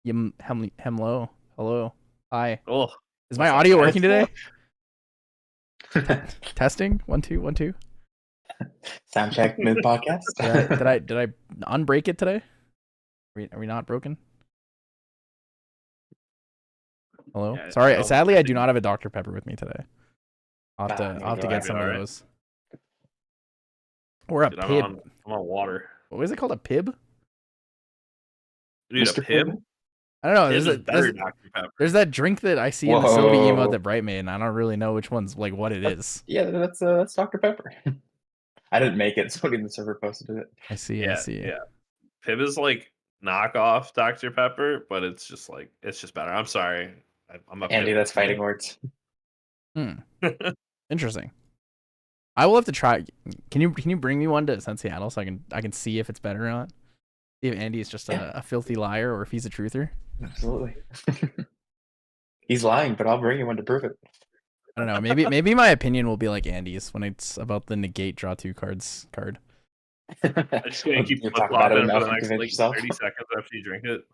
Hemlo. Hello. Hi. Oh, Is my what's up, audio guys? working today? Testing. 1 2 1 2. Sound check mid podcast. Did I unbreak it today? Are we not broken? Hello. Yeah, Sorry. no, Sadly, I I do think- not have a Dr Pepper with me today. I'll have to get some of those. Or a Dude, pib. I'm on water. What is it called? A pib? Dude, Mr. a pib? I don't know. Pib is better than Dr. Pepper. There's that drink that I see in the Sylvie Whoa. emote that Bright made, and I don't really know which one's like what it is. Yeah, that's Dr. Pepper. I didn't make it. Somebody in the server posted it. I see. Yeah, I see. yeah. Pib is like knockoff Dr. Pepper, but it's just better. I'm sorry. I'm a Andy, Pib. that's fighting words. Interesting. I will have to try. Can you bring me one to Seattle so I can see if it's better or not? See if Andy is just a filthy liar or if he's a truther. Absolutely. He's lying, but I'll bring you one to prove it. I don't know. Maybe my opinion will be like Andy's when it's about the negate draw 2 cards card. I'm just gonna keep You'll flip talk about it flopping for enough the and next convince like yourself. 30 seconds after you drink it.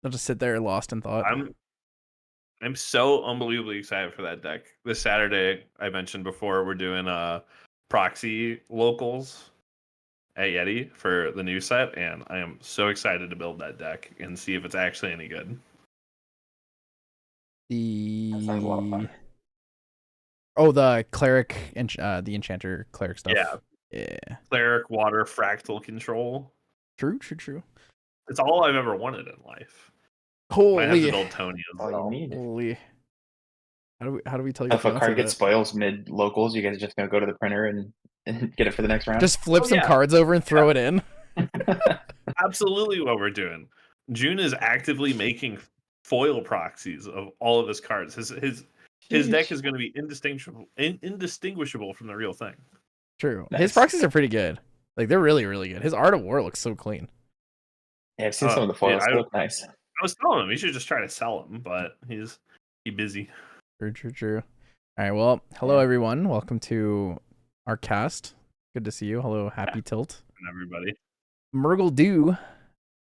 I'll just sit there lost in thought. I'm so unbelievably excited for that deck. This Saturday, I mentioned before, we're doing Proxy locals at Yeti for the new set, and I am so excited to build that deck and see if it's actually any good. That sounds a lot of fun. The cleric and the enchanter cleric stuff. Yeah. Cleric, water, fractal control. True. It's all I've ever wanted in life. I have to build Tony as All well. you need. Holy. How do we tell you? If a card gets spoils mid locals, you guys are just gonna go to the printer and get it for the next round. Just flip some cards over and throw it in. Absolutely what we're doing. June is actively making foil proxies of all of his cards. His deck is going to be indistinguishable from the real thing. True. Nice. His proxies are pretty good. Like they're really, really good. His Art of War looks so clean. Yeah, I've seen some of the foils. They look nice. I was telling him he should just try to sell them, but he's busy. True. All right. Well, hello everyone. Welcome to our cast. Good to see you. Hello, Happy Tilt. And everybody. Murgle Do.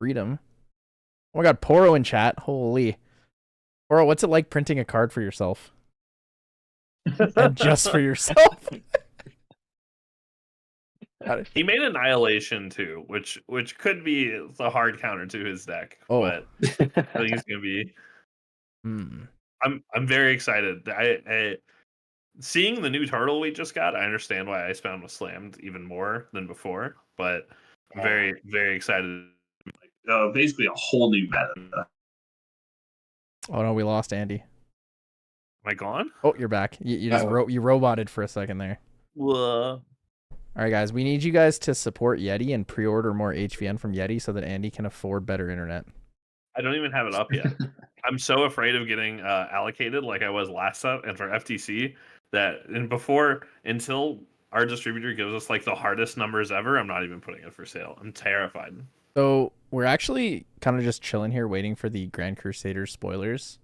Freedom. Oh my god, Poro in chat. Holy. Poro, what's it like printing a card for yourself? And just for yourself? He made Annihilation too, which could be the hard counter to his deck. But I think he's gonna be. I'm very excited. I seeing the new turtle we just got. I understand why IceBanned was slammed even more than before, but I'm very, very excited. Basically, a whole new meta. Oh no, we lost Andy. Am I gone? Oh, you're back. You just you roboted for a second there. All right, guys, we need you guys to support Yeti and pre-order more HVN from Yeti so that Andy can afford better internet. I don't even have it up yet. I'm so afraid of getting allocated like I was last set and for FTC until our distributor gives us like the hardest numbers ever, I'm not even putting it for sale. I'm terrified. So we're actually kind of just chilling here waiting for the Grand Crusader spoilers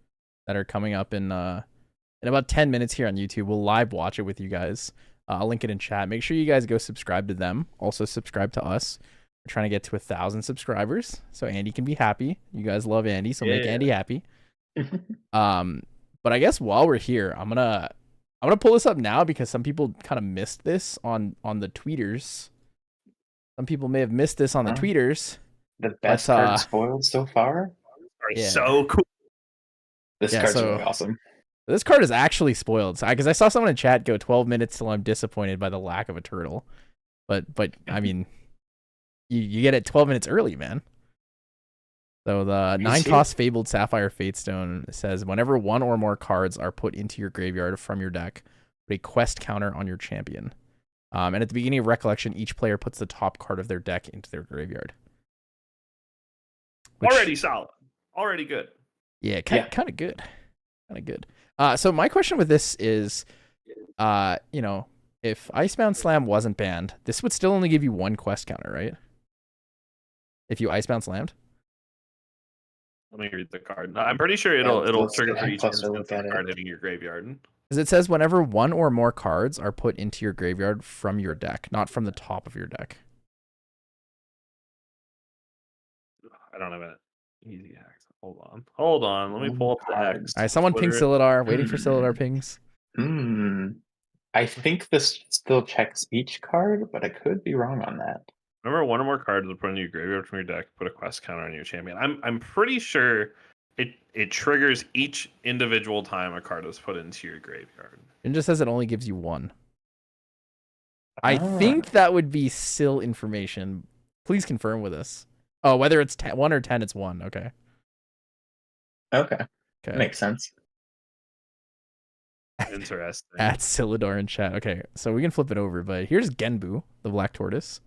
that are coming up in about 10 minutes here on YouTube. We'll live watch it with you guys. I'll link it in chat. Make sure you guys go subscribe to them. Also subscribe to us. We're trying to get to 1,000 subscribers so Andy can be happy. You guys love Andy, so make Andy happy. But I guess while we're here, I'm gonna pull this up now because some people kind of missed this on the tweeters. Some people may have missed this on the tweeters. The best card spoiled so far? So cool. This card's really awesome. This card is actually spoiled. Because I saw someone in chat go 12 minutes till I'm disappointed by the lack of a turtle. But I mean, you get it 12 minutes early, man. So the 9-cost Fabled Sapphire Fatestone says, whenever one or more cards are put into your graveyard from your deck, put a quest counter on your champion. And at the beginning of Recollection, each player puts the top card of their deck into their graveyard. Already solid. Already good. Yeah, kind of good. Kind of good. So my question with this is, if Icebound Slam wasn't banned, this would still only give you one quest counter, right? If you Icebound Slammed? Let me read the card. No, I'm pretty sure it'll trigger for each instance of card hitting your graveyard. Because it says whenever one or more cards are put into your graveyard from your deck, not from the top of your deck. I don't have an easy access. Hold on. Let me pull up the X. All right, someone ping Twitter. Silidar. Waiting for Silidar pings. I think this still checks each card, but I could be wrong on that. Remember, one or more cards to put in your graveyard from your deck. Put a quest counter on your champion. I'm pretty sure it triggers each individual time a card is put into your graveyard. It just says it only gives you one. I think that would be Sil information. Please confirm with us. Oh, whether it's 1 or 10, it's 1. Okay. Okay. Makes sense. Interesting. At Silidar in chat. Okay, so we can flip it over, but here's Genbu, the Black Tortoise.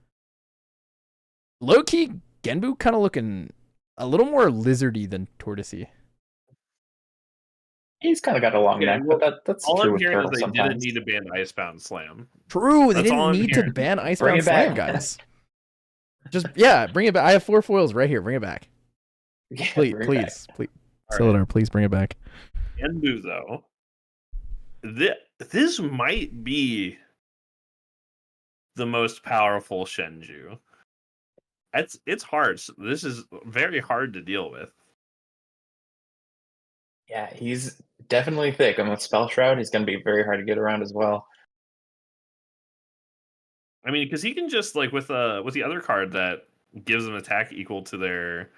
Low-key, Genbu kind of looking a little more lizardy than tortoisey. He's kind of got a long neck, but that's all true I'm with hearing is turtles they sometimes. didn't need to ban IceBound Slam. True, they That's all didn't I'm need to hearing. ban Bring IceBound it Slam, back. guys. Just, yeah, bring it back. I have 4 foils right here. Bring it back. Yeah, Please, bring it please. back. Please. All Silidar, please bring it back. Genbu, though, this might be the most powerful Shenju. It's hard. This is very hard to deal with. Yeah, he's definitely thick. And with Spell Shroud, he's going to be very hard to get around as well. I mean, because he can just like with the other card that gives them attack equal to their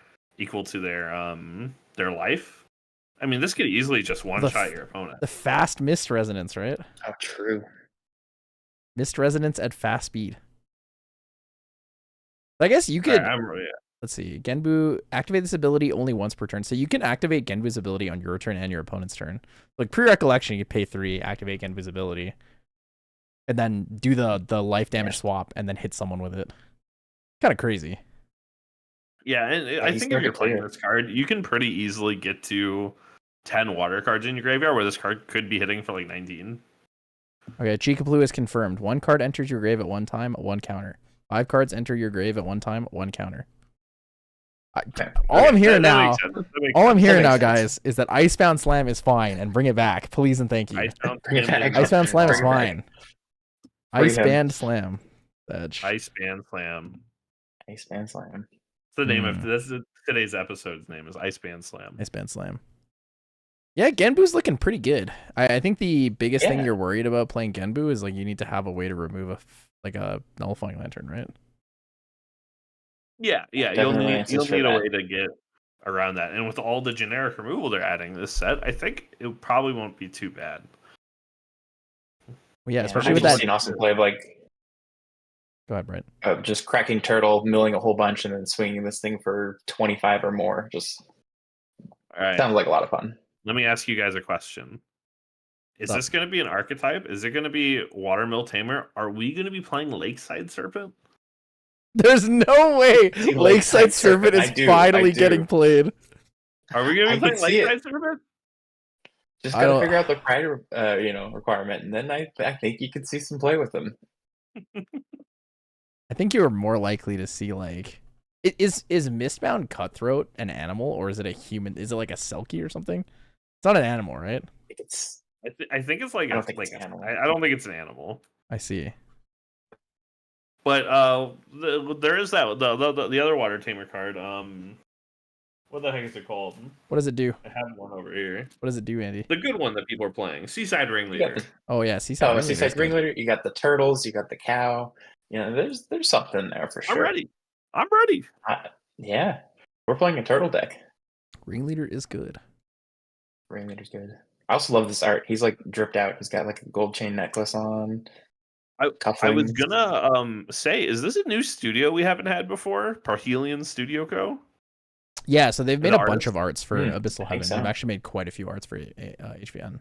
life. I mean, this could easily just one-shot your opponent. The fast Mist Resonance, right? Oh, true. Mist Resonance at fast speed. I guess you could... Let's see. Genbu, activate this ability only once per turn. So you can activate Genbu's ability on your turn and your opponent's turn. Like pre-recollection, you pay 3, activate Genbu's ability. And then do the life damage swap and then hit someone with it. Kind of crazy. Yeah, and I think if you're playing this card, you can pretty easily get to 10 water cards in your graveyard where this card could be hitting for like 19. Okay, Chikaplu is confirmed. 1 card enters your grave at one time, 1 counter. 5 cards enter your grave at one time, 1 counter. All I'm hearing now, guys, is that IceBound Slam is fine, and bring it back, please and thank you. IceBound Slam is fine. IceBanned Slam. IceBanned Slam. IceBanned Slam. The name of today's episode's name is IceBanned Slam. IceBanned Slam. Yeah, Genbu's looking pretty good. I think the biggest thing you're worried about playing Genbu is like you need to have a way to remove a nullifying lantern, right? Yeah. You'll need a way to get around that, and with all the generic removal they're adding this set, I think it probably won't be too bad. Well, yeah, especially with that. I've seen awesome play of like. Go ahead, Brett. Just cracking turtle, milling a whole bunch, and then swinging this thing for 25 or more. Just sounds like a lot of fun. Let me ask you guys a question. Is this going to be an archetype? Is it going to be Watermill Tamer? Are we going to be playing Lakeside Serpent? There's no way Lakeside Serpent is finally getting played. Are we going to be playing Lakeside Serpent? Just got to figure out the pride, requirement, and then I think you could see some play with them. I think you're more likely to see like, is Mistbound Cutthroat an animal or is it a human? Is it like a Selkie or something? It's not an animal, right? I think it's like I don't think it's an animal. I see. But there is that the other water tamer card. What the heck is it called? What does it do? I have one over here. What does it do, Andy? The good one that people are playing, Seaside Ringleader. Oh yeah, Seaside Ringleader. You got the turtles. You got the cow. There's something there for sure. I'm ready. Yeah, we're playing a turtle deck. Ringleader is good. Ringleader's good. I also love this art. He's like dripped out. He's got like a gold chain necklace on. I was gonna say, is this a new studio we haven't had before? Parhelion Studio Co. Yeah, so they've made a bunch of arts for Abyssal Heaven. So. They've actually made quite a few arts for HVN.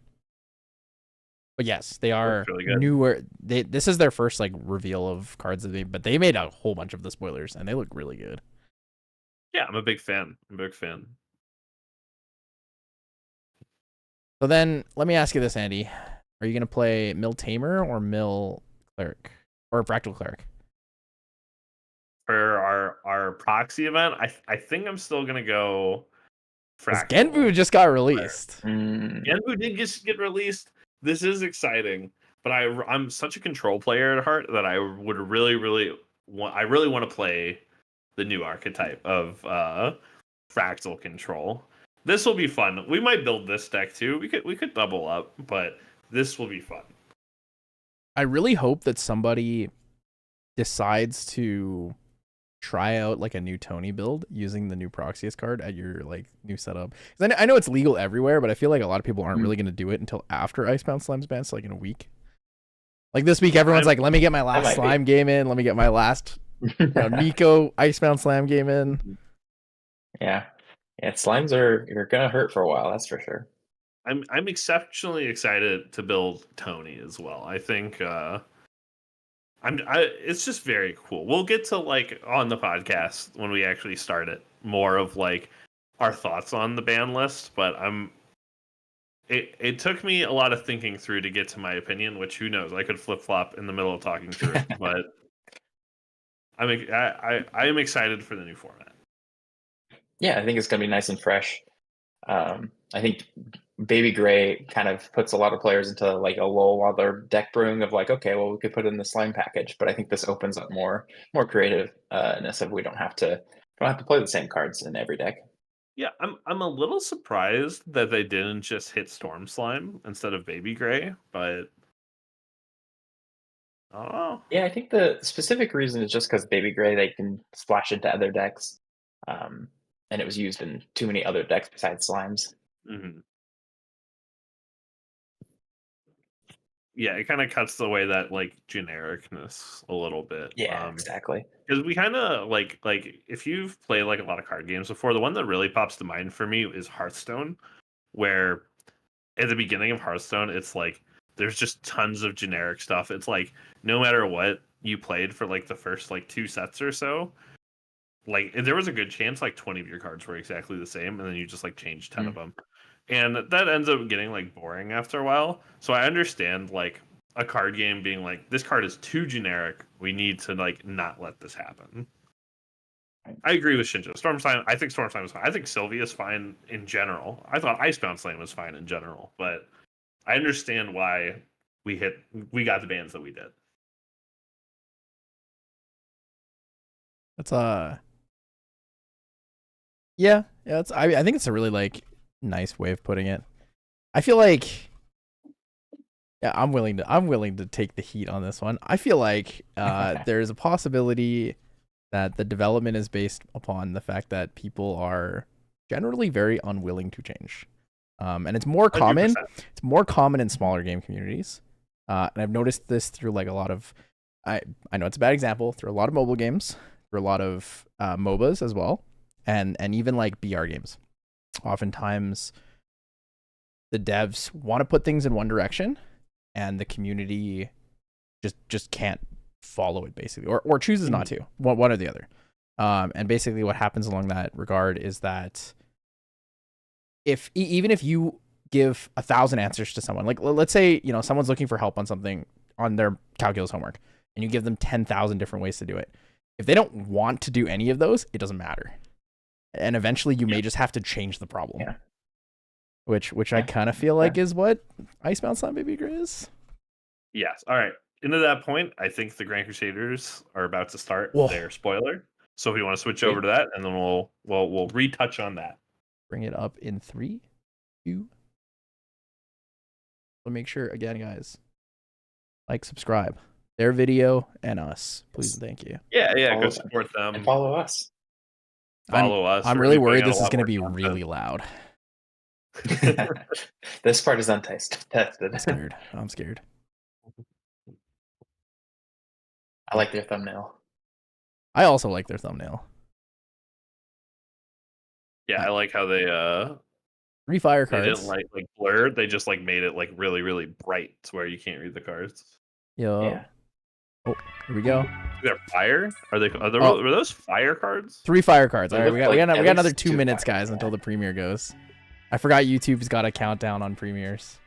But yes, they are really good. newer. This is their first like reveal of cards but they made a whole bunch of the spoilers and they look really good. Yeah, I'm a big fan. So then let me ask you this, Andy. Are you gonna play Mill Tamer or Mill Cleric? Or Fractal Cleric? For our proxy event, I think I'm still gonna go Fractal. Genbu just got released. Genbu did just get released. This is exciting, but I'm such a control player at heart that I would really want to play the new archetype of fractal control. This will be fun. We might build this deck too. We could double up, but this will be fun. I really hope that somebody decides to try out like a new Tony build using the new Proxius card at your like new setup. I know it's legal everywhere, but I feel like a lot of people aren't really going to do it until after Icebound Slime's banned, so like in a week. Like this week, everyone's like, let me get my last Slime game in. Let me get my last Nico Icebound Slam game in. Yeah. Slimes are going to hurt for a while, that's for sure. I'm exceptionally excited to build Tony as well. I think it's just very cool. We'll get to like on the podcast when we actually start it more of like our thoughts on the ban list, but it took me a lot of thinking through to get to my opinion, which who knows, I could flip-flop in the middle of talking through it, but I am excited for the new format. Yeah, I think it's going to be nice and fresh. I think Baby Gray kind of puts a lot of players into like a lull while they're deck brewing of like, okay, well, we could put in the slime package, but I think this opens up more creativeness of we don't have to play the same cards in every deck. Yeah, I'm a little surprised that they didn't just hit Storm Slime instead of Baby Gray, but I don't know. Yeah, I think the specific reason is just because Baby Gray they can splash into other decks, and it was used in too many other decks besides Slimes. Mm-hmm. Yeah, it kind of cuts away that like genericness a little bit. Yeah, exactly. Because we kind of like if you've played like a lot of card games before, the one that really pops to mind for me is Hearthstone, where at the beginning of Hearthstone, it's like there's just tons of generic stuff. It's like no matter what you played for like the first like 2 sets or so, like there was a good chance like 20 of your cards were exactly the same, and then you just like change 10 of them. And that ends up getting like boring after a while. So I understand like a card game being like, this card is too generic. We need to like not let this happen. I agree with Shinjo. Storm Slime, I think Storm Slime is fine. I think Sylvia is fine in general. I thought Icebound Slime was fine in general, but I understand why we got the bans that we did. That's yeah, it's I think it's a really like nice way of putting it. I feel like I'm willing to take the heat on this one. I feel like there's a possibility that the development is based upon the fact that people are generally very unwilling to change. And it's more common. 100%. It's more common in smaller game communities. And I've noticed this through like a lot of I know it's a bad example, through a lot of mobile games, through a lot of MOBAs as well, and even like BR games. Oftentimes the devs want to put things in one direction and the community just can't follow it basically, or chooses not to, one or the other. And basically what happens along that regard is that even if you give 1,000 answers to someone, like let's say, someone's looking for help on something on their calculus homework and you give them 10,000 different ways to do it. If they don't want to do any of those, it doesn't matter. And eventually you may just have to change the problem. Yeah. Which I kind of feel like is what Icebound Slime Baby Gray is. Yes. All right. Into that point, I think the Grand Crusaders are about to start their spoiler. So if you want to switch over to that, and then we'll retouch on that. Bring it up in 3, 2. So make sure again, guys, like, subscribe, their video and us, please and thank you. Yeah. Go support them and follow us. I'm really worried this is going to be really loud. This part is untested. I'm scared. I like their thumbnail. I also like their thumbnail. Yeah, I like how they 3 fire cards. They didn't like blurred. They just like made it like really, really bright to where you can't read the cards. Yeah. Oh, here we go. They're fire? Were those fire cards? 3 fire cards. All right, we got another 2 minutes, guys, until the premiere goes. I forgot YouTube's got a countdown on premieres.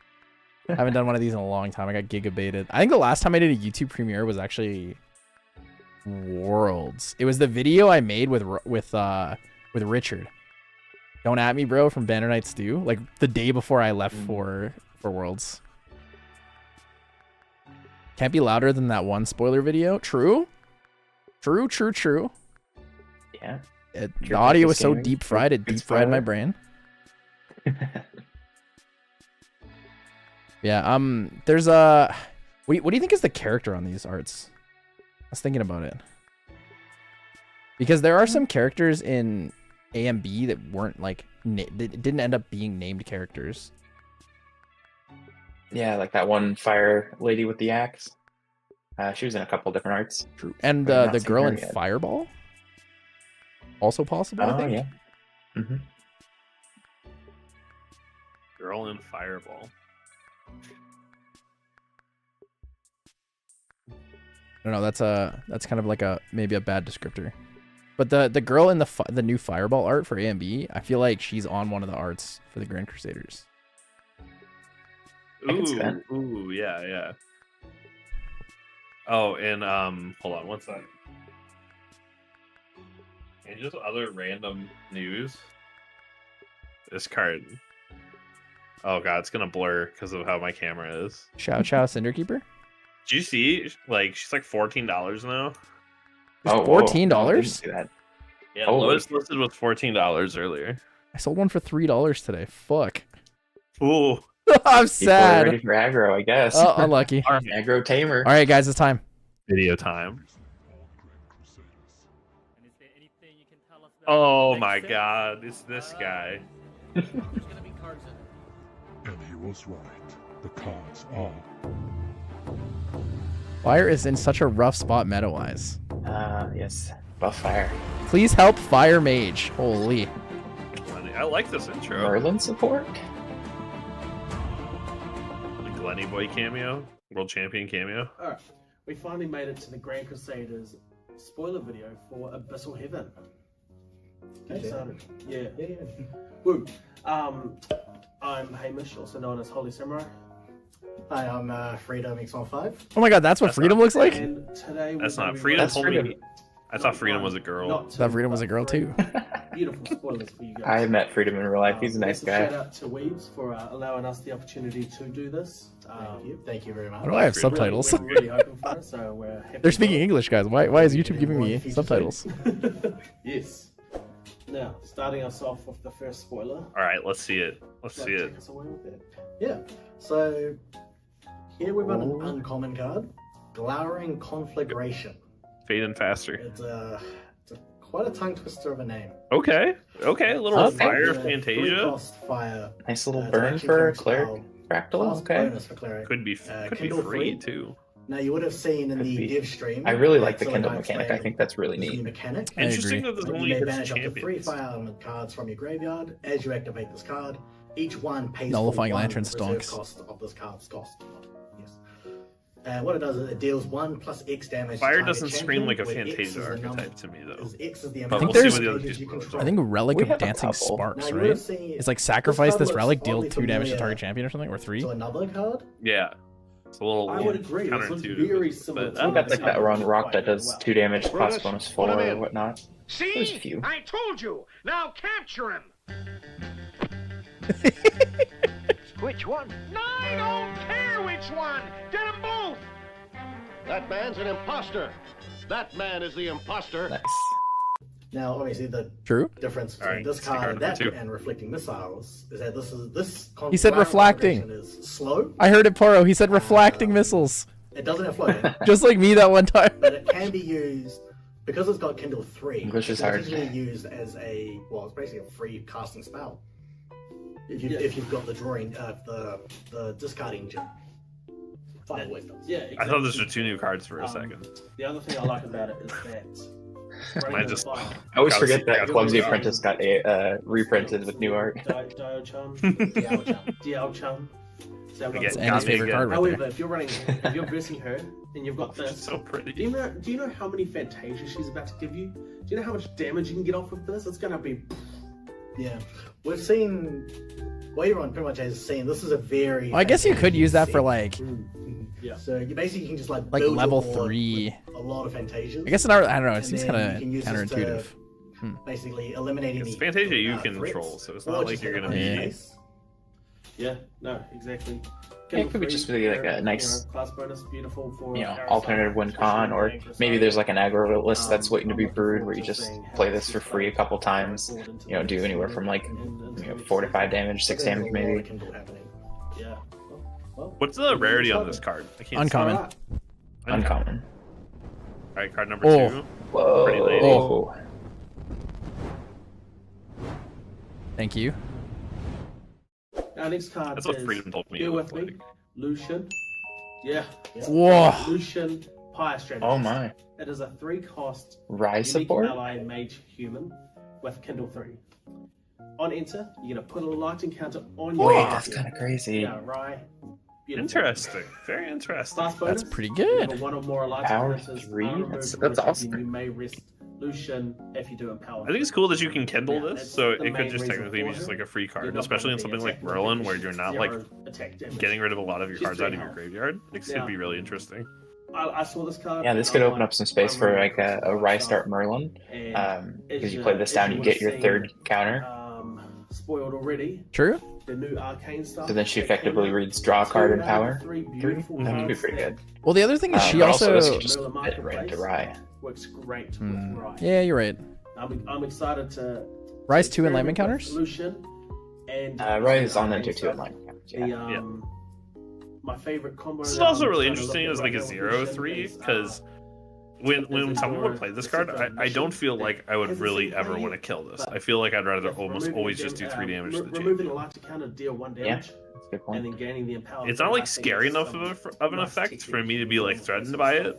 I haven't done one of these in a long time. I got gigabaited. I think the last time I did a YouTube premiere was actually Worlds. It was the video I made with Richard. Don't at me, bro, from Banner Night Stew. Like the day before I left for Worlds. Can't be louder than that one spoiler video. True. Yeah. The audio was so deep fried, it deep fried my brain. Yeah. There's a. What do you think is the character on these arts? I was thinking about it because there are some characters in A and B that weren't like that didn't end up being named characters. Yeah, like that one fire lady with the axe. She was in a couple different arts. True. And But I've not the seen girl her in yet. Fireball. Also possible. I Oh think. yeah. Mm-hmm. Girl in Fireball. No, that's kind of like maybe a bad descriptor. But the girl in the new Fireball art for A and B, I feel like she's on one of the arts for the Grand Crusaders. I can see that. Ooh, yeah. Oh, and hold on one second. And just other random news. This card. Oh god, it's gonna blur because of how my camera is. Chow Cinderkeeper. Did you see? Like, she's like $14 now. It's whoa. $14? No, I didn't see that. Yeah, Holy lowest listed was $14 earlier. I sold one for $3 today. Fuck. Ooh. I'm People are sad. ready for aggro, I guess. Oh, unlucky. All Aggro tamer. right, guys, it's time. Video time. Oh my god, it's this guy. And he was right. The cards are. Fire is in such a rough spot meta-wise. Yes. Buff fire. Please help Fire Mage. Holy. I like this intro. Merlin support? The Glenny Boy cameo, world champion cameo. Alright, we finally made it to the Grand Crusaders spoiler video for Abyssal Heaven. Okay, started. Yeah. Woo. I'm Hamish, also known as Holy Samurai. Hi, I'm Freedom X15. Oh my god, that's what Freedom looks like? And today That's we're not gonna be Freedom. That's Told me. Freedom. I thought Freedom was a girl. Not I thought Freedom was a girl too. Beautiful spoilers for you guys. I met Freedom in real life. He's a nice Shout guy. out to Weebs for allowing us the opportunity to do this. Thank you. Thank you very much. Why do I have Really, subtitles? We're really hoping for it, so we're happy. They're speaking for it. English, guys. Why is YouTube giving me subtitles? Yes. Now, starting us off with the first spoiler. All right, let's see it. Let's see it. Take us away with that. Yeah. So here we've got an uncommon card, Glowering Conflagration. Fade and faster. It's quite a tongue twister of a name. Okay. A little Okay. fire It's a Fantasia. 3-cost fire. Nice little It's burn actually for a comes cleric. spell, Fractal. class Okay. bonus for cleric. Could be Kindle free free. too. Now you would have seen in Could the be. div stream. I really like the Axel Kindle and mechanic. I explained think that's really this new neat. mechanic. I Interesting agree. that there's You only may hits banish up to 3 champions. fire element cards from your graveyard. As you activate this card, each one pays Nullifying for one Lantern reserve stonks. cost of this card's cost. Yes. What it does is it deals 1 plus X damage. to Fire target doesn't scream champion, like a where X is Fantasia the number- archetype to me though. is X is the But amount we'll of see what the other stages two you spoilers control. I think Relic We of have a Dancing couple. Sparks, Now, you would right? have seen- It's like sacrifice card this looks relic, deal oddly 2 damage to familiar target champion or something, or 3. to another card. Yeah. It's a little I would agree. This looks counterintuitive. very similar but to I I don't got like think that so. one rock that does Well. 2 damage, cost Brutus, bonus put 4 him or in. whatnot. There's a few. I told you. Now capture him. Which one? No, I don't care which one. Get them both. That man's an imposter. That man is the imposter. Nice. Now, obviously, the True. difference between Alright, this see card card and that number 2. and reflecting missiles is that this He said Glowering reflecting. Conflagration is slow. I heard it, Poro. He said reflecting missiles. It doesn't have floating, Just like me that one time. but it can be used because it's got Kindle 3. English is it's hard. usually used as a it's basically a free casting spell. If Yeah. you've got the drawing the discarding gem. Final wisdom. Yeah, exactly. I thought this were 2 new cards for a second. The other thing I like about it is that. Mine just- I always Gotta forget see- that gotta Clumsy see. Apprentice got reprinted with new art. Dio-chan. Diao-chan. Is that what Again, It's I'm Andy's got me favorite again. card right However, there. if you're versing her and you've got this, So pretty. do you know how many Fantasia she's about to give you? Do you know how much damage you can get off with this? It's gonna be. Yeah, we've seen. Well, everyone pretty much has seen. This is a very. Well, I guess you could use that for fantasy like Yeah. So you basically can just like like build your level board 3. with a lot of Fantasias. I guess I don't know. It And seems then kind you can use of this to- counterintuitive. basically eliminating It's the Fantasia you threats, control, so it's or not like just you're gonna eliminating be- space. Yeah. No. Exactly. it could be just really like a nice, class bonus, beautiful for alternative win con, or maybe there's like an aggro list that's waiting to be brewed where you just play this for free a couple times. Do anywhere from like 4 to 5 damage, 6 damage maybe. Yeah. What's the rarity on this card? I can't Uncommon. see. Uncommon. All right, card number 2. Whoa. Pretty lady. Oh. Thank you. Our next card That's what is Freedom told me. Bear it with looked me. like. Lucian. Yeah. Whoa. Lucian Pyre Strategist. Oh my. It is a 3-cost Rise unique support? ally mage human with Kindle 3. On enter, you're gonna put a lighting counter on your Wait, arm. that's kind of crazy. Yeah, right. Beautiful. Interesting. Very interesting. Class bonus, That's pretty good. Remember, one or more lighting Power counters 3? are removed That's from the awesome. champion. You may rest Lucian if you do it power. I think it's cool that you can kindle Yeah, this, that's so the it main could just reason technically be for just it. like a free You're card, not especially in gonna be something like attacking Merlin with where you're not 0 like attack damage. getting rid of a lot of your She's cards out of 3 your health. graveyard. I think it Yeah. could be really interesting. I saw this card. Yeah, this and could I'm open like, up some space I'm for really like a impressed with Rise my Start card. Merlin. And Because you as play this down, you would get your have 3rd seen, counter. Spoiled already. True. The new arcane stuff. So then she that came effectively out. reads draw a card and 2 out of power. 3 3? beautiful That could be cards pretty that good. Well, the other thing is she But also. this could just Merlin fit right into Marketplace Rye. works great Hmm. with Rye. Yeah, you're right. I'm excited to Rise 2 enlightenment experiment with counters? Lucian and Rye is on arcane enter 2 stuff. in line. The, Yeah. My favorite combo. This is that also I'm really trying to interesting look as at like a right now with 0/3 Lucian is, because when someone would play this card, I don't feel like I would really ever want to kill this. I feel like I'd rather almost always just do 3 damage to the removing champion. a light to counter deal 1 Yeah, damage, that's a good and point. then gaining the empowerment. It's not like scary enough of an effect for me to be like threatened by it.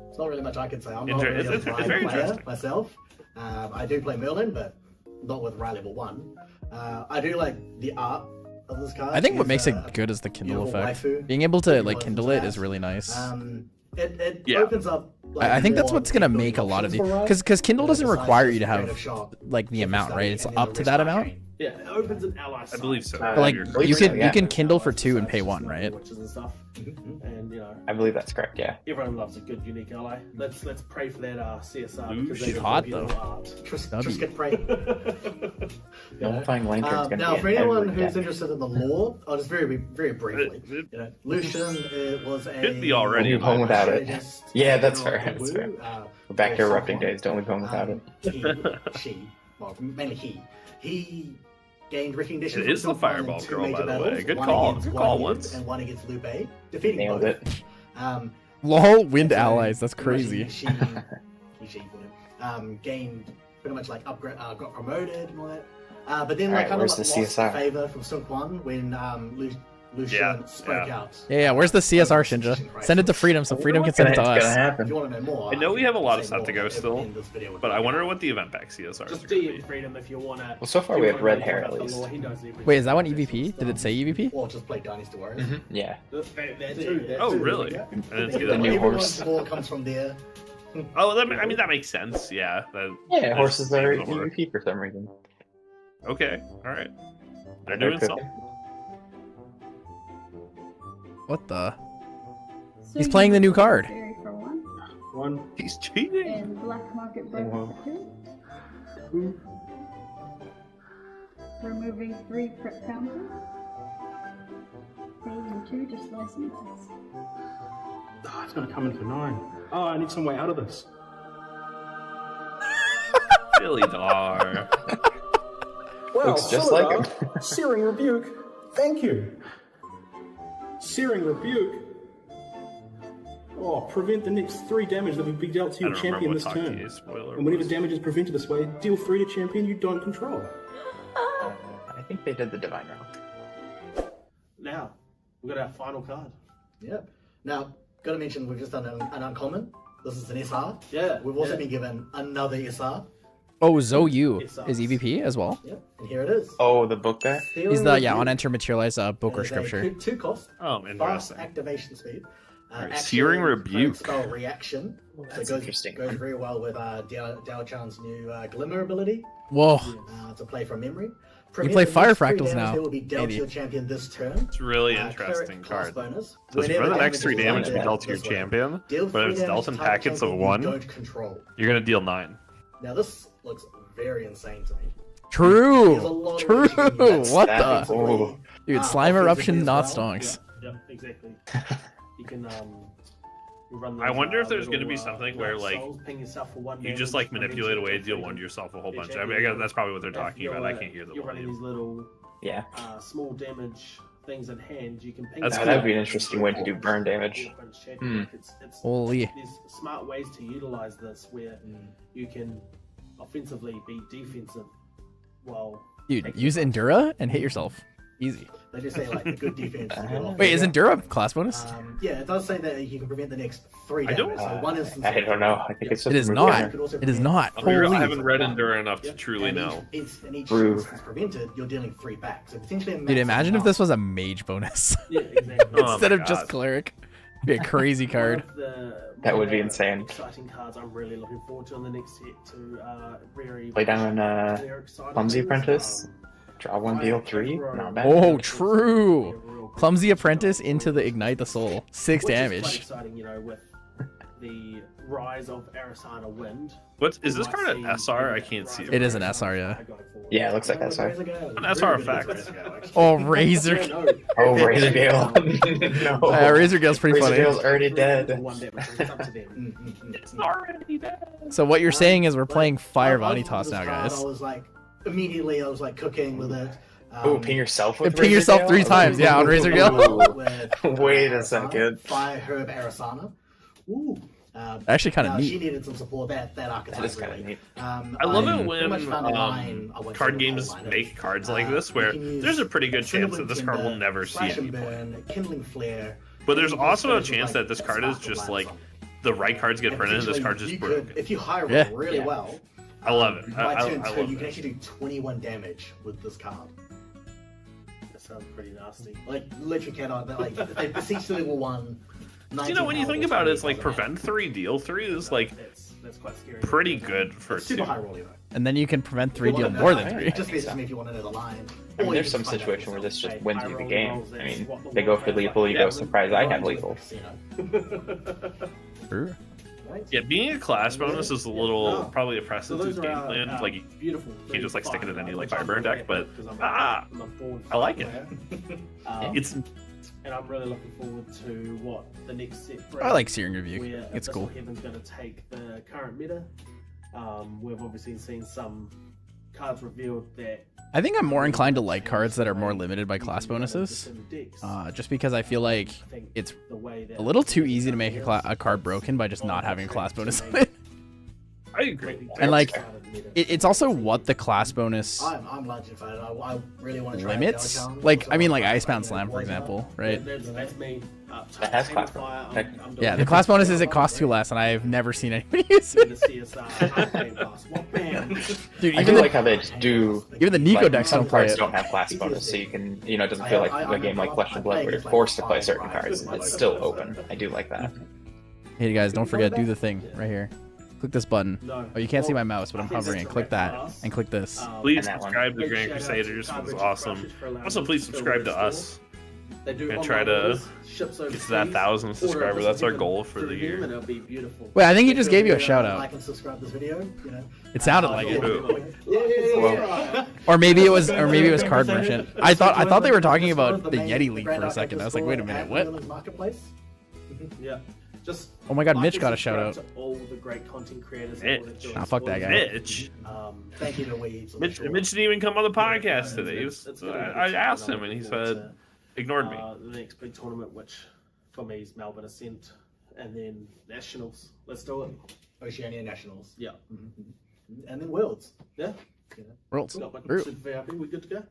It's not really much I can say. I'm not Inter- really a it's Rye very player interesting. myself. I do play Merlin, but not with Rye level 1. I do like the art of this card. I think what It's makes a it good is the Kindle beautiful effect. waifu. Being able to Really like close Kindle to it that. is really nice. It Yeah. opens up. Like, I think that's more what's gonna building make a lot of options the for Rye. because Kindle doesn't Besides require just you to creative have shop, like the different amount, stuff, right? It's and then up the to risk that card amount. chain. Yeah, it opens an ally. I believe so. But, Like You're- you can yeah. you can Kindle for 2 and pay 1, right? And stuff. And I believe that's correct, yeah. everyone loves a good unique ally. Let's pray for that CSR Ooh, because she's they hot, beautiful though. art. Just get prey. Nullifying Lantern's gonna Now, be for a anyone heavy who's deck. interested in the lore, I'll just very briefly. It- Lucian was a. Could be already. Leave home without it. strategist, Yeah, that's general fair, of that's Wu, fair. We're back to or erupting someone. days, don't leave home without it. Mainly he gained recognition. It from is the Silk One in Fireball 2 girl, major by the battles, way. Good one call. against Good call Guan Yu once. And one against Liu Bei, defeating Nailed both. it. Lol, wind So, allies. That's pretty crazy. much gained pretty much like upgrade, got promoted and all that. But then Alright, like kind of where's like the lost CSR? favor from Silk One when Lucian spoke yeah. out. Yeah, where's the CSR, Shinja? Send it to Freedom so Freedom can send it to It's gonna us. happen. If you want to know more, I know we have a lot of say stuff more to go in still, this video. But I wonder what the event pack CSRs are Just going to DM be. Freedom if you want to. Well, so far we have red hair at least. Wait, is that one EVP? Did it say EVP? Or just play Dynasty Warriors. Yeah. That too. That Oh, too. really? Yeah. I didn't see The that. new Everyone's horse. lore comes from there. Oh, I mean that makes sense. Yeah. Yeah, horses are that work. EVP for some reason. Okay. All right. They're They're doing cooking. something. What the? So He's playing the new card. Fairy for one, He's cheating. and Black Market Break Whoa. for 2. Removing 3 crit counters. Paying 2 to slice and dice. Oh, it's gonna come in for 9. Oh, I need some way out of this. Billy Dar. Looks just like him. Searing Rebuke. Thank you. Searing Rebuke. Oh, prevent the next 3 damage that would be dealt to I your don't champion remember this what turn. Taki spoiler And whenever was. damage is prevented this way, deal 3 to champion you don't control. I think they did the divine route. Now, we've got our final card. Yep. Now, gotta mention we've just done an uncommon. This is an SR. Yeah. We've also yeah. been given another SR. Oh, Zhou It sucks. is EVP as well. Yep. And here it is. Oh, the book guy? He's the on enter materialize book or scripture. 2 cost. Oh, Fast interesting. activation speed. Alright, action, Searing Rebuke. Spell reaction. That's so it interesting. goes very well with Dao Chan's new Glimmer ability Whoa. to play from memory. play Prevent the Fire next 3 Fractals damage now, that will be dealt Andy. to your champion this turn. It's a really Cleric interesting class card. bonus. So it's Whenever for the next 3 is damage to be landed dealt to your this way, champion, deal but if 3 it's dealt in damage to target packets of champion you 1, don't control. you're going to deal 9. Now this looks very insane to me. True. There's a lot of True. ways you can do that. What That the? is- Oh. Dude, slime offensively eruption, as not well. stonks. Yep, exactly. You can you run I those, wonder if there's little, going to be something where, night like, souls, ping yourself for 1 you just, damage, like, manipulate a way to deal freedom. 1 to yourself a whole bunch. Yeah, I mean, I guess that's probably what they're If talking about. I you're, can't hear the You're running these little Yeah. small damage things in hand. You can ping That's That cool. would be an interesting way to do burn damage. Hmm. It's Holy. There's smart ways to utilize this where you can offensively be defensive while Dude, use Endura and hit yourself. Easy. They just say like the good defense. is good Wait, is offense. Endura a class bonus? Yeah, it does say that you can prevent the next 3 I don't- damage. So one instance. I don't know. I think it's just It is a not. You could also It is prevent not. I'll be real, I Holy. haven't read Endura enough to truly and know. Each Brew. instance prevented, you're dealing 3 back. So potentially a Dude, massive imagine if amount. this was a mage bonus yeah, exactly. Oh instead my of just God. cleric. Be a crazy card. That would be insane. Exciting cards I'm really looking forward to in the next set to very Play down clear, exciting Clumsy things. Apprentice. Draw 1, deal 3. Not bad. Oh, true. Clumsy Apprentice into the Ignite the Soul. 6 Which is quite damage. exciting, you know, with the rise of Arasana Wind. Is this card an SR? I can't see It is an SR, yeah. Yeah, it looks like SR. An SR effect. Oh, Razor. Oh, Razor Gale. No. Razor Gale's pretty Razor funny. Gale's already dead. It's already dead. So what you're saying is we're playing Fire I Vanitas now, guys. I was like, immediately I was like cooking with it. Oh, ping yourself with Ping Razor yourself Gale? 3 times, yeah, on Razor Gale. Wait a second. Fire Herb Arasana. Ooh. Actually kind of She neat. needed some support. That archetype. That is kind of really. neat. I love it pretty much found a line- I when won't card say games what line it make is. cards like this where you can use there's a pretty good chance that Cinnamon this card will Timber, never see Slash any and play. Burn, Kindling Flare. But there's and you also a just chance like that this a card is sparkle just line like or something. the right cards get And printed and this potentially card just you broken. could, if you high roll Yeah. really Yeah. well, I love it. by I turn love 2, you it. can actually do 21 damage with this card. That sounds pretty nasty. Like, literally cannot, like, if they beseech to level 1. You know, when you think about it, it's like prevent 3, deal 3 is like That's quite scary. pretty good for It's super 2. high roll, you know. And then you can prevent 3 If you deal wanna more know- than 3. Just message me if you want to know the line. I mean, Or you there's some can find out situation where yourself. this just wins you the game. I mean, That's they go for what lethal, you the go surprise, I have lethal. True. Right? Yeah, being a class bonus is a little probably So oppressive to those game are plan. Like you beautiful. can't just like stick it in any like fire Fireburn deck, but I like it. It's and I'm really looking forward to what the next set brings. I like Searing Rebuke. Where It's Abyssal cool. Heaven's going to take the current meta. We've obviously seen some cards revealed that. I think I'm more inclined to like cards that are more limited by class bonuses. Just because I feel like it's a little too easy to make a card broken by just not having a class bonus on it. I agree. And like, it's also what the class bonus I'm largely excited. I really want to try limits. Galaxy Arms. Like, Also, I mean, like like, IceBanned Slam, for example, right? That's me. That has class bonus. Yeah, the class bonus is it costs 2 less, and I've never seen anybody use it. Dude, I even do like how they do. even the Nico like, decks some don't play cards it. don't have class bonus, so you can, you know, it doesn't feel like a game like Flesh and Blood where you're forced to play certain cards. It's still open. I do like that. Hey guys, don't forget, do the thing right here. Click this button. Oh, you can't see my mouse, but I'm hovering. Click that and click this. Please And that one. subscribe to Grand Crusaders. It was awesome. Also, please subscribe to us. They do And online try to orders, ships get to that overseas, 1,000 order subscriber. Abyssal That's our Heaven goal for the through year. them, and it'll be beautiful. Wait, I think he just gave you a shout out. Like and subscribe this video. You know. It sounded like it. Yeah. Or maybe it was Card Merchant. I thought they were talking about the Yeti leak for a second. I was like, wait a minute, what? Marketplace. Yeah. Just Oh my god, Mitch like got a and shout out. subscribe to all the great content creators. Mitch. Nah, fuck that guy. Mitch. Thank you to Weeds. Mitch didn't even come on the podcast today. He was, I asked him, and he said, ignored me. The next big tournament, which for me is Melbourne Ascent, and then Nationals. Let's do it. Oceania Nationals. Yeah. And then Worlds. Yeah. Worlds. Got my True. super VIP. We good to go?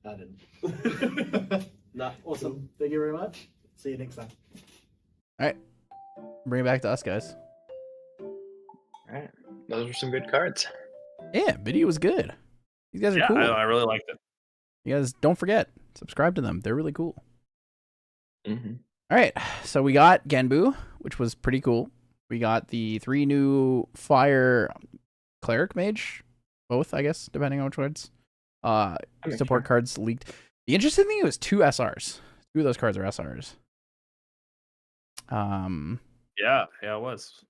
I didn't. Nah. Awesome. Thank you very much. See you next time. All right, bring it back to us, guys. Alright. Those were some good cards. Yeah, video was good. These guys are Yeah, cool. I really liked it. You guys don't forget, subscribe to them. They're really cool. Mm-hmm. All right, so we got Genbu, which was pretty cool. We got the 3 new Fire Cleric Mage, both, I guess, depending on which ones. Support cards leaked. The interesting thing was 2 SRs. 2 of those cards are SRs. Yeah, it was.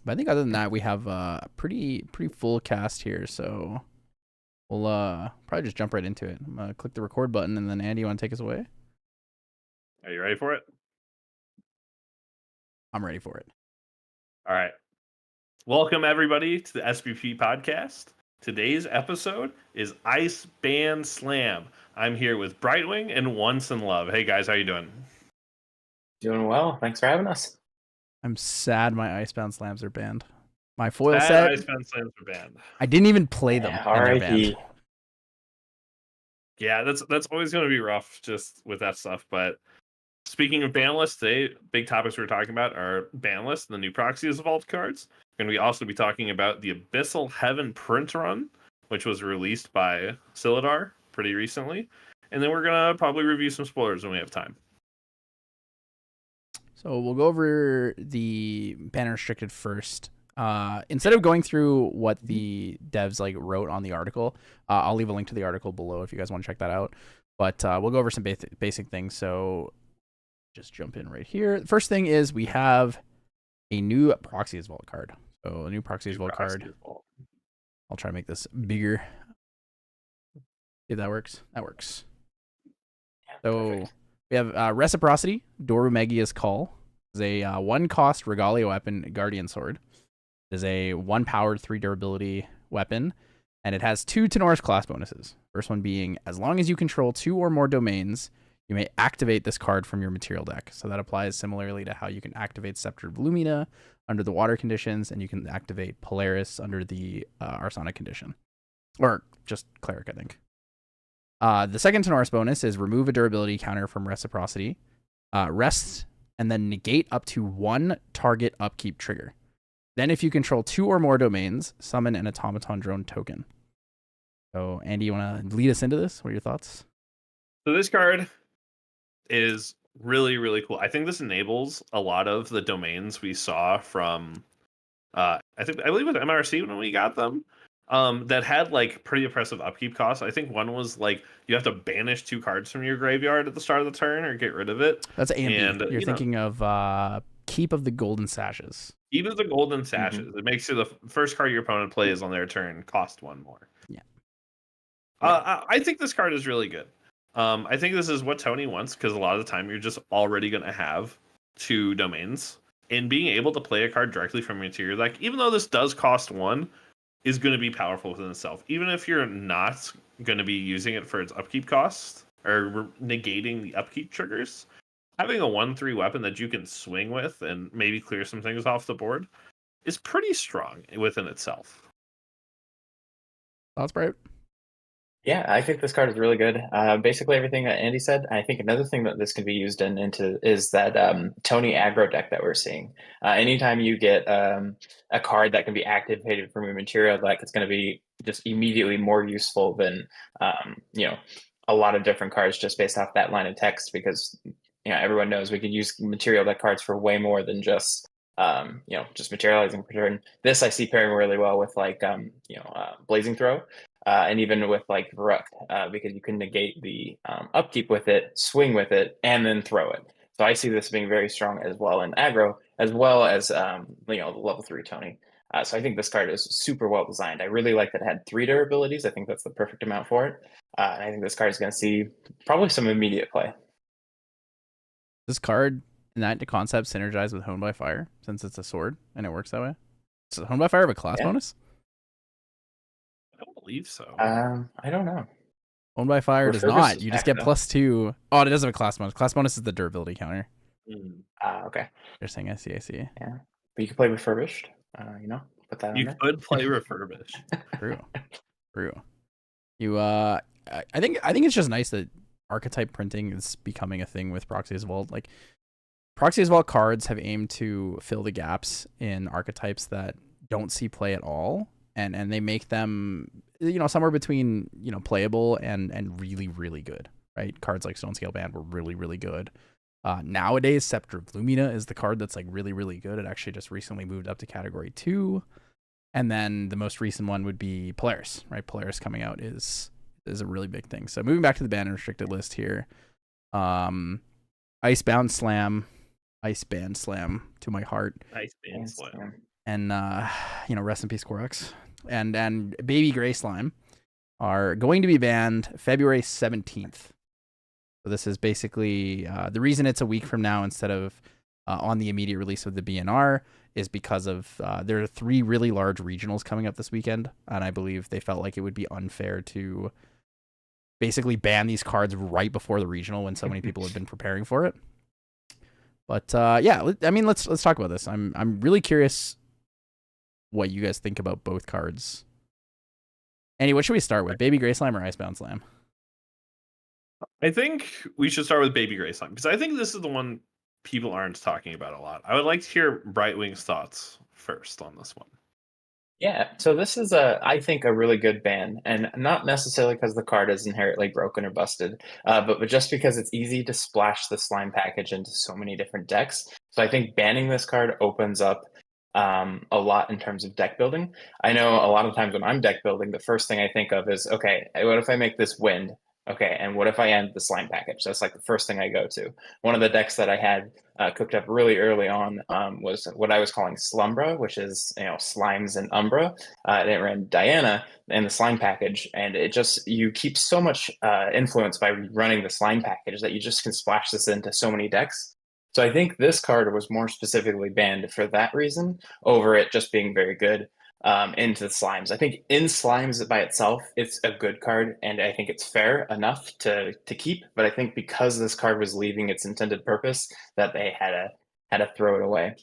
But I think other than that, we have a pretty full cast here. So we'll probably just jump right into it. I'm gonna click the record button, and then Andy, you want to take us away? Are you ready for it? I'm ready for it. All right. Welcome, everybody, to the SPP podcast. Today's episode is IceBanned Slam. I'm here with Brytwing and OnceInLuv. Hey, guys, how you doing? Doing well. Thanks for having us. I'm sad my IceBound slams are banned. My foil Sad set, IceBanned Slams are banned. I didn't even play them. Yeah, And they're R.I.P. banned. Yeah, that's always going to be rough just with that stuff. But speaking of ban lists, today, big topics we're talking about are ban lists, the new Proxy Evolved cards. We're going to also be talking about the Abyssal Heaven print run, which was released by Silidar pretty recently. And then we're going to probably review some spoilers when we have time. So we'll go over the banner restricted first. Instead of going through what the devs like wrote on the article, I'll leave a link to the article below if you guys want to check that out. But we'll go over some basic things. So just jump in right here. The first thing is we have a new Proxy Vault card. So a new Proxy Vault card. I'll try to make this bigger. See if that works. That works. So Perfect. we have Reciprocity, Dorumegia's Call. Is a 1-cost Regalia weapon, Guardian Sword. It is a 1-powered 3 durability weapon, and it has 2 Tenoris class bonuses. First one being, as long as you control 2 or more domains, you may activate this card from your material deck. So that applies similarly to how you can activate Scepter of Lumina under the water conditions, and you can activate Polaris under the Arsonic condition. Or just Cleric, I think. The second Tenoris bonus is remove a durability counter from Reciprocity, rest, and then negate up to 1 target upkeep trigger. Then if you control 2 or more domains, summon an Automaton Drone token. So, Andy, you want to lead us into this? What are your thoughts? So this card is really, really cool. I think this enables a lot of the domains we saw from, I believe it was MRC when we got them, that had like pretty oppressive upkeep costs. I think one was like you have to banish 2 cards from your graveyard at the start of the turn or get rid of it. That's Andy. And, You're thinking of Keep of the Golden Sashes. Even the Golden Sashes, it makes it the first card your opponent plays on their turn cost 1 more. Yeah. I think this card is really good. I think this is what Tony wants because a lot of the time you're just already going to have 2 domains. And being able to play a card directly from your interior deck, even though this does cost 1, is going to be powerful within itself. Even if you're not going to be using it for its upkeep cost or negating the upkeep triggers, having a 1/3 weapon that you can swing with and maybe clear some things off the board is pretty strong within itself. Thoughts, Bright? Yeah, I think this card is really good. Basically everything that Andy said. I think another thing that this can be used into is that Tony aggro deck that we're seeing. Anytime you get a card that can be activated from your material deck, it's going to be just immediately more useful than a lot of different cards just based off that line of text, because everyone knows we could use material deck cards for way more than just just materializing per turn. This I see pairing really well with like Blazing Throw. And even with like Varuk, because you can negate the upkeep with it, swing with it, and then throw it. So I see this being very strong as well in aggro, as well as the level 3 Tony. So I think this card is super well designed. I really like that it had 3 durabilities. I think that's the perfect amount for it. And I think this card is going to see probably some immediate play. This card and that concept synergize with Honed by Fire since it's a sword and it works that way. So Honed by Fire have a class bonus? I don't believe so. I don't know. Honed by Fire does Refurbished not. is You just back, get though. +2. Oh, it does have a class bonus. Class bonus is the durability counter. Okay. Interesting. I see. Yeah. But you can play Refurbished. Put that on You there. could play Refurbish. True. You I think it's just nice that archetype printing is becoming a thing with Proxy's Vault. Like Proxy's Vault cards have aimed to fill the gaps in archetypes that don't see play at all, and they make them somewhere between playable and really, really good. Right? Cards like Stone Scale Band were really, really good. Nowadays, Scepter of Lumina is the card that's like really, really good. It actually just recently moved up to category 2. And then the most recent one would be Polaris, right? Polaris coming out is a really big thing. So moving back to the banner restricted list here. IceBound Slam, IceBanned Slam to my heart. IceBanned Slam. And rest in peace, Koroks. And Baby Gray Slime. are going to be banned February 17th. So this is basically the reason it's a week from now instead of on the immediate release of the BNR is because of there are 3 really large regionals coming up this weekend, and I believe they felt like it would be unfair to basically ban these cards right before the regional when so many people have been preparing for it. But yeah, I mean, let's talk about this. I'm really curious what you guys think about both cards. Andy, what should we start with? Baby Gray Slime or Icebound Slime? I think we should start with Baby Gray Slime because I think this is the one people aren't talking about a lot. I would like to hear Brightwing's thoughts first on this one. Yeah, so this is I think a really good ban, and not necessarily because the card is inherently broken or busted, but just because it's easy to splash the slime package into so many different decks. So I think banning this card opens up a lot in terms of deck building. I know a lot of times when I'm deck building, the first thing I think of is, okay, what if I make this wind? Okay, and what if I end the slime package? That's like the first thing I go to. One of the decks that I had cooked up really early on was what I was calling Slumbra, which is slimes and Umbra. And it ran Diana in the slime package, and it just you keep so much influence by running the slime package that you just can splash this into so many decks. So I think this card was more specifically banned for that reason over it just being very good into the slimes. I think in slimes by itself, it's a good card, and I think it's fair enough to keep. But I think because this card was leaving its intended purpose, that they had to throw it away.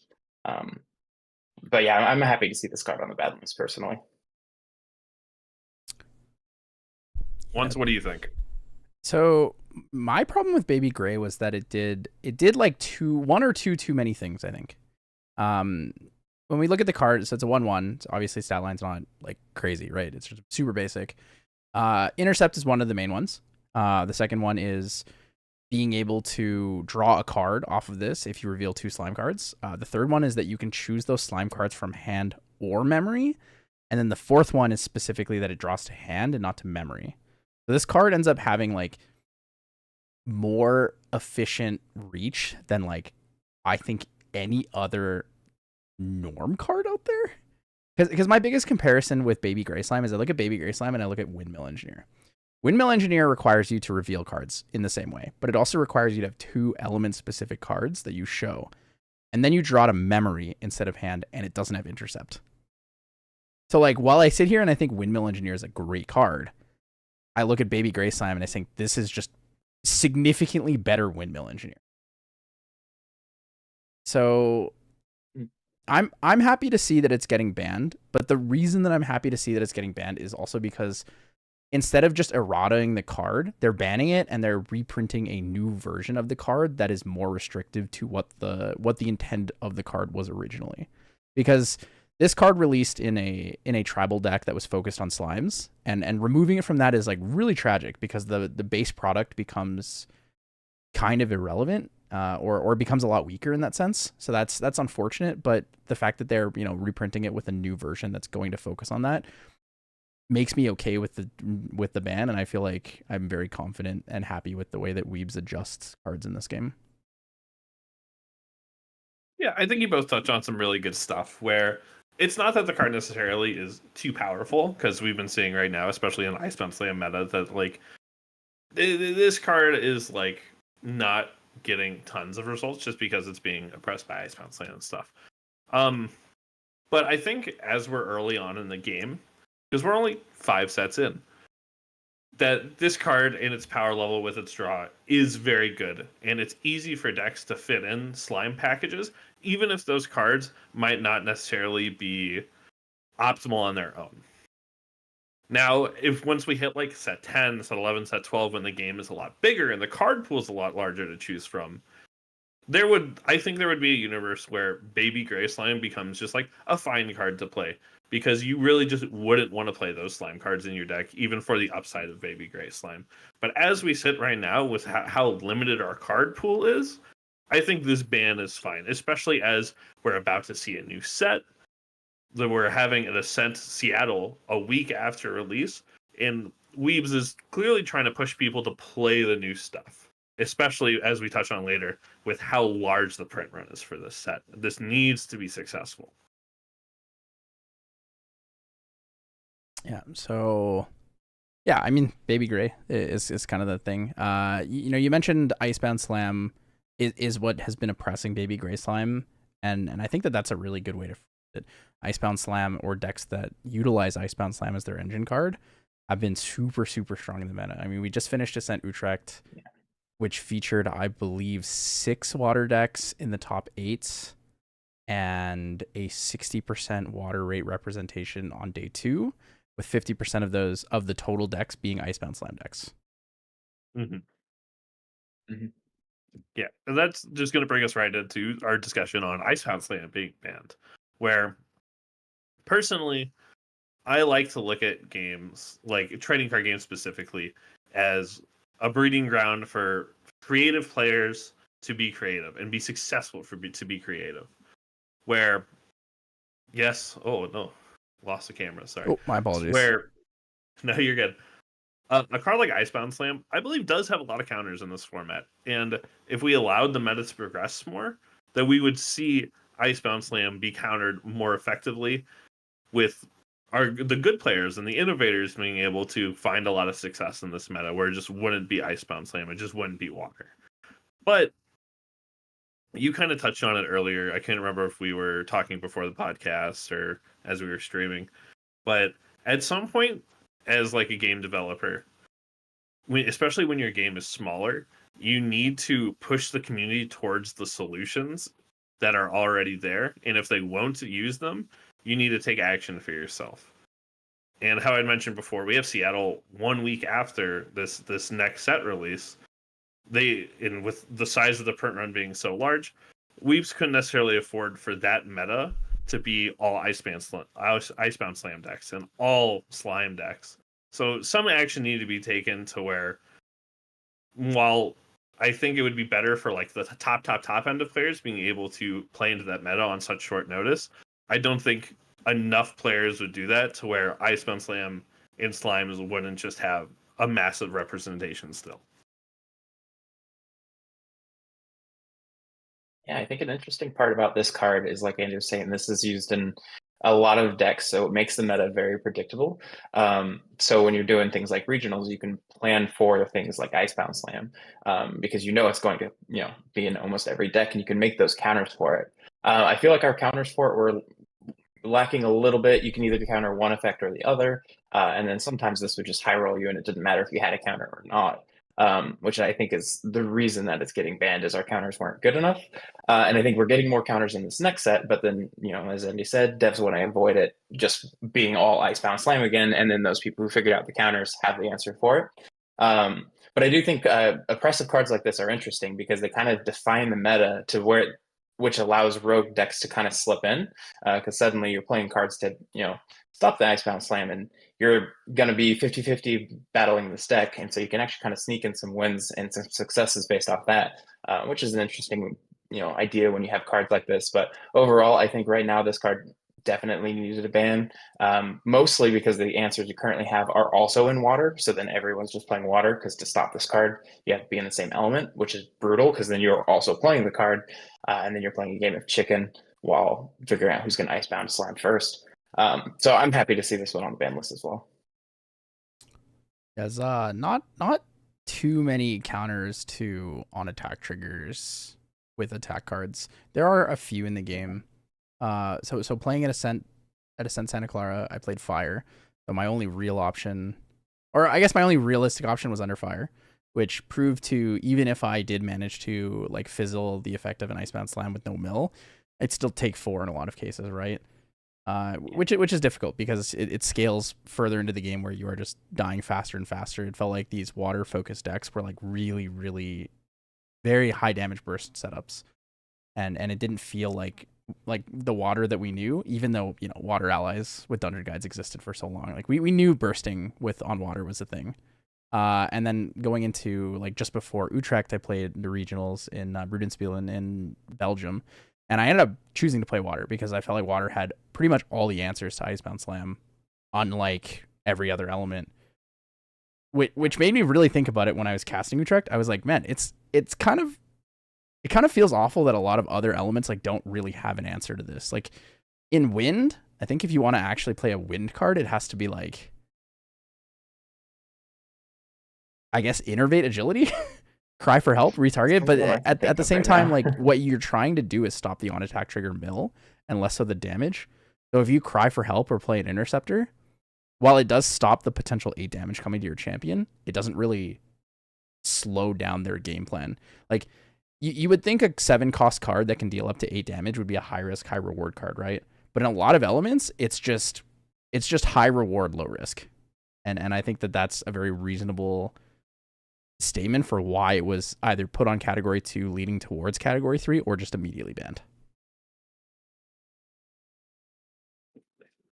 But yeah, I'm happy to see this card on the bad list personally. What do you think? So my problem with Baby Gray was that it did like one or two too many things, I think. When we look at the card, so it's a 1/1. So obviously stat line's not like crazy, right? It's just super basic. Intercept is one of the main ones. The second one is being able to draw a card off of this if you reveal 2 slime cards. The third one is that you can choose those slime cards from hand or memory. And then the fourth one is specifically that it draws to hand and not to memory. So this card ends up having like more efficient reach than like I think any other norm card out there. Because my biggest comparison with Baby Gray Slime is I look at Baby Gray Slime and I look at Windmill Engineer. Windmill Engineer requires you to reveal cards in the same way, but it also requires you to have 2 element-specific cards that you show, and then you draw to memory instead of hand, and it doesn't have intercept. So like while I sit here and I think Windmill Engineer is a great card, I look at Baby Gray Slime and I think this is just significantly better Windmill Engineer. So I'm happy to see that it's getting banned, but the reason that I'm happy to see that it's getting banned is also because instead of just errataing the card, they're banning it and they're reprinting a new version of the card that is more restrictive to what the intent of the card was originally. Because this card released in a tribal deck that was focused on slimes, and removing it from that is like really tragic because the base product becomes kind of irrelevant. Or becomes a lot weaker in that sense. So that's unfortunate, but the fact that they're reprinting it with a new version that's going to focus on that makes me okay with the ban, and I feel like I'm very confident and happy with the way that Weebs adjusts cards in this game. Yeah, I think you both touched on some really good stuff where it's not that the card necessarily is too powerful, because we've been seeing right now, especially in IceBanned Slam meta, that like this card is like not getting tons of results just because it's being oppressed by IceBanned Slam and stuff. But I think as we're early on in the game, because we're only 5 sets in, that this card in its power level with its draw is very good, and it's easy for decks to fit in slime packages, even if those cards might not necessarily be optimal on their own. Now, if once we hit like set 10, set 11, set 12, when the game is a lot bigger and the card pool is a lot larger to choose from, I think there would be a universe where Baby Gray Slime becomes just like a fine card to play, because you really just wouldn't want to play those slime cards in your deck, even for the upside of Baby Gray Slime. But as we sit right now with how limited our card pool is, I think this ban is fine, especially as we're about to see a new set. That we're having an Ascent Seattle a week after release, and Weebs is clearly trying to push people to play the new stuff, especially as we touch on later with how large the print run is for this set. This needs to be successful. Yeah, so Yeah, I mean, Baby Gray is kind of the thing. You mentioned Icebound Slam is what has been oppressing Baby Gray Slime, and I think that's a really good way to phrase it. Icebound Slam or decks that utilize Icebound Slam as their engine card have been super, super strong in the meta. I mean, we just finished Ascent Utrecht, which featured, I believe, 6 water decks in the top 8 and a 60% water rate representation on day 2, with 50% of those of the total decks being Icebound Slam decks. Mm-hmm. Mm-hmm. Yeah, and that's just going to bring us right into our discussion on Icebound Slam being banned, where personally, I like to look at games, like trading card games specifically, as a breeding ground for creative players to be creative and be successful to be creative. Where, yes, oh no, lost the camera, sorry. Oh, my apologies. Where, no, you're good. A card like Icebound Slam, I believe, does have a lot of counters in this format. And if we allowed the meta to progress more, then we would see Icebound Slam be countered more effectively with the good players and the innovators being able to find a lot of success in this meta where it just wouldn't be Icebound Slam, it just wouldn't be water. But you kind of touched on it earlier. I can't remember if we were talking before the podcast or as we were streaming. But at some point, as like a game developer, especially when your game is smaller, you need to push the community towards the solutions that are already there. And if they won't use them, you need to take action for yourself. And how I mentioned before, we have Seattle 1 week after this next set release. With the size of the print run being so large, Weeps couldn't necessarily afford for that meta to be all Icebound Slam decks and all slime decks. So some action needed to be taken to where, while I think it would be better for like the top end of players being able to play into that meta on such short notice, I don't think enough players would do that to where Icebound Slam and Slimes wouldn't just have a massive representation still. Yeah, I think an interesting part about this card is, like Andy was saying, this is used in a lot of decks, so it makes the meta very predictable. So when you're doing things like regionals, you can plan for things like Icebound Slam, because it's going to be in almost every deck, and you can make those counters for it. I feel like our counters for it were lacking a little bit. You can either counter one effect or the other, and then sometimes this would just high roll you, and it didn't matter if you had a counter or not. Which I think is the reason that it's getting banned, is our counters weren't good enough. And I think we're getting more counters in this next set, but then, as Andy said, devs want to avoid it just being all Icebound Slam again, and then those people who figured out the counters have the answer for it. But I do think oppressive cards like this are interesting because they kind of define the meta to which allows rogue decks to kind of slip in, because suddenly you're playing cards to, stop the Icebound Slam, and you're going to be 50-50 battling this deck, and so you can actually kind of sneak in some wins and some successes based off that, which is an interesting, idea when you have cards like this. But overall, I think right now this card definitely needed a ban, mostly because the answers you currently have are also in water, so then everyone's just playing water, because to stop this card, you have to be in the same element, which is brutal, because then you're also playing the card, and then you're playing a game of chicken while figuring out who's going to Icebound Slam first. So I'm happy to see this one on the ban list as well. There's not too many counters to on attack triggers with attack cards. There are a few in the game. So playing at Ascent Santa Clara, I played Fire. So my only real option, or I guess my only realistic option, was Under Fire, which proved to, even if I did manage to like fizzle the effect of an Icebound Slam with no mill, I'd still take 4 in a lot of cases, right? Which is difficult because it scales further into the game where you are just dying faster and faster. It felt like these water focused decks were like really, really very high damage burst setups, and it didn't feel like the water that we knew, even though water allies with Dungeon Guides existed for so long. Like we knew bursting with on water was a thing. And then going into like just before Utrecht, I played the regionals in Brudenspielen in Belgium. And I ended up choosing to play water because I felt like water had pretty much all the answers to Icebound Slam, unlike every other element. Which made me really think about it when I was casting Utrecht. I was like, man, it kind of feels awful that a lot of other elements like don't really have an answer to this. Like in wind, I think if you want to actually play a wind card, it has to be like I guess, innervate agility, cry for help, retarget. But at the same time, like what you're trying to do is stop the on attack trigger mill and less so the damage. So if you cry for help or play an interceptor, while it does stop the potential 8 damage coming to your champion, it doesn't really slow down their game plan. Like you would think a 7 cost card that can deal up to 8 damage would be a high risk, high reward card, right? But in a lot of elements, it's just high reward, low risk. And I think that that's a very reasonable statement for why it was either put on category 2 leading towards category 3 or just immediately banned.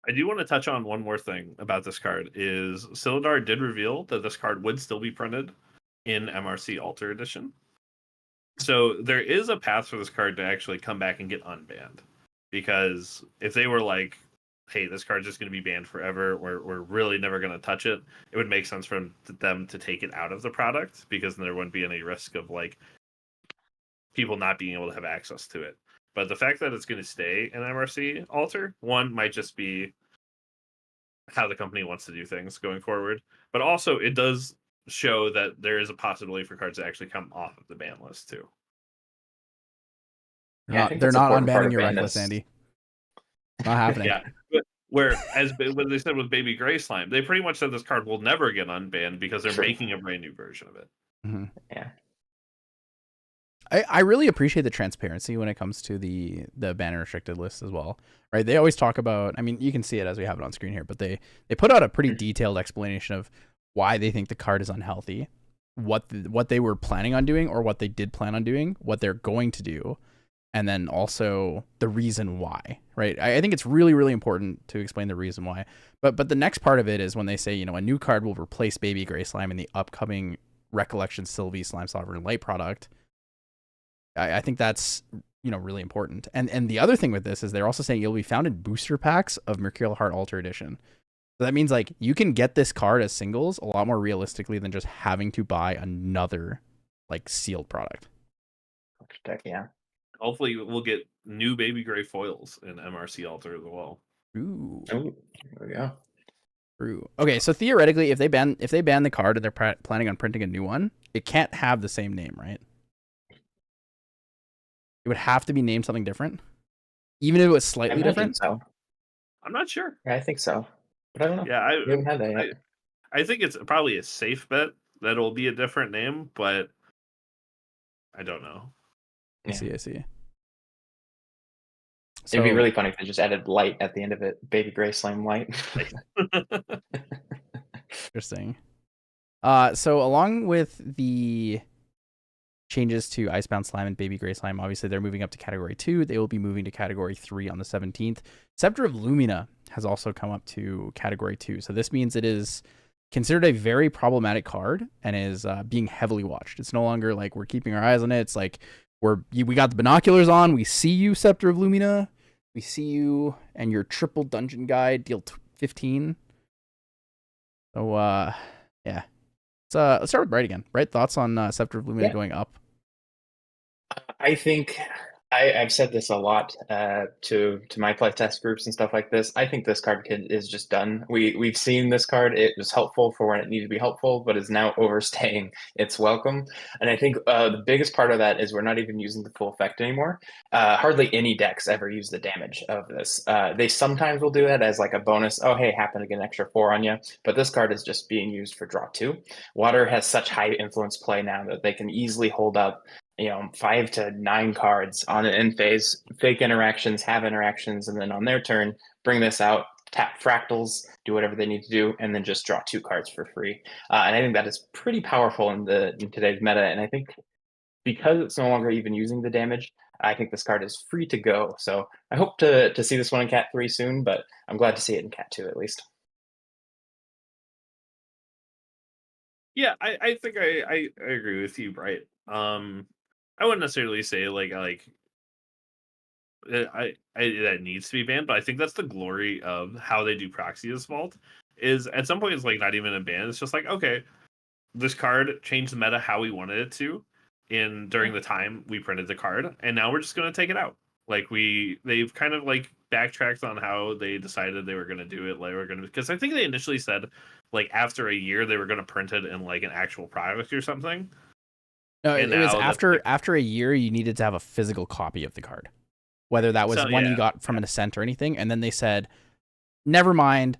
I do want to touch on one more thing about this card is Silidar did reveal that this card would still be printed in MRC Alter Edition. So there is a path for this card to actually come back and get unbanned. Because if they were like, hey, this card's just going to be banned forever, we're really never going to touch it, it would make sense for them to take it out of the product, because then there wouldn't be any risk of like people not being able to have access to it. But the fact that it's going to stay in MRC Alter, one, might just be how the company wants to do things going forward. But also, it does show that there is a possibility for cards to actually come off of the ban list, too. They're not unbanning your reckless, Andy. Not happening. Yeah. Whereas what they said with Baby Gray Slime, they pretty much said this card will never get unbanned because they're making a brand new version of it. Mm-hmm. Yeah. I really appreciate the transparency when it comes to the ban and restricted list as well, right? They always talk about, I mean, you can see it as we have it on screen here, but they put out a pretty detailed explanation of why they think the card is unhealthy, what they were planning on doing or what they did plan on doing, what they're going to do, and then also the reason why, right? I think it's really, really important to explain the reason why. But the next part of it is when they say, a new card will replace Baby Gray Slime in the upcoming Recollection Sylvie Slime Sovereign Light product. I think that's, really important. And the other thing with this is they're also saying it'll be found in booster packs of Mercurial Heart Alter Edition. So that means like you can get this card as singles a lot more realistically than just having to buy another like sealed product. Yeah. Hopefully we'll get new Baby Gray foils in MRC Alter as well. Ooh. Oh, there we go. True. Okay, so theoretically, if they ban the card and they're planning on printing a new one, it can't have the same name, right? It would have to be named something different, even if it was slightly different. So. I'm not sure. Yeah, I think so, but I don't know. Yeah, we haven't had that yet. I think it's probably a safe bet that it'll be a different name, but I don't know. I see. So, it'd be really funny if they just added light at the end of it. Baby Gray Slime Light. Interesting. So along with the changes to Icebound Slime and Baby Gray Slime, obviously they're moving up to Category 2. They will be moving to Category 3 on the 17th. Scepter of Lumina has also come up to Category 2. So this means it is considered a very problematic card and is being heavily watched. It's no longer like we're keeping our eyes on it. It's like we got the binoculars on. We see you, Scepter of Lumina. We see you and your triple dungeon guide, deal 15. So, yeah. Let's start with Bright again. Bright, thoughts on Scepter of Lumina going up? I think I've said this a lot to my playtest groups and stuff like this. I think this card is just done. We've seen this card. It was helpful for when it needed to be helpful, but is now overstaying its welcome. And I think the biggest part of that is we're not even using the full effect anymore. Hardly any decks ever use the damage of this. They sometimes will do that as like a bonus. Oh, hey, happen to get an extra 4 on you. But this card is just being used for draw 2. Water has such high influence play now that they can easily hold up 5 to 9 cards on an end phase, fake interactions, have interactions, and then on their turn, bring this out, tap fractals, do whatever they need to do, and then just draw 2 cards for free. And I think that is pretty powerful in today's meta. And I think because it's no longer even using the damage, I think this card is free to go. So I hope to see this one in Cat 3 soon, but I'm glad to see it in Cat 2 at least. Yeah, I think I agree with you, Bright. I wouldn't necessarily say that needs to be banned, but I think that's the glory of how they do Proxy as Vault. Is at some point it's like not even a ban. It's just like, okay, this card changed the meta how we wanted it to during the time we printed the card, and now we're just going to take it out. Like they've kind of like backtracked on how they decided they were going to do it. Like we're going to, because I think they initially said like after a year they were going to print it in like an actual product or something. No, And it was now that's, after like, after a year you needed to have a physical copy of the card, whether that was So, one yeah, you got from an ascent or anything. And then they said, never mind,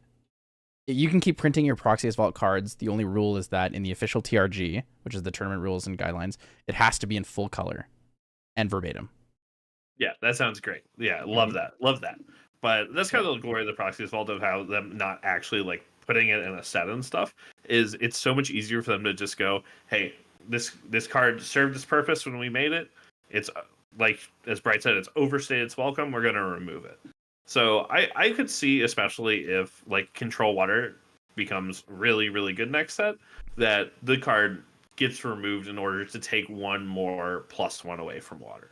you can keep printing your Proxy Vault cards. The only rule is that in the official TRG, which is the tournament rules and guidelines, it has to be in full color and verbatim. Yeah, that sounds great. Yeah, love that. Love that. But that's kind of the glory of the Proxy's fault of how them not actually like putting it in a set and stuff is it's so much easier for them to just go, hey, this card served its purpose when we made it. It's like as Bright said, it's overstayed its welcome. We're gonna remove it. So I could see, especially if like Control Water becomes really, really good next set, that the card gets removed in order to take one more +1 away from Water.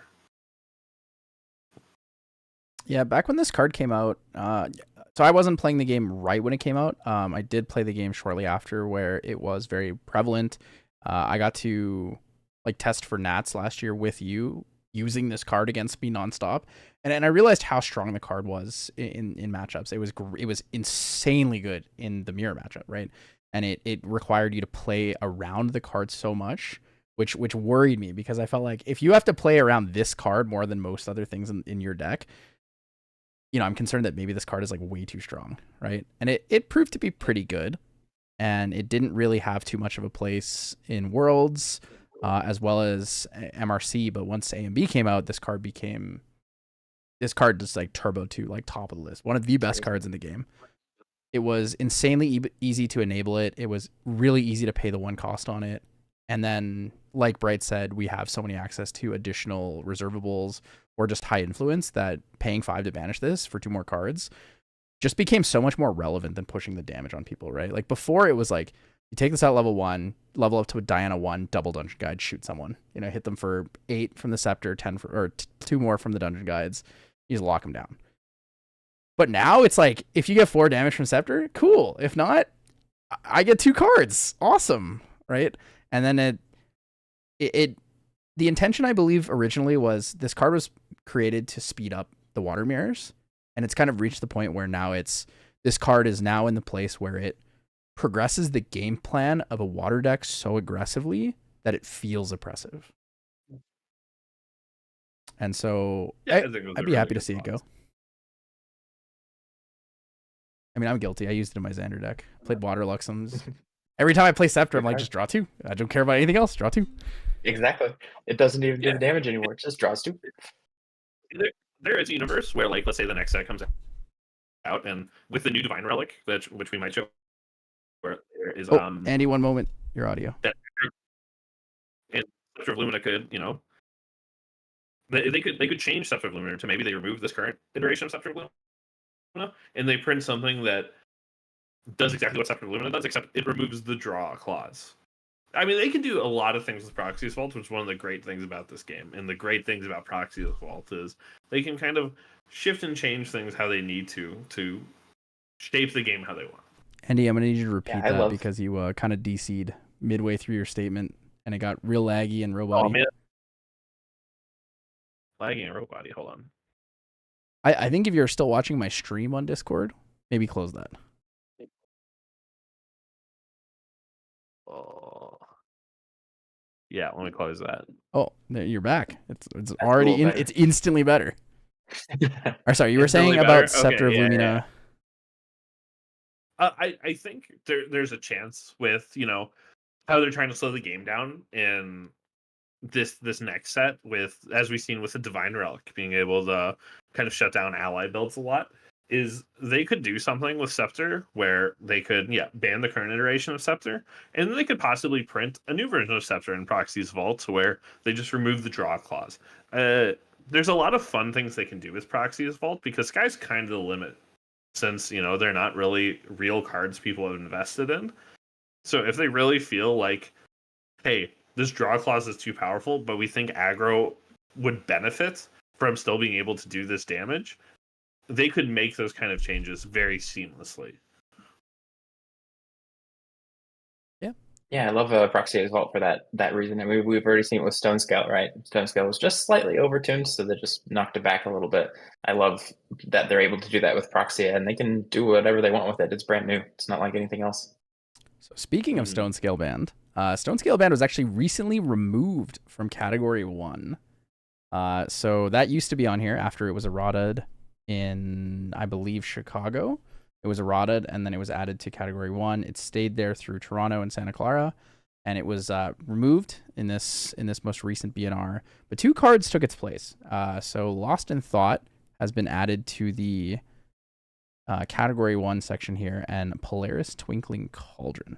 Yeah, back when this card came out, so I wasn't playing the game right when it came out. I did play the game shortly after, where it was very prevalent. I got to like test for Nats last year with you using this card against me nonstop, and I realized how strong the card was in matchups. It was insanely good in the mirror matchup, right? And it required you to play around the card so much, which worried me, because I felt like if you have to play around this card more than most other things in your deck, you know, I'm concerned that maybe this card is like way too strong, right? And it proved to be pretty good, and it didn't really have too much of a place in Worlds, as well as MRC. But once A and B came out, this card just like turbo to like top of the list, one of the best cards in the game. It was insanely easy to enable it. It was really easy to pay the one cost on it. And then, like Bright said, we have so many access to additional reservables or just high influence that paying 5 to banish this for 2 more cards just became so much more relevant than pushing the damage on people, right? Like before, it was like you take this out level 1, level up to a Diana 1, double dungeon guide, shoot someone, you know, hit them for 8 from the scepter, 10 for, or 2 more from the dungeon guides, you just lock them down. But now it's like, if you get 4 damage from scepter, cool. If not, I get 2 cards, awesome, right? And then the intention, I believe, originally was this card was created to speed up the water mirrors, and it's kind of reached the point where now this card is now in the place where it progresses the game plan of a water deck so aggressively that it feels oppressive. And so Yeah, I'd be happy to see it go. I mean, I'm guilty. I used it in my Xander deck. Played Water Luxems. Every time I play Scepter, I'm like, just draw 2. I don't care about anything else. Draw 2. Exactly. It doesn't even do the damage anymore. It just draws 2. There is a universe where, like, let's say the next set comes out, and with the new Divine Relic, which we might show, where there is Andy, one moment. Your audio. That and Scepter of Lumina could, you know, they could change Scepter of Lumina to maybe they remove this current iteration of Scepter of Lumina, and they print something that does exactly what Scepter of Lumina does, except it removes the draw clause. I mean, they can do a lot of things with Proxy's Vault, which is one of the great things about this game. And the great things about Proxy's Vault is they can kind of shift and change things how they need to shape the game how they want. Andy, I'm going to need you to repeat that because you kind of DC'd midway through your statement, and it got real laggy and real body. Oh, man. Laggy and real body, hold on. I think if you're still watching my stream on Discord, maybe close that. Oh. Yeah, let me close that. Oh, you're back. It's already cool, it's instantly better. Or sorry, you were saying about Scepter of Lumina. I think there's a chance with, you know, how they're trying to slow the game down in this next set, with, as we've seen with the Divine Relic being able to kind of shut down ally builds a lot, is they could do something with Scepter where they could, ban the current iteration of Scepter, and then they could possibly print a new version of Scepter in Proxy's Vault where they just remove the draw clause. There's a lot of fun things they can do with Proxy's Vault, because sky's kind of the limit, since, you know, they're not really real cards people have invested in. So if they really feel like, hey, this draw clause is too powerful, but we think aggro would benefit from still being able to do this damage, they could make those kind of changes very seamlessly. Yeah. Yeah, I love Proxy as well for that reason. I mean, we've already seen it with Stone Scale, right? Stone Scale was just slightly overtuned, so they just knocked it back a little bit. I love that they're able to do that with Proxy, and they can do whatever they want with it. It's brand new. It's not like anything else. So speaking of Stone Scale Band, Stone Scale Band was actually recently removed from Category 1. So that used to be on here after it was errated in, I believe, Chicago. It was errated, and then it was added to Category 1. It stayed there through Toronto and Santa Clara, and it was removed in this most recent BNR. But 2 cards took its place. So Lost in Thought has been added to the Category 1 section here, and Polaris Twinkling Cauldron.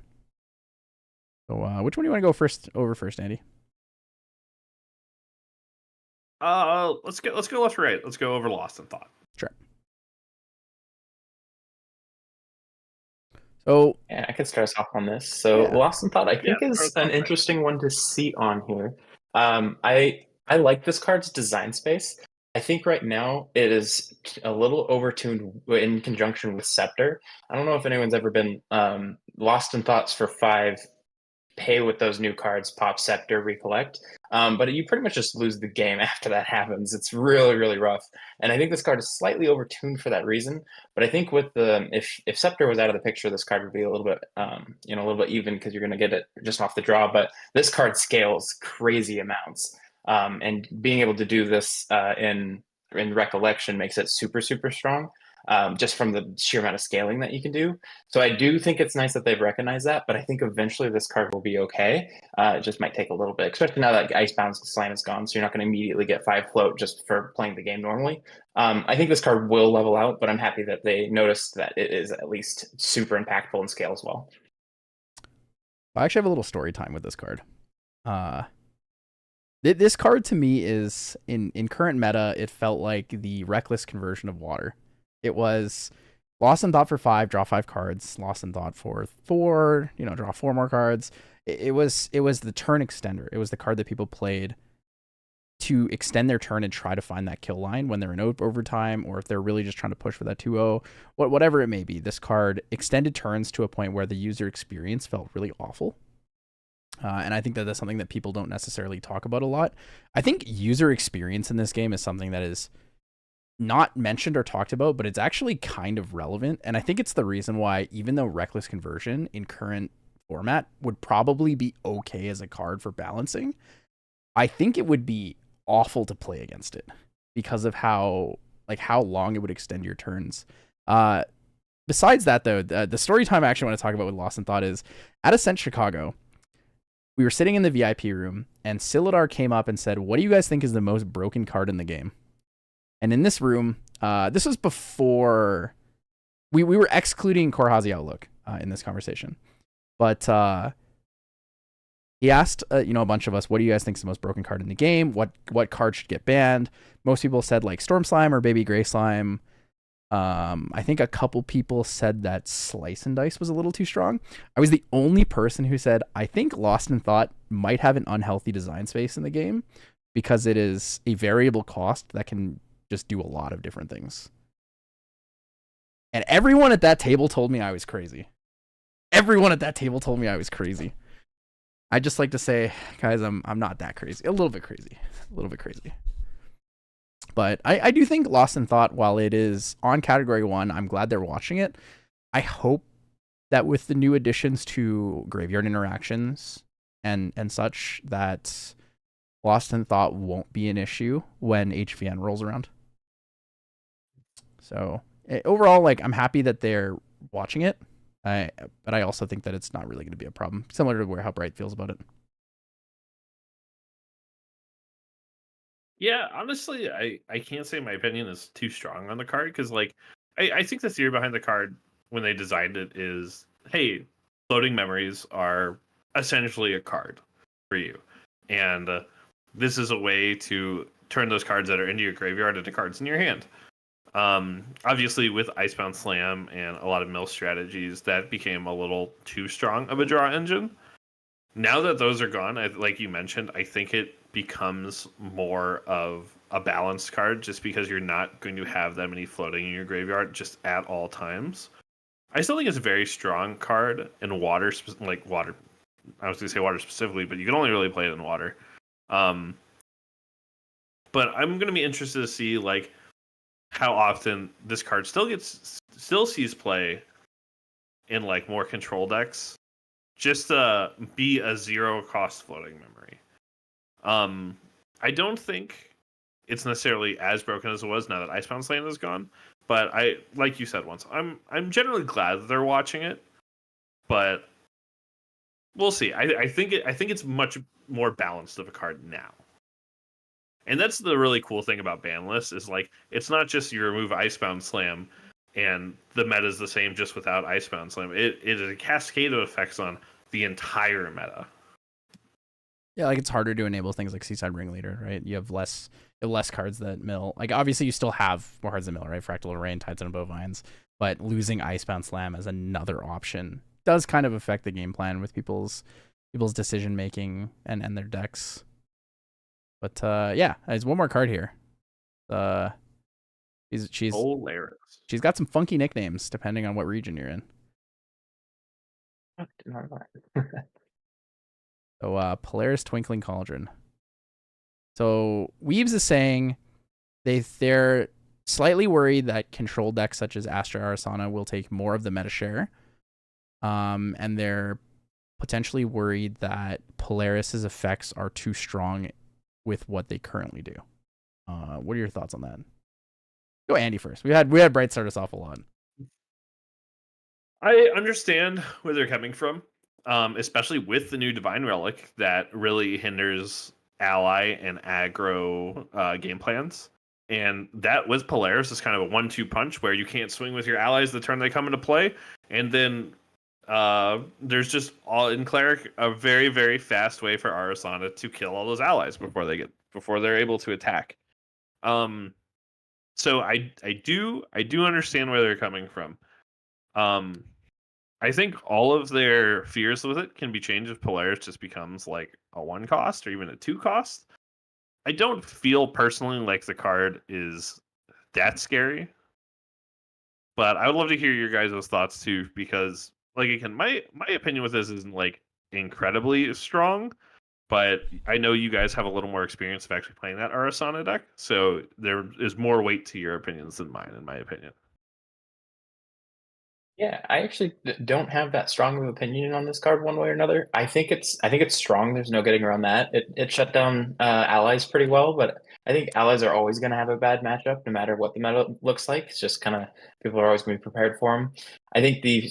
So which one do you want to go over first, Andy? Let's go left to right. Let's go over Lost in Thought. Sure. So yeah, I could start us off on this. So Lost in Thought, I think, is an interesting one to see on here. I like this card's design space. I think right now it is a little overtuned in conjunction with Scepter. I don't know if anyone's ever been Lost in Thoughts for 5. Pay with those new cards, pop Scepter, recollect. But you pretty much just lose the game after that happens. It's really, really rough. And I think this card is slightly overtuned for that reason. But I think with the if Scepter was out of the picture, this card would be a little bit a little bit even because you're going to get it just off the draw. But this card scales crazy amounts. And being able to do this in recollection makes it super, super strong. Just from the sheer amount of scaling that you can do. So I do think it's nice that they've recognized that, but I think eventually this card will be okay. It just might take a little bit, especially now that IceBound Slam is gone, so you're not going to immediately get 5 float just for playing the game normally. I think this card will level out, but I'm happy that they noticed that it is at least super impactful and scales well. I actually have a little story time with this card. This card to me is, in current meta, it felt like the reckless conversion of water. It was Lost in Thought for 5, draw 5 cards. Lost in Thought for 4, draw 4 more cards. It was the turn extender. It was the card that people played to extend their turn and try to find that kill line when they're in overtime, or if they're really just trying to push for that 2-0, whatever it may be. This card extended turns to a point where the user experience felt really awful. And I think that that's something that people don't necessarily talk about a lot. I think user experience in this game is something that is not mentioned or talked about, but it's actually kind of relevant. And I think it's the reason why, even though Reckless Conversion in current format would probably be okay as a card for balancing, I think it would be awful to play against it because of how long it would extend your turns. Besides that, though, the story time I actually want to talk about with Lost in Thought is at Ascent Chicago, we were sitting in the VIP room, and Silidar came up and said, "What do you guys think is the most broken card in the game?" And in this room, this was before we were excluding Korhazi Outlook in this conversation. But he asked, a bunch of us, what do you guys think is the most broken card in the game? What card should get banned? Most people said like Storm Slime or Baby Gray Slime. I think a couple people said that Slice and Dice was a little too strong. I was the only person who said, I think Lost in Thought might have an unhealthy design space in the game because it is a variable cost that can just do a lot of different things. And everyone at that table told me I was crazy. Everyone at that table told me I was crazy. I just like to say, guys, I'm not that crazy. A little bit crazy. But I do think Lost in Thought, while it is on Category 1, I'm glad they're watching it. I hope that with the new additions to Graveyard Interactions and such, that Lost in Thought won't be an issue when HVN rolls around. So overall, I'm happy that they're watching it, but I also think that it's not really going to be a problem, similar to how Bright feels about it. Yeah, honestly, I can't say my opinion is too strong on the card because, I think the theory behind the card when they designed it is, hey, floating memories are essentially a card for you, and this is a way to turn those cards that are into your graveyard into cards in your hand. Obviously, with Icebound Slam and a lot of mill strategies, that became a little too strong of a draw engine. Now that those are gone, like you mentioned, I think it becomes more of a balanced card just because you're not going to have that many floating in your graveyard just at all times. I still think it's a very strong card in water I was going to say water specifically, but you can only really play it in water. But I'm going to be interested to see like how often this card still sees play in like more control decks, just to be a 0 cost floating memory. I don't think it's necessarily as broken as it was now that IceBanned Slam is gone. But I, like you said once, I'm generally glad that they're watching it. But we'll see. I think it's much more balanced of a card now. And that's the really cool thing about ban lists is like it's not just you remove IceBanned Slam and the meta is the same just without IceBanned Slam. It is a cascade of effects on the entire meta. Yeah, like it's harder to enable things like Seaside Ringleader, right? You have less cards that mill. Like obviously you still have more cards that mill, right? Fractal Array, Tides and Bovines, but losing IceBanned Slam as another option does kind of affect the game plan with people's decision making and their decks. But yeah, there's one more card here. She's hilarious. She's got some funky nicknames depending on what region you're in. So Polaris Twinkling Cauldron. So Weebs is saying they're slightly worried that control decks such as Astra Arasana will take more of the meta share. And they're potentially worried that Polaris's effects are too strong with what they currently do. What are your thoughts on that? Go Andy first. We had Bright start us off a lot. I understand where they're coming from, especially with the new Divine Relic that really hinders ally and aggro game plans. And that with Polaris is kind of a 1-2 punch where you can't swing with your allies the turn they come into play. And then there's just all in Cleric a very, very fast way for Arasana to kill all those allies before they're able to attack. So I do understand where they're coming from. I think all of their fears with it can be changed if Polaris just becomes like a 1 cost or even a 2 cost. I don't feel personally like the card is that scary, but I would love to hear your guys' thoughts too, because like again, my opinion with this isn't like incredibly strong, but I know you guys have a little more experience of actually playing that Arasana deck, so there is more weight to your opinions than mine, in my opinion. Yeah, I actually don't have that strong of an opinion on this card one way or another. I think it's strong. There's no getting around that. It shut down allies pretty well, but I think allies are always going to have a bad matchup no matter what the meta looks like. It's just kind of people are always going to be prepared for them. I think the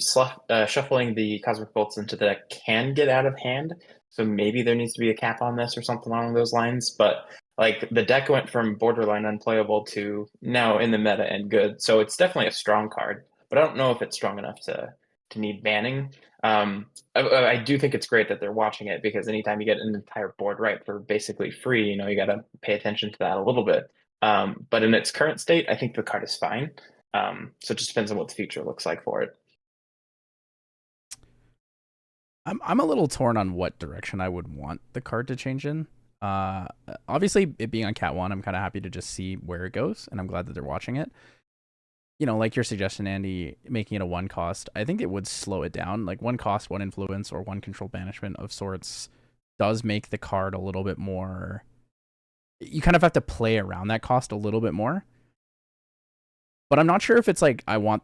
shuffling the Cosmic Bolts into the deck can get out of hand, so maybe there needs to be a cap on this or something along those lines. But like the deck went from borderline unplayable to now in the meta and good, so it's definitely a strong card. But I don't know if it's strong enough to need banning. I do think it's great that they're watching it, because anytime you get an entire board right for basically free, you got to pay attention to that a little bit. But in its current state, I think the card is fine. So it just depends on what the future looks like for it. I'm a little torn on what direction I would want the card to change in. Obviously, it being on Cat 1, I'm kind of happy to just see where it goes, and I'm glad that they're watching it. Like your suggestion, Andy, making it a 1 cost, I think it would slow it down. Like 1 cost, 1 influence, or 1 control banishment of sorts does make the card a little bit more. You kind of have to play around that cost a little bit more. But I'm not sure if it's like I want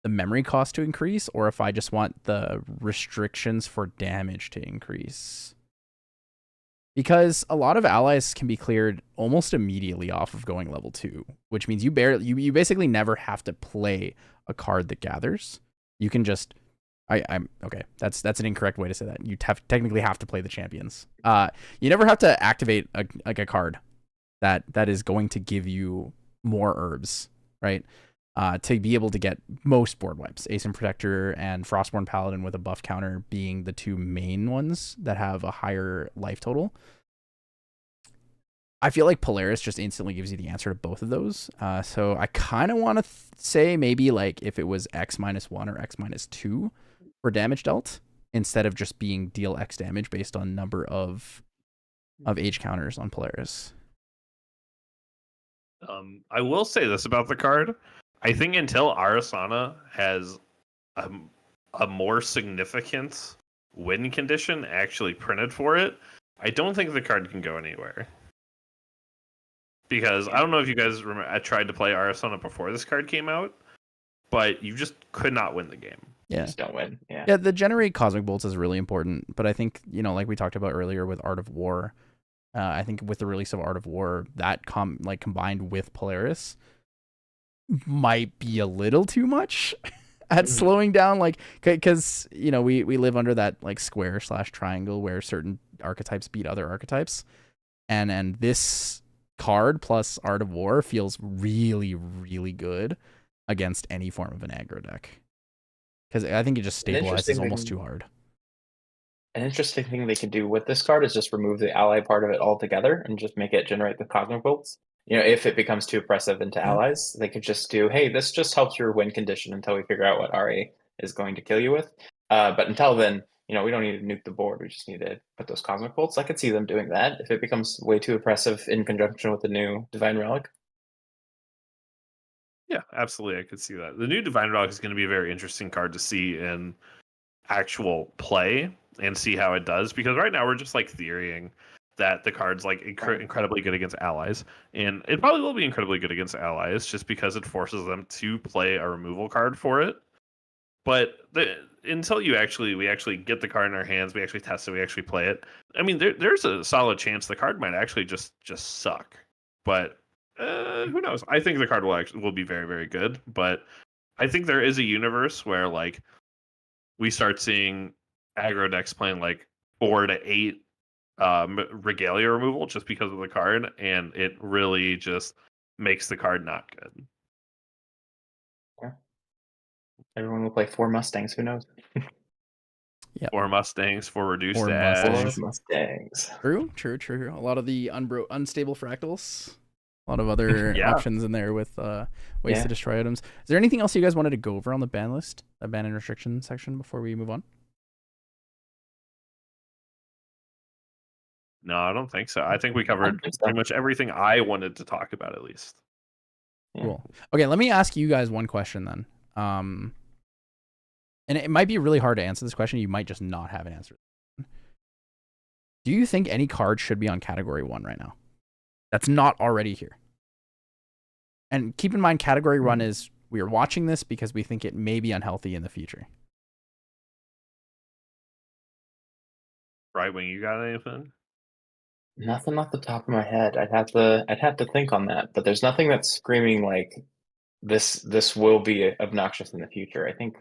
the memory cost to increase or if I just want the restrictions for damage to increase. Because a lot of allies can be cleared almost immediately off of going level 2, which means you basically never have to play a card that gathers. You can just I'm okay. That's an incorrect way to say that. You technically have to play the champions. You never have to activate a card that is going to give you more herbs, right? To be able to get most board wipes. Ace and Protector and Frostborn Paladin with a buff counter being the 2 main ones that have a higher life total. I feel like Polaris just instantly gives you the answer to both of those. So I kind of want to say maybe like if it was X-1 or X-2 for damage dealt, instead of just being deal X damage based on number of age counters on Polaris. I will say this about the card. I think until Arasana has a more significant win condition actually printed for it, I don't think the card can go anywhere. Because I don't know if you guys remember, I tried to play Arizona before this card came out, but you just could not win the game. Yeah. Just don't win. Yeah. Yeah, the generate cosmic bolts is really important, but I think, like we talked about earlier with Art of War, I think with the release of Art of War, that combined with Polaris might be a little too much at slowing down, because we live under that square/triangle where certain archetypes beat other archetypes, and this card plus Art of War feels really, really good against any form of an aggro deck, because I think it just stabilizes almost too hard. An interesting thing they could do with this card is just remove the ally part of it altogether and just make it generate the cosmic bolts. If it becomes too oppressive into allies, they could just do, hey, this just helps your win condition until we figure out what RA is going to kill you with. But until then, we don't need to nuke the board. We just need to put those cosmic bolts. I could see them doing that if it becomes way too oppressive in conjunction with the new Divine Relic. Yeah, absolutely. I could see that. The new Divine Relic is going to be a very interesting card to see in actual play and see how it does, because right now we're just theorying that the card's incredibly good against allies, and it probably will be incredibly good against allies just because it forces them to play a removal card for it. But until we actually get the card in our hands, we actually test it, we actually play it, I mean, there's a solid chance the card might actually just suck. But who knows? I think the card will be very, very good, but I think there is a universe where we start seeing aggro decks playing 4 to 8 regalia removal just because of the card, and it really just makes the card not good. Yeah. Everyone will play 4 Mustangs. Who knows? Yeah. 4 Mustangs, 4 reduced 4 ash. 4 Mustangs. True. A lot of the unstable fractals. A lot of other options in there with ways to destroy items. Is there anything else you guys wanted to go over on the ban list, the ban and restriction section, before we move on? No, I don't think so. I think we covered pretty much everything I wanted to talk about, at least. Cool. Okay, let me ask you guys one question then. And it might be really hard to answer this question. You might just not have an answer. Do you think any card should be on category 1 right now that's not already here? And keep in mind, category 1 is, we are watching this because we think it may be unhealthy in the future. Brytwing, you got anything? Nothing off the top of my head. I'd have to think on that, but there's nothing that's screaming this will be obnoxious in the future. I think,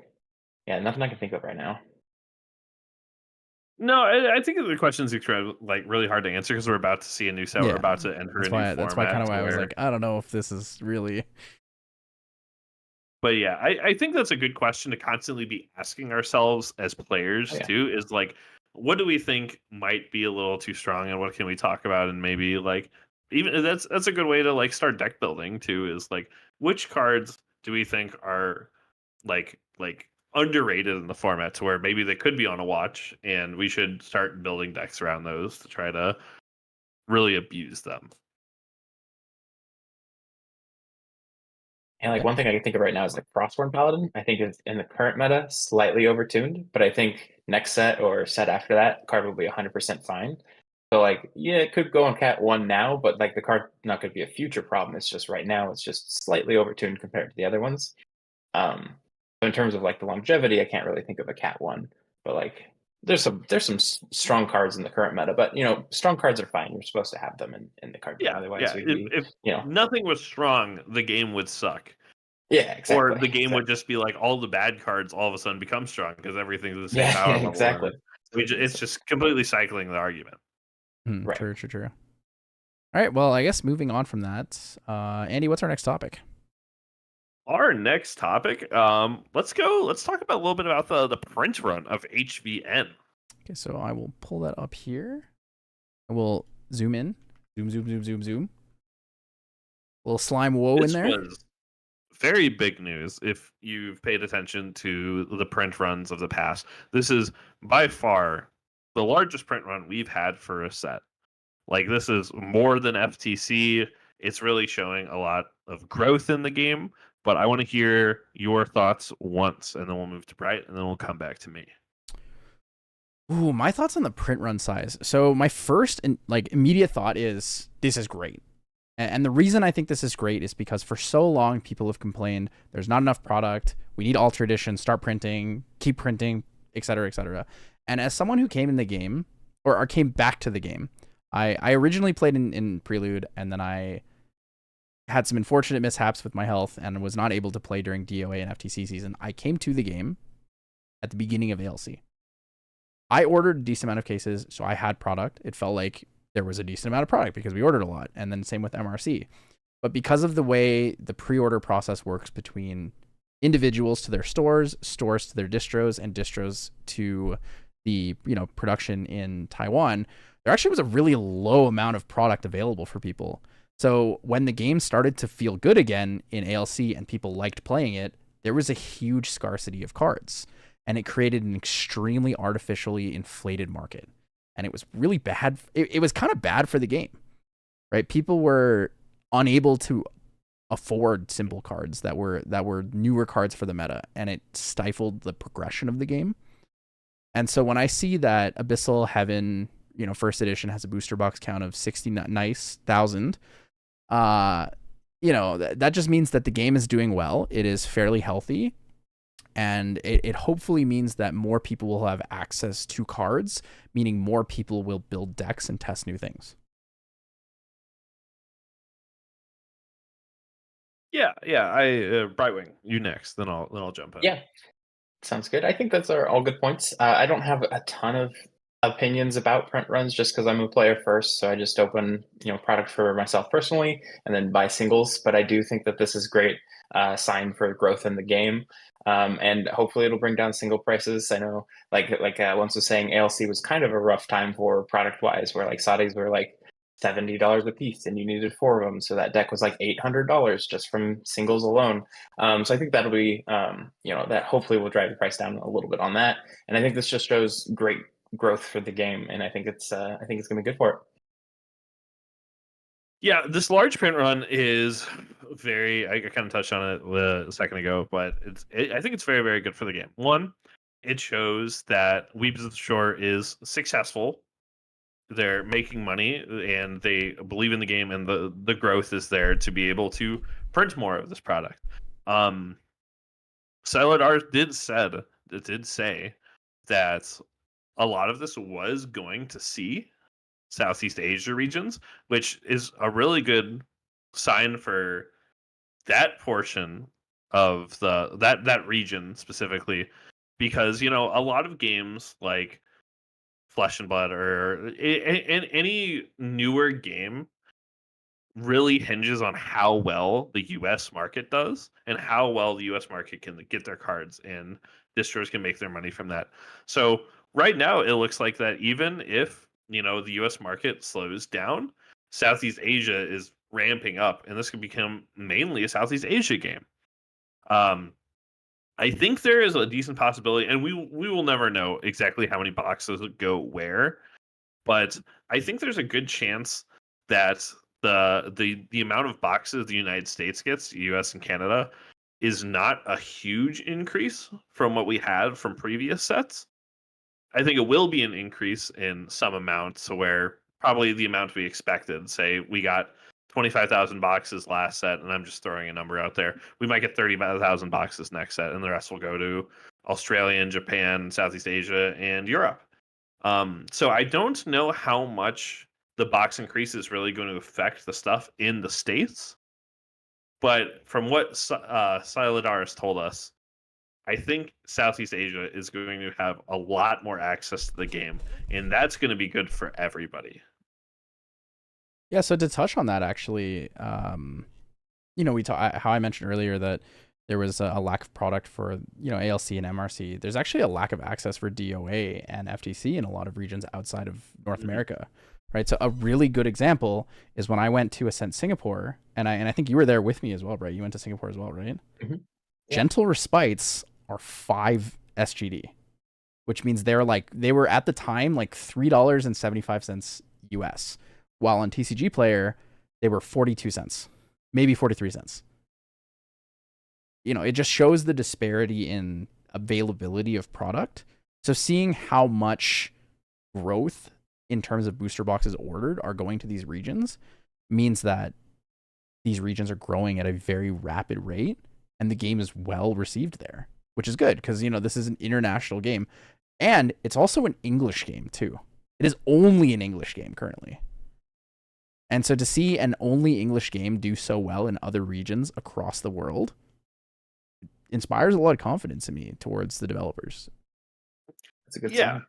nothing I can think of right now. No, I think the question's really hard to answer because we're about to see a new set. We're about to enter a new format. That's why I was like, I don't know if this is really. But yeah, I think that's a good question to constantly be asking ourselves as players too. Is what do we think might be a little too strong, and what can we talk about, and maybe even that's a good way to start deck building too. Is which cards do we think are underrated in the format to where maybe they could be on a watch, and we should start building decks around those to try to really abuse them. And one thing I can think of right now is Frostborn Paladin. I think it's in the current meta slightly overtuned, but I think next set or set after that, card will be 100% fine. So it could go on Cat 1 now, but the card's not going to be a future problem. It's just right now it's just slightly overtuned compared to the other ones. So in terms of the longevity, I can't really think of a Cat 1, but there's some strong cards in the current meta, but strong cards are fine. You're supposed to have them in the card. Otherwise, if nothing was strong, the game would suck. Yeah, exactly. Or the game would just be all the bad cards all of a sudden become strong because everything's the same power level. Exactly. It's just completely cycling the argument. Right. True. All right. Well, I guess moving on from that, Andy, what's our next topic? Our next topic, let's talk about a little bit about the print run of HVN. Okay, so I will pull that up here. I will zoom in. Zoom. A little slime woe in there. This was very big news if you've paid attention to the print runs of the past. This is by far the largest print run we've had for a set. This is more than FTC. It's really showing a lot of growth in the game. But I want to hear your thoughts once, and then we'll move to Bright, and then we'll come back to me. Ooh, my thoughts on the print run size. So my first and like immediate thought is this is great. And the reason I think this is great is because for so long people have complained there's not enough product. We need Ultra Edition, start printing, keep printing, et cetera, et cetera. And as someone who came in the game or came back to the game, I originally played in Prelude, and then I had some unfortunate mishaps with my health and was not able to play during DOA and FTC season. I came to the game at the beginning of ALC. I ordered a decent amount of cases, so I had product. It felt like there was a decent amount of product because we ordered a lot, and then same with MRC. But because of the way the pre-order process works between individuals to their stores, stores to their distros, and distros to the production in Taiwan, there actually was a really low amount of product available for people. So when the game started to feel good again in ALC and people liked playing it, there was a huge scarcity of cards, and it created an extremely artificially inflated market. And it was really bad. It was kind of bad for the game, right? People were unable to afford simple cards that were newer cards for the meta, and it stifled the progression of the game. And so when I see that Abyssal Heaven, first edition has a booster box count of 60,000, that just means that the game is doing well. It is fairly healthy. And it hopefully means that more people will have access to cards, meaning more people will build decks and test new things. Yeah. Brytwing, you next, then I'll jump in. Yeah, sounds good. I think those are all good points. I don't have a ton of opinions about print runs just because I'm a player first, so I just open product for myself personally and then buy singles. But I do think that this is great sign for growth in the game. And hopefully it'll bring down single prices. I know, like Once was saying, ALC was kind of a rough time for product-wise, where like Saudis were like $70 a piece, and you needed 4 of them. So that deck was like $800 just from singles alone. So I think that'll be, that hopefully will drive the price down a little bit on that. And I think this just shows great growth for the game, and I think it's going to be good for it. Yeah, this large print run is very. I kind of touched on it a second ago, but I think it's very, very good for the game. One, it shows that Weebs of the Shore is successful. They're making money, and they believe in the game, and the growth is there to be able to print more of this product. Silent Art did say that a lot of this was going to see Southeast Asia regions, which is a really good sign for that portion of that region specifically, because a lot of games like Flesh and Blood or any newer game really hinges on how well the US market does and how well the US market can get their cards, and distros can make their money from that. So right now it looks like that even if the US market slows down, Southeast Asia is ramping up, and this could become mainly a Southeast Asia game. I think there is a decent possibility, and we will never know exactly how many boxes go where, but I think there's a good chance that the amount of boxes the United States gets, US and Canada, is not a huge increase from what we had from previous sets. I think it will be an increase in some amount, to where probably the amount we expected. Say we got 25,000 boxes last set, and I'm just throwing a number out there. We might get 30,000 boxes next set, and the rest will go to Australia and Japan, Southeast Asia, and Europe. So I don't know how much the box increase is really going to affect the stuff in the States. But from what Siladar told us, I think Southeast Asia is going to have a lot more access to the game, and that's going to be good for everybody. Yeah, so to touch on that, actually, how I mentioned earlier that there was a lack of product for ALC and MRC. There's actually a lack of access for DOA and FTC in a lot of regions outside of North America, right? So a really good example is when I went to Ascent Singapore, and I think you were there with me as well, right? You went to Singapore as well, right? Mm-hmm. Yeah. Gentle Respites are 5 SGD, which means they were at the time like $3.75 US, while on TCG Player they were 42 cents, maybe 43 cents. It just shows the disparity in availability of product. So seeing how much growth in terms of booster boxes ordered are going to these regions means that these regions are growing at a very rapid rate, and the game is well received there, which is good because, you know, this is an international game, and it's also an English game too. It is only an English game currently. And so to see an only English game do so well in other regions across the world inspires a lot of confidence in me towards the developers. That's a good Yeah. sign.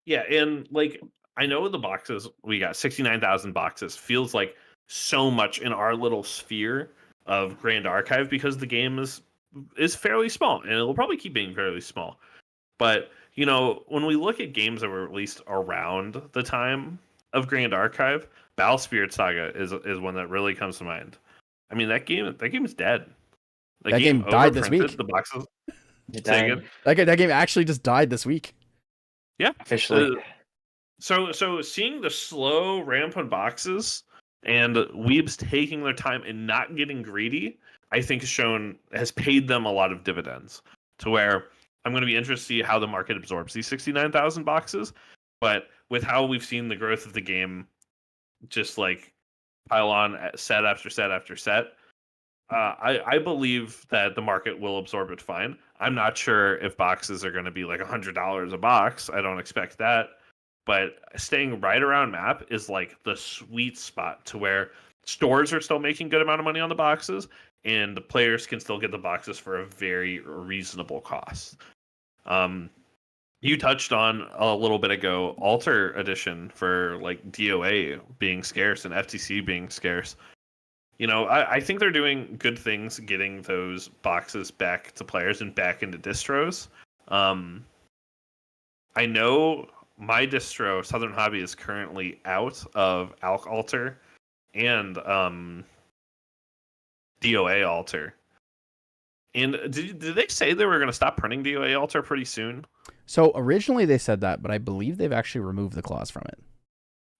Yeah, and like I know the boxes, we got 69,000 boxes, feels like so much in our little sphere of Grand Archive because the game is fairly small, and it'll probably keep being fairly small. But, you know, when we look at games that were released around the time of Grand Archive, Battle Spirit Saga is one that really comes to mind. I mean, that game is dead. That game died this overprinted week. The boxes. It Say died. again? That game actually just died this week. Yeah. Officially. So seeing the slow ramp on boxes and weebs taking their time and not getting greedy, I think has paid them a lot of dividends. To where I'm going to be interested to see how the market absorbs these 69,000 boxes. But with how we've seen the growth of the game just like pile on set after set after set, I believe that the market will absorb it fine. I'm not sure if boxes are going to be like $100 a box. I don't expect that. But staying right around map is like the sweet spot to where stores are still making good amount of money on the boxes, and the players can still get the boxes for a very reasonable cost. You touched on a little bit ago Alter Edition for like DOA being scarce and FTC being scarce. You know, I think they're doing good things getting those boxes back to players and back into distros. I know my distro, Southern Hobby, is currently out of Alk Alter and DOA Alter. And did they say they were going to stop printing DOA Alter pretty soon? So originally they said that, but I believe they've actually removed the clause from it.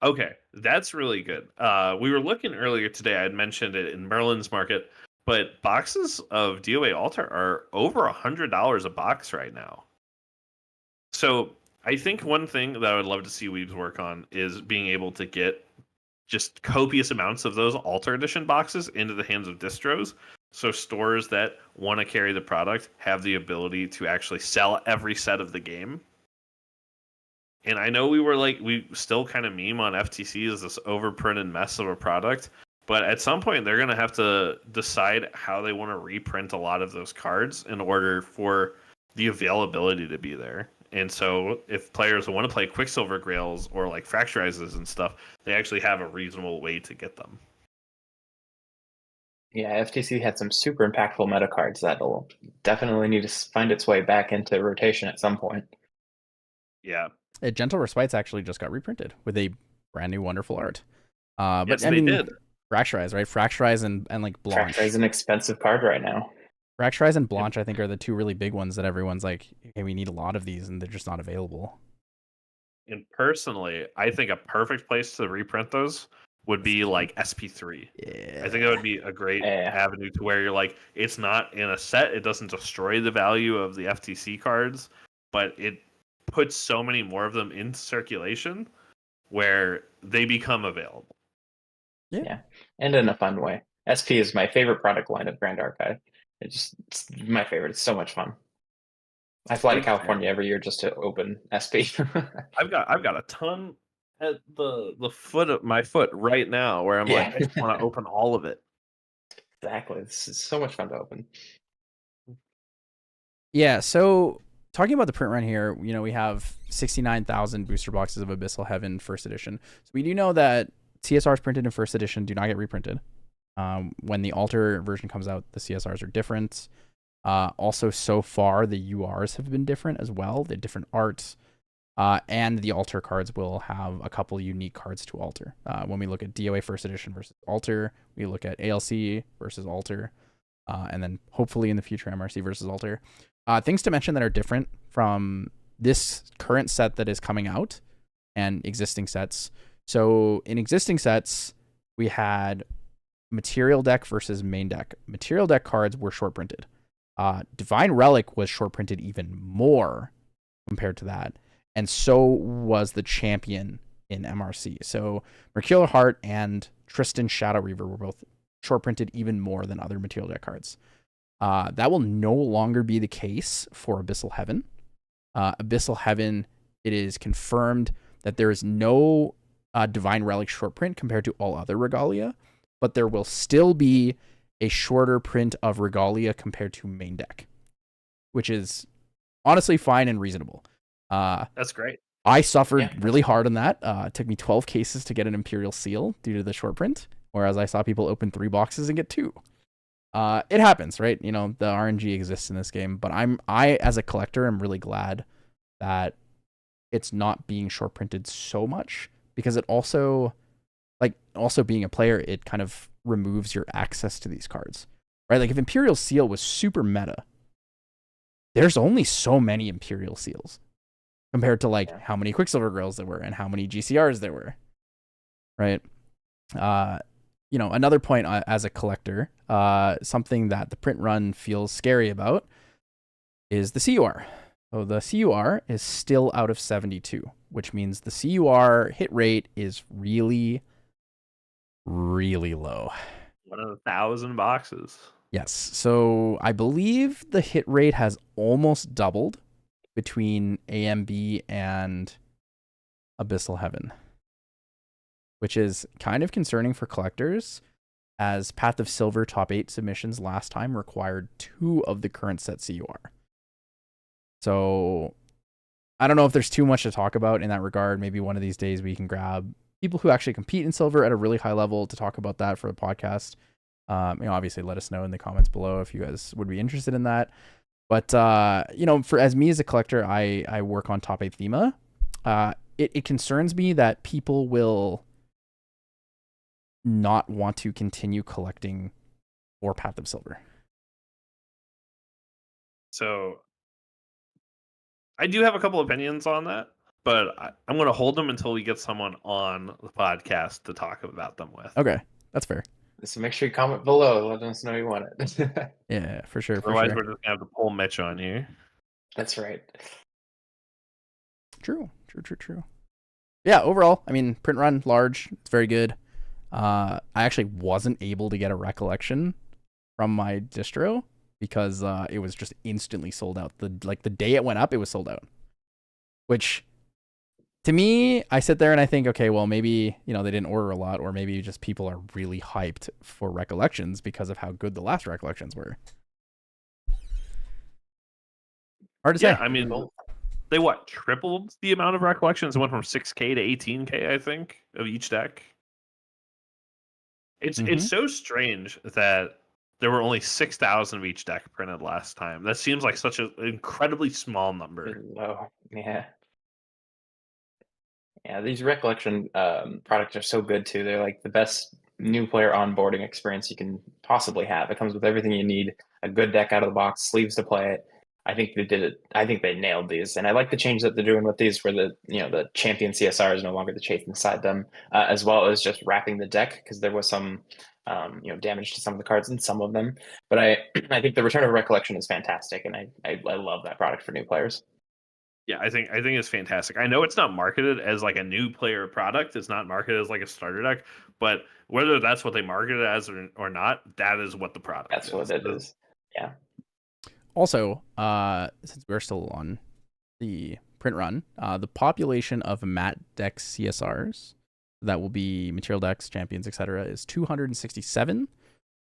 Okay, that's really good. We were looking earlier today. I had mentioned it in Merlin's Market, but boxes of DOA Alter are over $100 a box right now. So I think one thing that I would love to see Weebs work on is being able to get just copious amounts of those Alter Edition boxes into the hands of distros. So stores that want to carry the product have the ability to actually sell every set of the game. And I know we still kind of meme on FTC as this overprinted mess of a product, but at some point they're going to have to decide how they want to reprint a lot of those cards in order for the availability to be there. And so if players want to play Quicksilver Grails or like Fracturizes and stuff, they actually have a reasonable way to get them. Yeah, FTC had some super impactful meta cards that'll definitely need to find its way back into rotation at some point. Yeah. Gentle Respites actually just got reprinted with a brand new wonderful art. But Yes, I they mean, did. Fracturize, right? Fracturize and like Blanche. Fracturize is an expensive card right now. Fracturize and Blanche, I think, are the two really big ones that everyone's like, hey, we need a lot of these, and they're just not available. And personally, I think a perfect place to reprint those would be like SP3. Yeah. I think that would be a great avenue to where you're like, it's not in a set, it doesn't destroy the value of the FTC cards, but it puts so many more of them into circulation where they become available. Yeah, and in a fun way. SP is my favorite product line of Grand Archive. It's my favorite. It's so much fun. I fly to California every year just to open SP. I've got a ton at the foot of my foot right now where I'm like, I just want to open all of it. Exactly. This is so much fun to open. Yeah, so talking about the print run here, you know, we have 69,000 booster boxes of Abyssal Heaven first edition. So we do know that CSRs printed in first edition do not get reprinted. When the Alter version comes out, the CSRs are different. Also, so far, the URs have been different as well. They're different arts. And the Alter cards will have a couple unique cards to Alter. When we look at DOA first edition versus Alter, we look at ALC versus Alter, and then hopefully in the future MRC versus Alter. Things to mention that are different from this current set that is coming out and existing sets. So in existing sets, we had Material Deck versus Main Deck. Material Deck cards were short printed. Divine Relic was short printed even more compared to that. and so was the champion in MRC. So Mercurial Heart and Tristan Shadow Reaver were both short printed even more than other material deck cards. That will no longer be the case for Abyssal Heaven. Abyssal Heaven, it is confirmed that there is no Divine Relic short print compared to all other Regalia, but there will still be a shorter print of Regalia compared to main deck, which is honestly fine and reasonable. That's great. I suffered really hard on that. It took me 12 cases to get an Imperial Seal due to the short print, whereas I saw people open 3 boxes and get 2. It happens, right? You know, the RNG exists in this game, but I as a collector am really glad that it's not being short printed so much, because it also being a player, it kind of removes your access to these cards, right? Like if Imperial Seal was super meta, there's only so many Imperial Seals compared to like how many Quicksilver Girls there were and how many GCRs there were, right? You know, another point as a collector, something that the print run feels scary about is the CUR. So the CUR is still out of 72, which means the CUR hit rate is really, really low. 1 in 1,000 boxes. Yes. So I believe the hit rate has almost doubled between AMB and Abyssal Heaven, which is kind of concerning for collectors, as Path of Silver top 8 submissions last time required 2 of the current set CUR. So I don't know if there's too much to talk about in that regard. Maybe one of these days we can grab people who actually compete in Silver at a really high level to talk about that for the podcast. You know, obviously let us know in the comments below if you guys would be interested in that. But you know, as me as a collector, I work on top 8 Thema. It concerns me that people will not want to continue collecting for Path of Silver. So I do have a couple opinions on that, but I'm going to hold them until we get someone on the podcast to talk about them with. Okay, that's fair. So make sure you comment below. Let us know you want it. Yeah, for sure. Otherwise, for sure. we're just going to have to pull Mitch on here. That's right. True. Yeah, overall, I mean, print run, large, it's very good. I actually wasn't able to get a recollection from my distro because it was just instantly sold out. The day it went up, it was sold out. Which, to me, I sit there and I think, okay, well, maybe, you know, they didn't order a lot, or maybe just people are really hyped for recollections because of how good the last recollections were. Hard to say. I mean, they tripled the amount of recollections. It went from 6K to 18K, I think, of each deck. It's so strange that there were only 6,000 of each deck printed last time. That seems like such an incredibly small number. Low. Yeah. Yeah, these recollection products are so good too. They're like the best new player onboarding experience you can possibly have. It comes with everything you need: a good deck out of the box, sleeves to play it. I think they did it. I think they nailed these, and I like the change that they're doing with these, where the champion CSR is no longer the chafe inside them, as well as just wrapping the deck, because there was some damage to some of the cards in some of them. But I think the return of recollection is fantastic, and I love that product for new players. Yeah, I think it's fantastic. I know it's not marketed as like a new player product. It's not marketed as like a starter deck, but whether that's what they market it as or not, that is what the product That's is. what it is. Yeah. Also, since we're still on the print run, the population of mat deck CSRs, that will be material decks, champions, etc., is 267,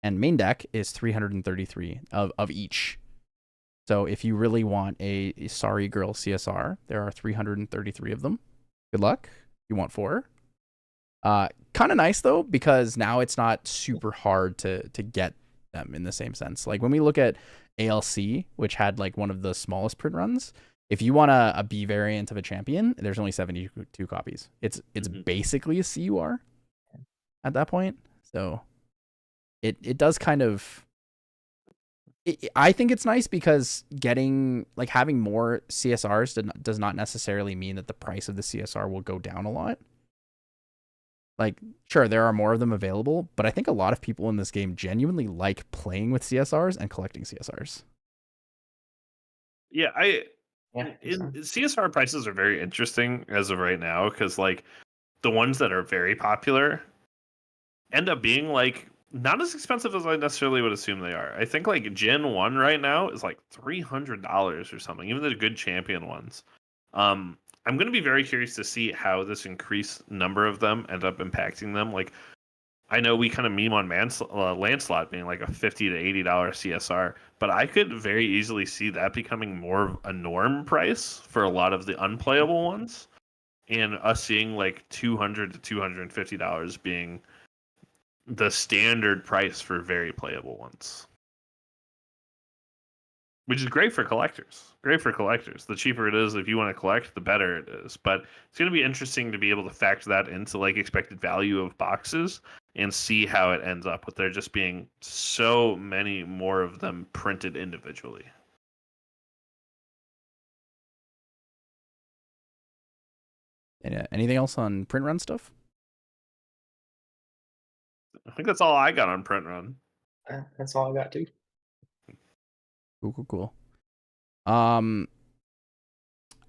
and main deck is 333 of each. So if you really want a Sorry Girl CSR, there are 333 of them. Good luck. You want 4. Kind of nice though, because now it's not super hard to get them in the same sense. Like when we look at ALC, which had like one of the smallest print runs, if you want a B variant of a champion, there's only 72 copies. It's basically a CUR at that point. So it does kind of. I think it's nice because having more CSRs does not necessarily mean that the price of the CSR will go down a lot. Like, sure, there are more of them available, but I think a lot of people in this game genuinely like playing with CSRs and collecting CSRs. Yeah, Yeah. CSR prices are very interesting as of right now because like the ones that are very popular end up being like not as expensive as I necessarily would assume they are. I think like Gen 1 right now is like $300 or something, even the good champion ones. I'm going to be very curious to see how this increased number of them end up impacting them. Like, I know we kind of meme on Lancelot being like a $50 to $80 CSR, but I could very easily see that becoming more of a norm price for a lot of the unplayable ones, and us seeing like $200 to $250 being the standard price for very playable ones. Which is great for collectors. Great for collectors. The cheaper it is, if you want to collect, the better it is. But it's going to be interesting to be able to factor that into like expected value of boxes and see how it ends up with there just being so many more of them printed individually. And anything else on print run stuff? I think that's all I got on print run. That's all I got too. Cool. I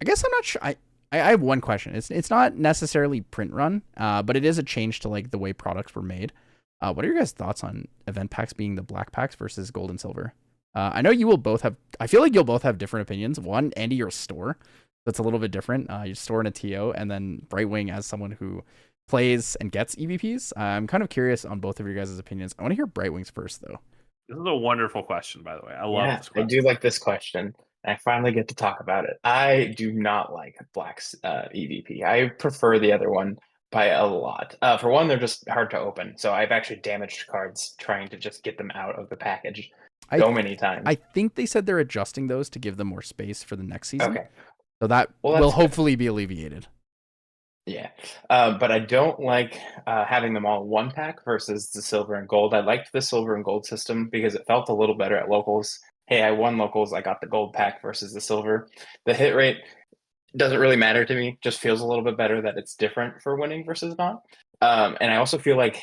guess I'm not sure. I have one question. It's not necessarily print run, but it is a change to like the way products were made. What are your guys' thoughts on event packs being the black packs versus gold and silver? I know you will both have. I feel like you'll both have different opinions. One, Andy, you're a store. That's a little bit different. You store in a TO, and then Brytwing as someone who plays and gets EVPs. I'm kind of curious on both of your guys' opinions. I want to hear Brytwing's first, though. This is a wonderful question, by the way. I love this question. I do like this question. I finally get to talk about it. I do not like Black's EVP. I prefer the other one by a lot. For one, they're just hard to open. So I've actually damaged cards trying to just get them out of the package many times. I think they said they're adjusting those to give them more space for the next season. Okay. So that will hopefully be alleviated. Yeah. But I don't like having them all in one pack versus the silver and gold. I liked the silver and gold system because it felt a little better at locals. Hey, I won locals. I got the gold pack versus the silver. The hit rate doesn't really matter to me. Just feels a little bit better that it's different for winning versus not. And I also feel like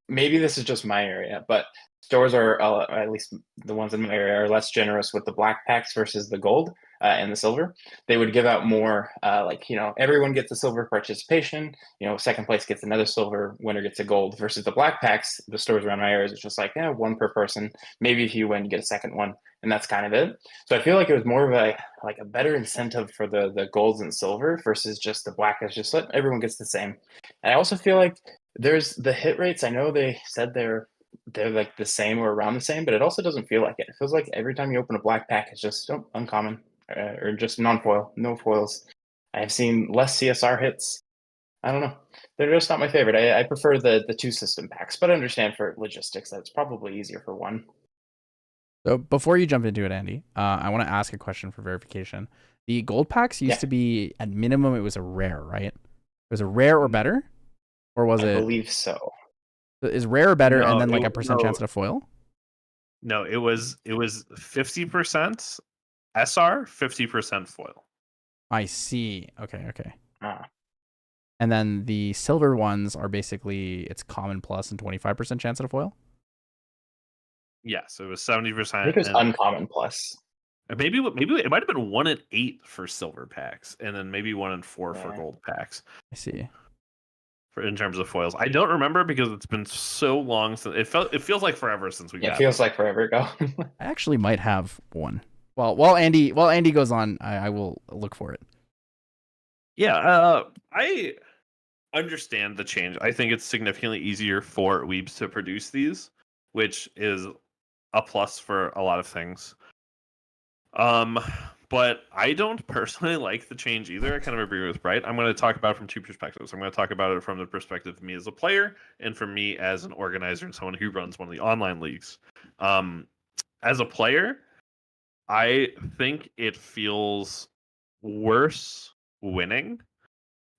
maybe this is just my area, but stores are, at least the ones in my area, are less generous with the black packs versus the gold and the silver. They would give out more, everyone gets a silver participation. Second place gets another silver, winner gets a gold. Versus the black packs, the stores around my areas, it's just like, one per person. Maybe if you win, you get a second one, and that's kind of it. So I feel like it was more of a better incentive for the golds and silver versus just the black. Is just let everyone gets the same. And I also feel like there's the hit rates. I know they said they're like the same or around the same, but it also doesn't feel like it. It feels like every time you open a black pack, it's just uncommon or just non-foil, no foils. I have seen less CSR hits. I don't know. They're just not my favorite. I prefer the two system packs, but I understand for logistics that it's probably easier for one. So before you jump into it, Andy, I want to ask a question for verification. The gold packs used to be, at minimum, it was a rare, right? It was a rare or better? Or was it? I believe so. Is rare or better, and then like a percent chance at a foil? No, it was 50% SR, 50% foil. I see. Okay. And then the silver ones are basically it's common plus and 25% chance at a foil? Yes, it was 70%. I think it was uncommon plus. Maybe it might have been 1 in 8 for silver packs, and then maybe 1 in 4 for gold packs. I see. In terms of foils, I don't remember because it's been so long since it feels like forever since we got. It feels like forever ago. I actually might have one. Well, while Andy goes on, I will look for it. Yeah, I understand the change. I think it's significantly easier for weebs to produce these, which is a plus for a lot of things. But I don't personally like the change either. I kind of agree with Bright. I'm going to talk about it from two perspectives. I'm going to talk about it from the perspective of me as a player and from me as an organizer and someone who runs one of the online leagues. As a player, I think it feels worse winning,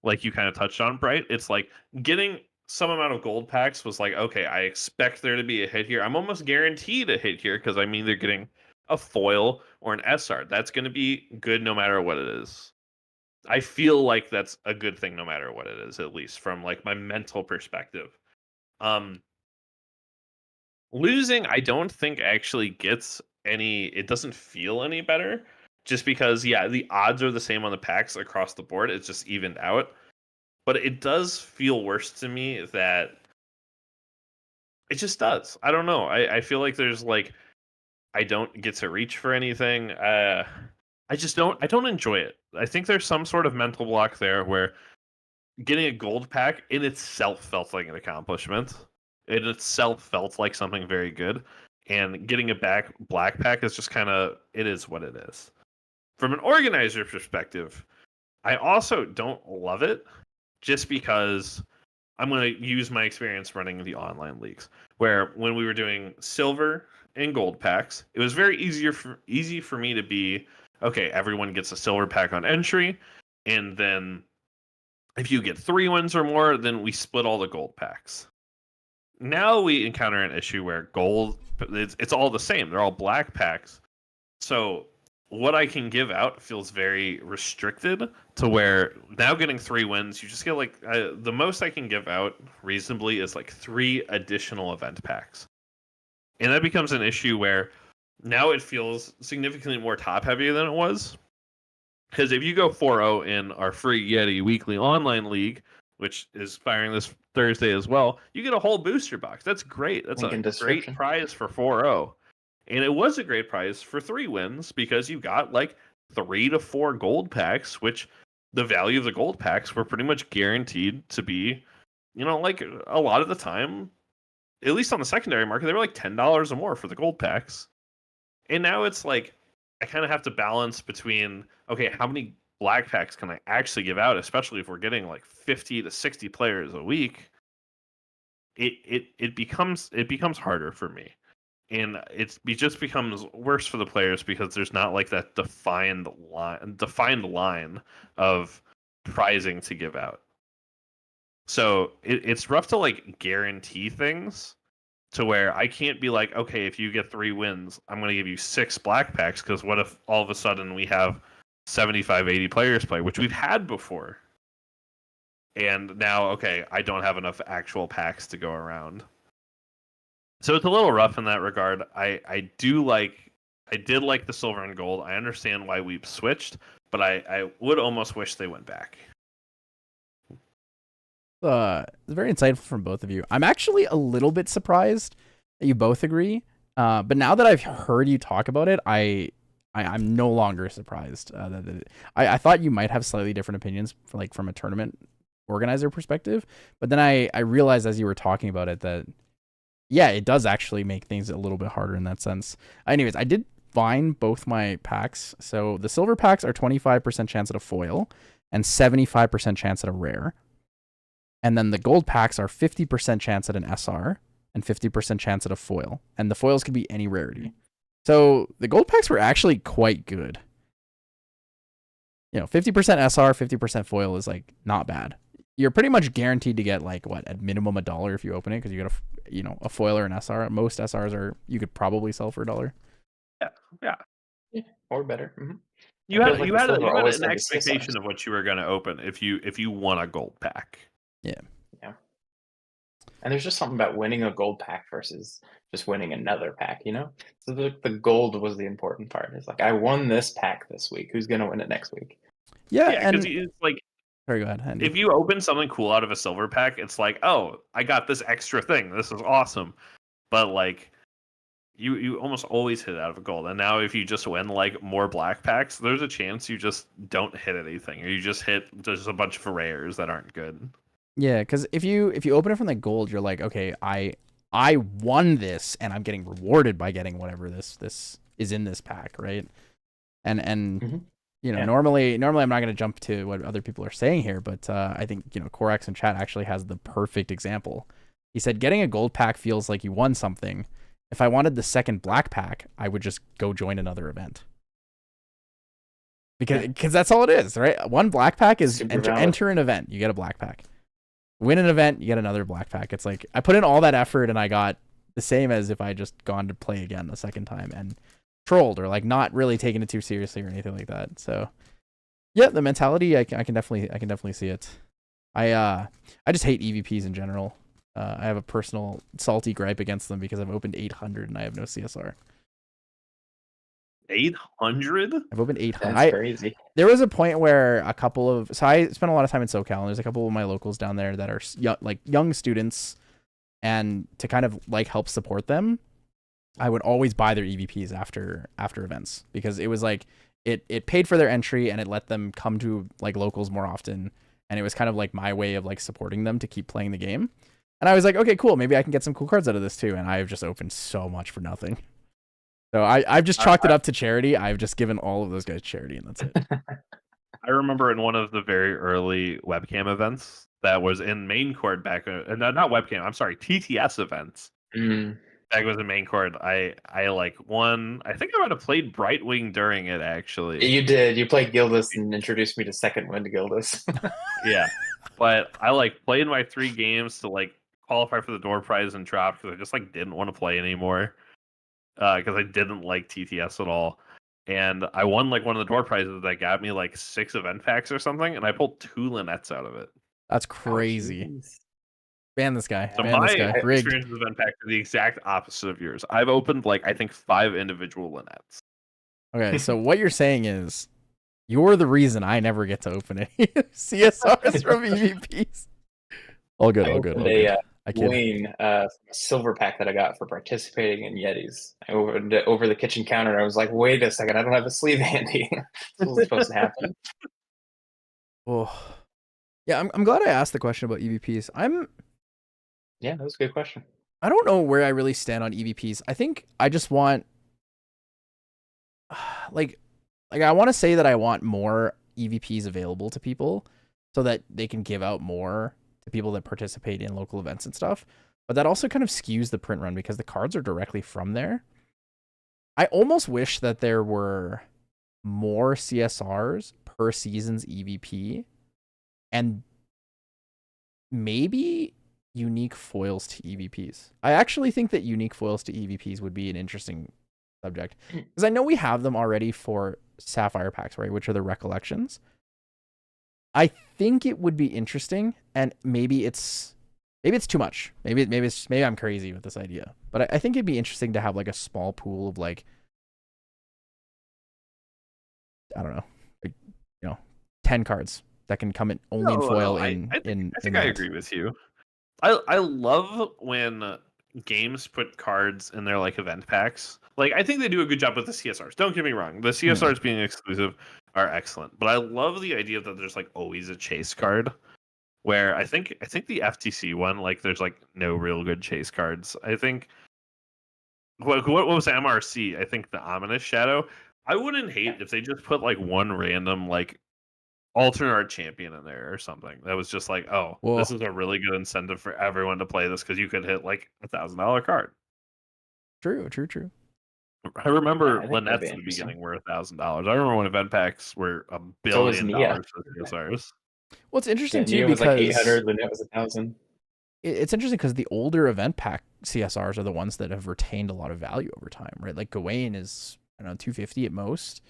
like you kind of touched on, Bright. It's like getting some amount of gold packs was like, okay, I expect there to be a hit here. I'm almost guaranteed a hit here because I'm either getting a foil or an SR. That's going to be good no matter what it is. I feel like that's a good thing no matter what it is, at least from like my mental perspective. Losing, I don't think actually gets any, it doesn't feel any better just because the odds are the same on the packs across the board. It's just evened out. But it does feel worse to me that it just does. I don't know. I feel like there's like I don't get to reach for anything. I don't enjoy it. I think there's some sort of mental block there where getting a gold pack in itself felt like an accomplishment. In itself felt like something very good. And getting a black pack is just kind of, it is what it is. From an organizer perspective, I also don't love it just because I'm going to use my experience running the online leagues, where when we were doing silver and gold packs, it was very easy for me to be, okay, everyone gets a silver pack on entry, and then if you get 3 wins or more, then we split all the gold packs. Now we encounter an issue where gold, it's all the same. They're all black packs. So what I can give out feels very restricted to where now getting 3 wins, you just get like the most I can give out reasonably is like 3 additional event packs. And that becomes an issue where now it feels significantly more top heavy than it was. Because if you go 4-0 in our free Yeti weekly online league, which is firing this Thursday as well, you get a whole booster box. That's great. That's a great prize for 4-0. And it was a great prize for 3 wins because you got like 3 to 4 gold packs, which the value of the gold packs were pretty much guaranteed to be, like a lot of the time, at least on the secondary market, they were like $10 or more for the gold packs. And now it's like, I kind of have to balance between, okay, how many black packs can I actually give out, especially if we're getting like 50 to 60 players a week. It becomes harder for me. And it just becomes worse for the players because there's not like that defined line of prizing to give out. So it's rough to like guarantee things to where I can't be like, okay, if you get 3 wins, I'm going to give you 6 black packs, because what if all of a sudden we have 75, 80 players play, which we've had before. And now, okay, I don't have enough actual packs to go around. So it's a little rough in that regard. I did like the silver and gold. I understand why we've switched, but I would almost wish they went back. It's very insightful from both of you. I'm actually a little bit surprised that you both agree. But now that I've heard you talk about it, I'm no longer surprised. I thought you might have slightly different opinions from a tournament organizer perspective, but then I realized as you were talking about it that, yeah, it does actually make things a little bit harder in that sense. Anyways, I did find both my packs. So the silver packs are 25% chance at a foil and 75% chance at a rare. And then the gold packs are 50% chance at an SR and 50% chance at a foil. And the foils can be any rarity. So the gold packs were actually quite good. 50% SR, 50% foil is like not bad. You're pretty much guaranteed to get like at minimum $1 if you open it, because you got a foil or an SR. Most SRs you could probably sell for $1. Yeah, or better. Mm-hmm. You had an expectation of what you were going to open if you won a gold pack. Yeah. And there's just something about winning a gold pack versus just winning another pack, So the gold was the important part. It's like, I won this pack this week. Who's going to win it next week? Yeah, because it's like, sorry, go ahead, Andy. If you open something cool out of a silver pack, it's like, oh, I got this extra thing. This is awesome. But like, you almost always hit out of a gold. And now if you just win like more black packs, there's a chance you just don't hit anything, or you just hit just a bunch of rares that aren't good. Yeah, because if you open it from the gold, you're like, okay, I won this, and I'm getting rewarded by getting whatever this is in this pack, right? And mm-hmm. Normally I'm not going to jump to what other people are saying here, but I think Korax in chat actually has the perfect example. He said getting a gold pack feels like you won something. If I wanted the second black pack, I would just go join another event. Because that's all it is, right? One black pack is enter an event, you get a black pack. Win an event, you get another black pack. It's like I put in all that effort and I got the same as if I just gone to play again the second time and trolled, or like not really taking it too seriously or anything like that. So yeah, the mentality I can definitely see it. I just hate EVPs in general. I have a personal salty gripe against them because I've opened 800 and I have no CSR. 800? I've opened 800. That's crazy. There was a point where I spent a lot of time in SoCal, and there's a couple of my locals down there that are young students, and to kind of like help support them, I would always buy their EVPs after events, because it was like it paid for their entry and it let them come to like locals more often, and it was kind of like my way of like supporting them to keep playing the game. And I was like, okay, cool, maybe I can get some cool cards out of this too. And I've just opened so much for nothing. So I've just chalked it up to charity. I've just given all of those guys charity, and that's it. I remember in one of the very early webcam events that was in main court back, not webcam, I'm sorry, TTS events. Back was in main court. I like won. I think I might have played Brytwing during it, actually. You did. You played Gildas and introduced me to second wind Gildas. Yeah, but I like played my 3 games to like qualify for the door prize and dropped because I just like didn't want to play anymore. Because I didn't like TTS at all. And I won like one of the door prizes that got me like 6 event packs or something, and I pulled 2 Lynette's out of it. That's crazy. Ban this guy. So Ban my this guy. Rigged. experience with event packs are the exact opposite of yours. I've opened like I think 5 individual Lynette's. Okay, so what you're saying is you're the reason I never get to open any CSRs from EVPs. All good, all good. All good. I kid. Wayne, silver pack that I got for participating in Yetis. I opened it over the kitchen counter, and I was like, wait a second, I don't have a sleeve handy. This was supposed to happen. Oh, yeah, I'm glad I asked the question about EVPs. Yeah, that was a good question. I don't know where I really stand on EVPs. I think I just want, like I want to say that I want more EVPs available to people so that they can give out more to people that participate in local events and stuff. But that also kind of skews the print run because the cards are directly from there. I almost wish that there were more CSRs per season's EVP and maybe unique foils to EVPs. I actually think that unique foils to EVPs would be an interesting subject, because I know we have them already for Sapphire packs, right, which are the recollections. I think it would be interesting, and maybe it's too much. Maybe I'm crazy with this idea, but I think it'd be interesting to have like a small pool of like, I don't know, like, 10 cards that can come in only in foil. I think I agree with you. I love when games put cards in their like event packs. Like I think they do a good job with the CSRs. Don't get me wrong. The CSRs being exclusive are excellent. But I love the idea that there's like always a chase card. Where I think the FTC one, like there's like no real good chase cards. I think what was MRC? I think the Ominous Shadow. I wouldn't hate if they just put like one random like alternate art champion in there or something. That was just like, oh, this is a really good incentive for everyone to play this because you could hit like $1,000 card. True. I remember Lynette's at the beginning were $1,000. I remember when event packs were $1 billion for CSRs. Well, it's interesting too Nia because was like 800, Lynette was 1,000. It's interesting because the older event pack CSRs are the ones that have retained a lot of value over time, right? Like Gawain is, I don't know, 250 at most.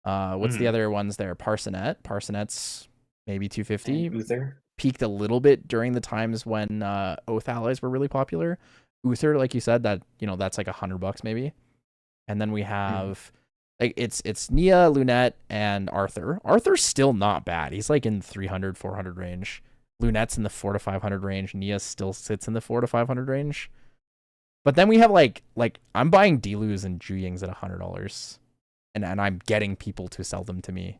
What's the other ones there? Parsonet's maybe 250. Uther peaked a little bit during the times when Oath Allies were really popular. Uther, like you said, that that's like $100 maybe. And then we have like it's Nia, Lunette, and Arthur. Arthur's still not bad. He's like in 300, 400 range. Lunette's in the 400 to 500 range. Nia still sits in the 400 to 500 range. But then we have like I'm buying Delus and Juyings at $100. And I'm getting people to sell them to me,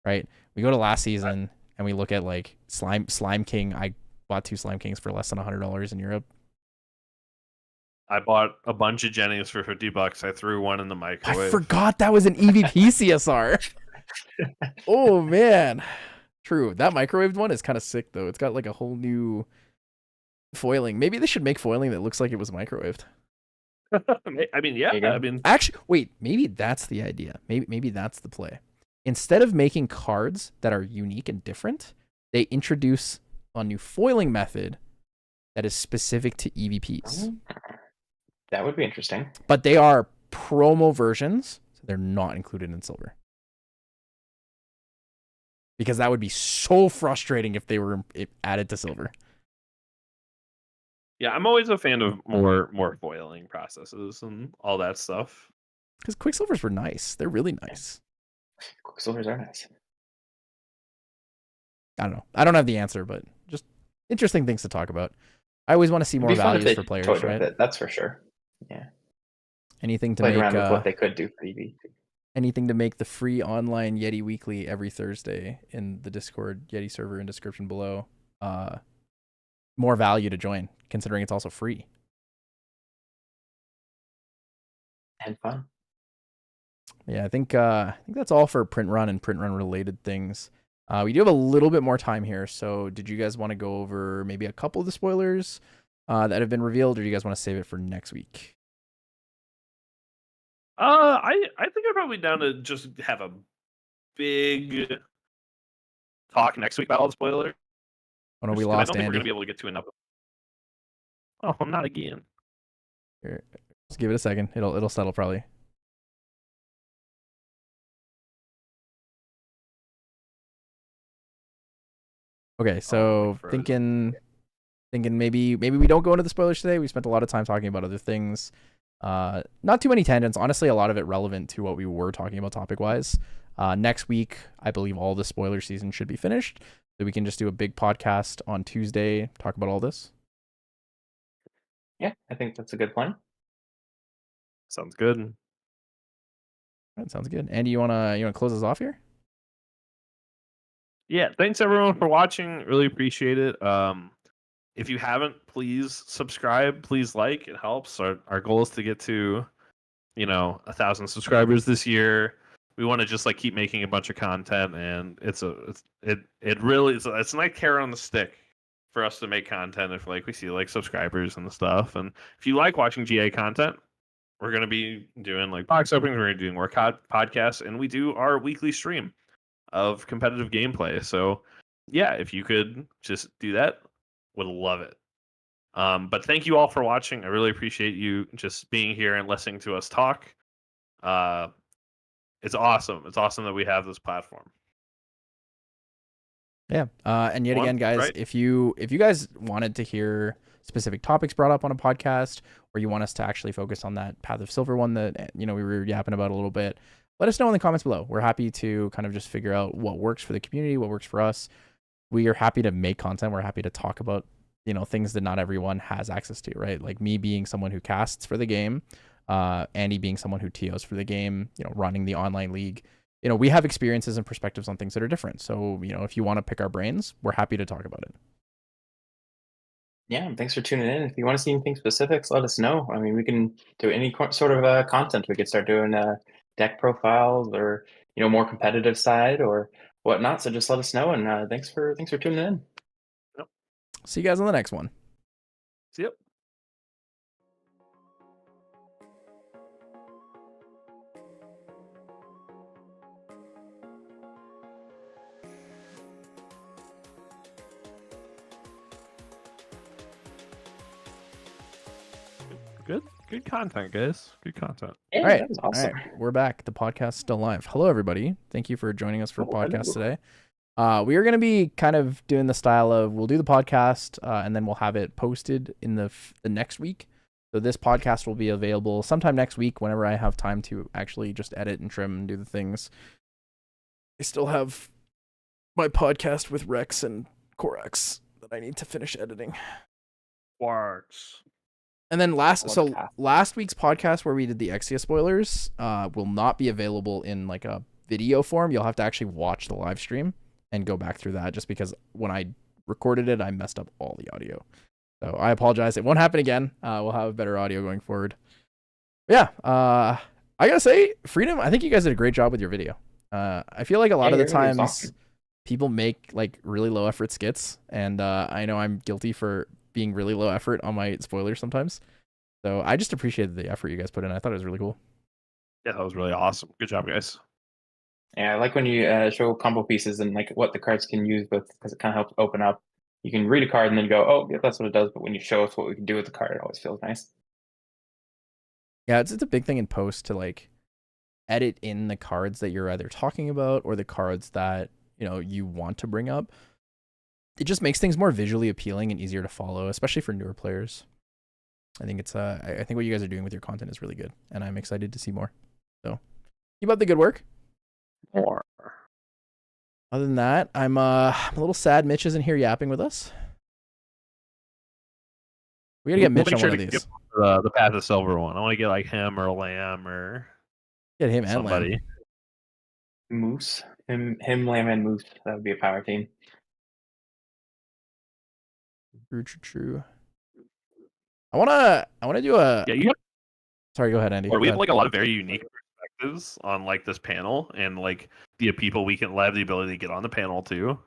right? We go to last season and we look at like Slime King. I bought 2 Slime Kings for less than $100 in Europe. I bought a bunch of Jennies for $50. I threw one in the microwave. I forgot that was an EVP CSR. Oh man, true. That microwaved one is kind of sick though. It's got like a whole new foiling. Maybe they should make foiling that looks like it was microwaved. I mean, yeah. I mean, actually, wait. Maybe that's the idea. Maybe that's the play. Instead of making cards that are unique and different, they introduce a new foiling method that is specific to EVPs. That would be interesting. But they are promo versions, so they're not included in silver. Because that would be so frustrating if they were added to silver. Yeah, I'm always a fan of more foiling processes and all that stuff. Because Quicksilvers were nice. They're really nice. Quicksilvers are nice. I don't know. I don't have the answer, but just interesting things to talk about. I always want to see It'd more be fun if values they for players, toyed with right? it, that's for sure. Yeah. Anything to Played make around with what they could do for EV. anything to make the free online Yeti Weekly every Thursday in the Discord Yeti server in description below more value to join, considering it's also free. And fun. Yeah, I think that's all for print run and print run related things. We do have a little bit more time here, so did you guys want to go over maybe a couple of the spoilers that have been revealed, or do you guys want to save it for next week? I think I'm probably down to just have a big talk next week about all the spoilers. Oh no, we Just 'cause I lost don't think we're Andy. gonna be able to get to enough. Oh, not again. Here, just give it a second. It'll settle probably. Okay, so thinking maybe we don't go into the spoilers today. We spent a lot of time talking about other things. Not too many tangents. Honestly, a lot of it relevant to what we were talking about topic wise. Next week, I believe all the spoiler season should be finished. So we can just do a big podcast on Tuesday, talk about all this. Yeah, I think that's a good plan. Sounds good. That sounds good. Andy, you wanna close us off here? Yeah, thanks everyone for watching. Really appreciate it. If you haven't, please subscribe. Please like. It helps. Our goal is to get to, 1,000 subscribers this year. We want to just like keep making a bunch of content, and it's like carrot on the stick for us to make content if like we see like subscribers and the stuff. And if you like watching GA content, we're gonna be doing like box openings. We're gonna be doing more podcasts, and we do our weekly stream of competitive gameplay. So yeah, if you could just do that, would love it. But thank you all for watching. I really appreciate you just being here and listening to us talk. It's awesome. It's awesome that we have this platform. Yeah. And yet again, guys, if you guys wanted to hear specific topics brought up on a podcast, or you want us to actually focus on that Path of Silver one that we were yapping about a little bit, let us know in the comments below. We're happy to kind of just figure out what works for the community, what works for us. We are happy to make content. We're happy to talk about things that not everyone has access to, right? Like me being someone who casts for the game, Andy being someone who TOs for the game, running the online league. We have experiences and perspectives on things that are different. So, if you want to pick our brains, we're happy to talk about it. Yeah, and thanks for tuning in. If you want to see anything specifics, let us know. I mean, we can do any sort of content. We could start doing deck profiles, or more competitive side or whatnot. So just let us know. And thanks for tuning in. Yep. See you guys on the next one. See you. Good content, guys. Good content. Yeah, all right. that was awesome. All right. We're back. The podcast's still live. Hello, everybody. Thank you for joining us for podcast today. We are going to be kind of doing the style of we'll do the podcast and then we'll have it posted in the next week. So this podcast will be available sometime next week whenever I have time to actually just edit and trim and do the things. I still have my podcast with Rex and Corax that I need to finish editing. Quarks. And then last week's podcast where we did the Exia spoilers will not be available in like a video form. You'll have to actually watch the live stream and go back through that, just because when I recorded it, I messed up all the audio. So I apologize. It won't happen again. We'll have better audio going forward. But yeah, I gotta say, Freedom, I think you guys did a great job with your video. I feel like a lot of the times people make like really low effort skits, and I know I'm guilty for being really low effort on my spoilers sometimes. So I just appreciated the effort you guys put in. I thought it was really cool. Yeah, that was really awesome. Good job, guys. Yeah, I like when you show combo pieces and like what the cards can use with, because it kind of helps open up. You can read a card and then go, oh, yeah, that's what it does. But when you show us what we can do with the card, it always feels nice. Yeah, it's a big thing in post to like edit in the cards that you're either talking about or the cards that you want to bring up. It just makes things more visually appealing and easier to follow, especially for newer players. I think it's I think what you guys are doing with your content is really good, and I'm excited to see more. So keep up the good work. More. Other than that, I'm a little sad Mitch isn't here yapping with us. We gotta get Mitch on one of these. The Path of Silver one. I want to get like him or Lamb or Get him and somebody. Lamb. Moose. Him, Lamb, and Moose. That would be a power team. True. I wanna do a. Yeah, Sorry, go ahead, Andy. Or we Go have ahead. like a lot of very unique perspectives on like this panel, and like the people we can have the ability to get on the panel too.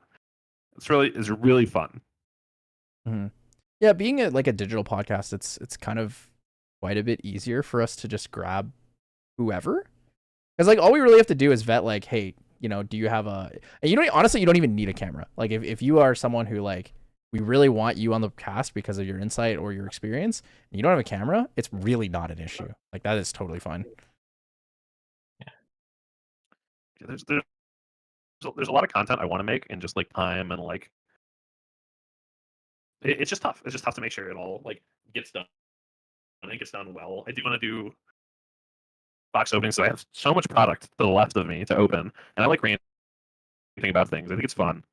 It's really fun. Mm-hmm. Yeah, being a digital podcast, it's kind of quite a bit easier for us to just grab whoever, because like all we really have to do is vet like, hey, do you have a? And honestly, you don't even need a camera. Like if you are someone who like we really want you on the cast because of your insight or your experience, and you don't have a camera, it's really not an issue. Like that is totally fine. Yeah. There's a lot of content I want to make, and just like time and like it's just tough. It's just tough to make sure it all like gets done. And it gets done well. I do want to do box openings, so I have so much product to the left of me to open, and I like ranting about things. I think it's fun.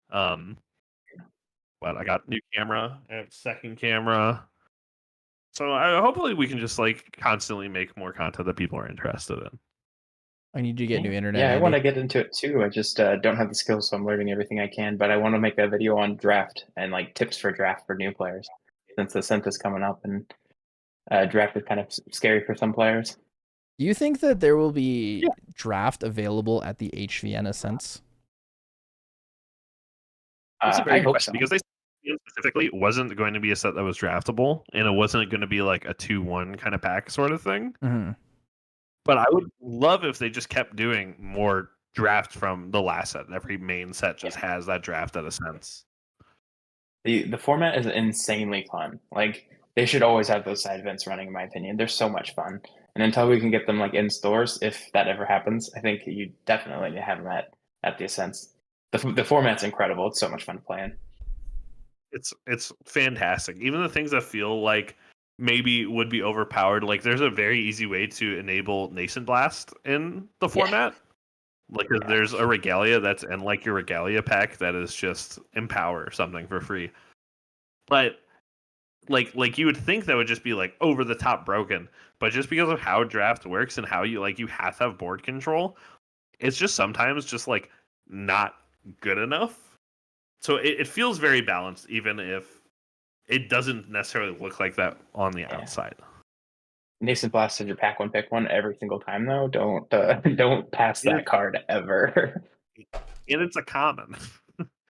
But I got new camera. I have second camera. So hopefully we can just like constantly make more content that people are interested in. I need you to get new internet. Yeah, I Andy. want to get into it too. I just don't have the skills, so I'm learning everything I can. But I want to make a video on draft and like tips for draft for new players, since the synth is coming up and draft is kind of scary for some players. Do you think that there will be draft available at the HVN Ascents? That's a very I good hope question, so. because they specifically it wasn't going to be a set that was draftable, and it wasn't going to be like a 2-1 kind of pack sort of thing. Mm-hmm. But I would love if they just kept doing more draft from the last set. Every main set just has that draft at Ascents. The format is insanely fun. Like they should always have those side events running, in my opinion. They're so much fun. And until we can get them like in stores, if that ever happens, I think you definitely need to have them at the Ascents. The format's incredible. It's so much fun to play in. It's fantastic. Even the things that feel like maybe would be overpowered, like there's a very easy way to enable Nascent Blast in the format. Like there's a regalia that's in like your regalia pack that is just empower something for free. But like you would think that would just be like over the top broken, but just because of how draft works and how you have to have board control, it's just sometimes just like not good enough. So it feels very balanced, even if it doesn't necessarily look like that on the outside. Nascent Blast is your pack one, pick one every single time though. Don't pass that card ever. And it's a common.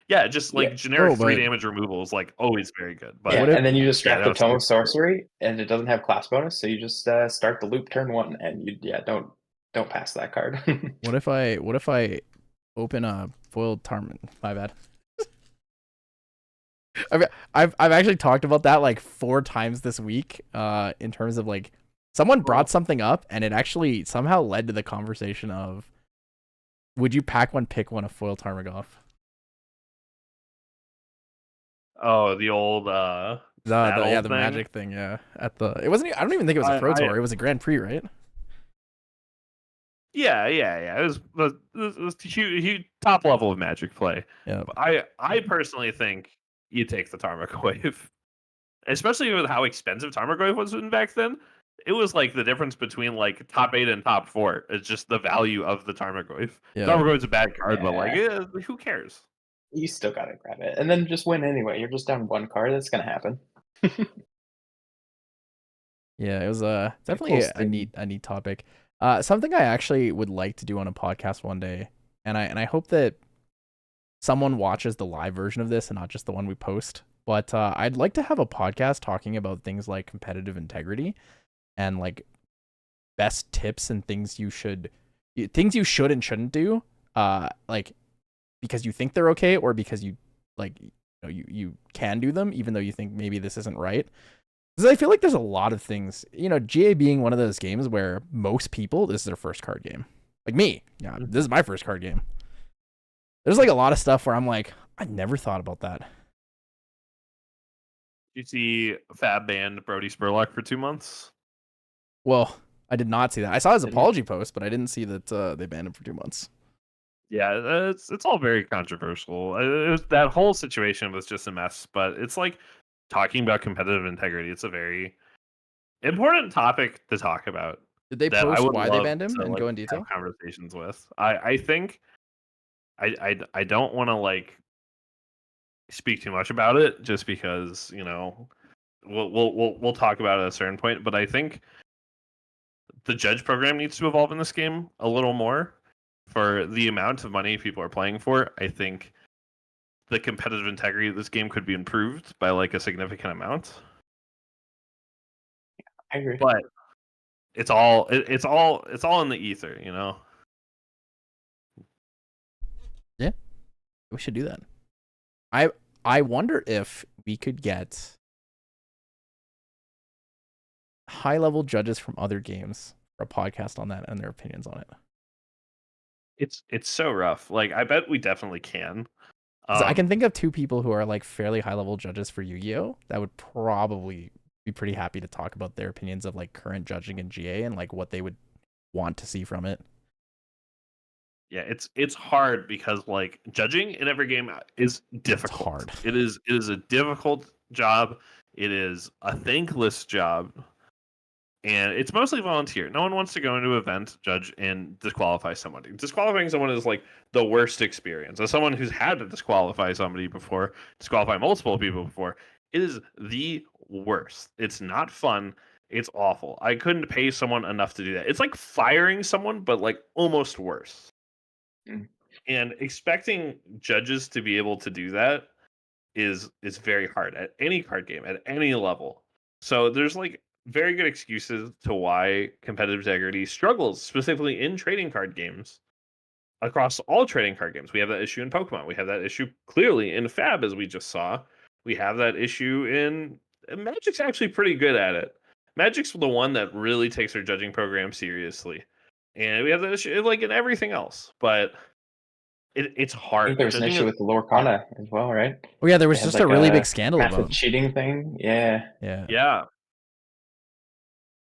Yeah, just like generic 3 damage removal is like always very good. But and then you just draft the Tome of Sorcery, and it doesn't have class bonus, so you just start the loop turn 1, and you don't pass that card. What if I open a foiled Tarman? My bad. I've actually talked about that like 4 times this week. In terms of like someone brought something up, and it actually somehow led to the conversation of, would you pack one, pick one, a foil Tarmogoyf? Oh, the old the thing? Magic thing, yeah. It wasn't. I don't even think it was a Pro Tour. It was a Grand Prix, right? Yeah. It was huge top level of Magic play. Yeah. I personally think you take the Tarmogoyf, especially with how expensive Tarmogoyf was back then. It was like the difference between like top 8 and top 4. It's just the value of the Tarmogoyf. Yeah. Tarmogoyf's a bad card, but like, who cares? You still gotta grab it, and then just win anyway. You're just down 1 card. That's gonna happen. Yeah, it was definitely a neat topic. Something I actually would like to do on a podcast one day, and I hope that someone watches the live version of this and not just the one we post. But I'd like to have a podcast talking about things like competitive integrity and like best tips and things you should and shouldn't do. Like because you think they're okay, or because you like you can do them even though you think maybe this isn't right. Because I feel like there's a lot of things, GA being one of those games where most people, this is their first card game. Like me, yeah, this is my first card game. There's like a lot of stuff where I'm like, I never thought about that. You see Fab banned Brody Spurlock for 2 months? Well, I did not see that. I saw his apology post, but I didn't see that they banned him for 2 months. Yeah, it's all very controversial. That whole situation was just a mess. But it's like talking about competitive integrity. It's a very important topic to talk about. Did they that I post would why they love banned him to, and like, go in detail? have conversations with. I think I don't want to like speak too much about it just because we'll talk about it at a certain point. But I think the judge program needs to evolve in this game a little more for the amount of money people are playing for. I think the competitive integrity of this game could be improved by like a significant amount. I agree. But it's all in the ether, Yeah, we should do that. I wonder if we could get high-level judges from other games for a podcast on that and their opinions on it. It's so rough. Like, I bet we definitely can. 'Cause I can think of 2 people who are like fairly high-level judges for Yu-Gi-Oh! That would probably be pretty happy to talk about their opinions of like current judging in GA and like what they would want to see from it. Yeah, it's hard because like judging in every game is difficult. It's hard. It is a difficult job. It is a thankless job. And it's mostly volunteer. No one wants to go into an event, judge, and disqualify somebody. Disqualifying someone is like the worst experience. As someone who's had to disqualify somebody before, disqualify multiple people before, it is the worst. It's not fun. It's awful. I couldn't pay someone enough to do that. It's like firing someone, but like almost worse. And expecting judges to be able to do that is very hard at any card game, at any level. So there's like very good excuses to why competitive integrity struggles, specifically in trading card games. Across all trading card games, we have that issue in Pokemon. We have that issue clearly in Fab, as we just saw. We have that issue in Magic's actually pretty good at it. Magic's the one that really takes their judging program seriously, and we have that issue like in everything else. But it's I hard. think there was an Judging issue is with the Lorcana as well, right? Oh yeah, there was They had, just a like, really big scandal massive about cheating thing. Yeah. Yeah.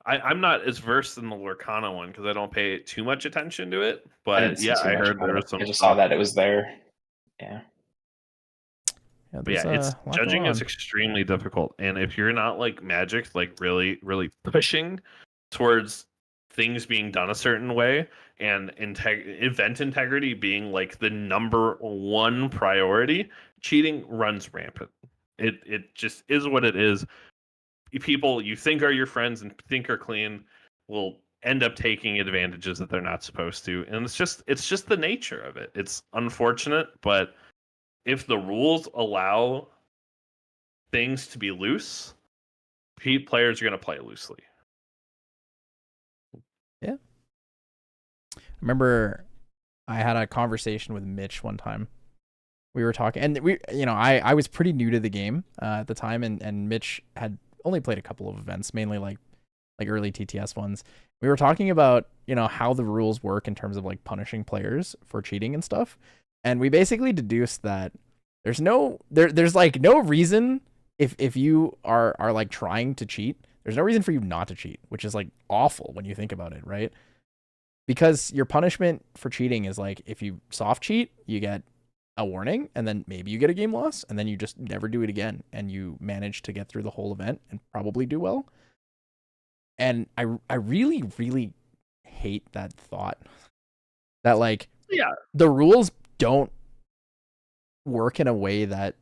I'm not as versed in the Lorcana one because I don't pay too much attention to it. I But didn't see yeah, too I much heard about there it. was some I just stuff. saw that it was there. Yeah. Yeah, But yeah, there's it's a lot judging going is on. extremely difficult, and if you're not like Magic, like really, really pushing towards things being done a certain way, and event integrity being like the number one priority, cheating runs rampant. It just is what it is. People you think are your friends and think are clean will end up taking advantages that they're not supposed to, and it's just the nature of it. It's unfortunate, but if the rules allow things to be loose, players are going to play loosely. Yeah. I remember I had a conversation with Mitch one time. We were talking, and I was pretty new to the game at the time, and Mitch had only played a couple of events, mainly like early TTS ones. We were talking about, how the rules work in terms of like punishing players for cheating and stuff. And we basically deduced that there's like no reason if you are like trying to cheat, there's no reason for you not to cheat, which is like awful when you think about it, right? Because your punishment for cheating is like if you soft cheat, you get a warning, and then maybe you get a game loss, and then you just never do it again, and you manage to get through the whole event and probably do well. And I really, really hate that thought that like the rules don't work in a way that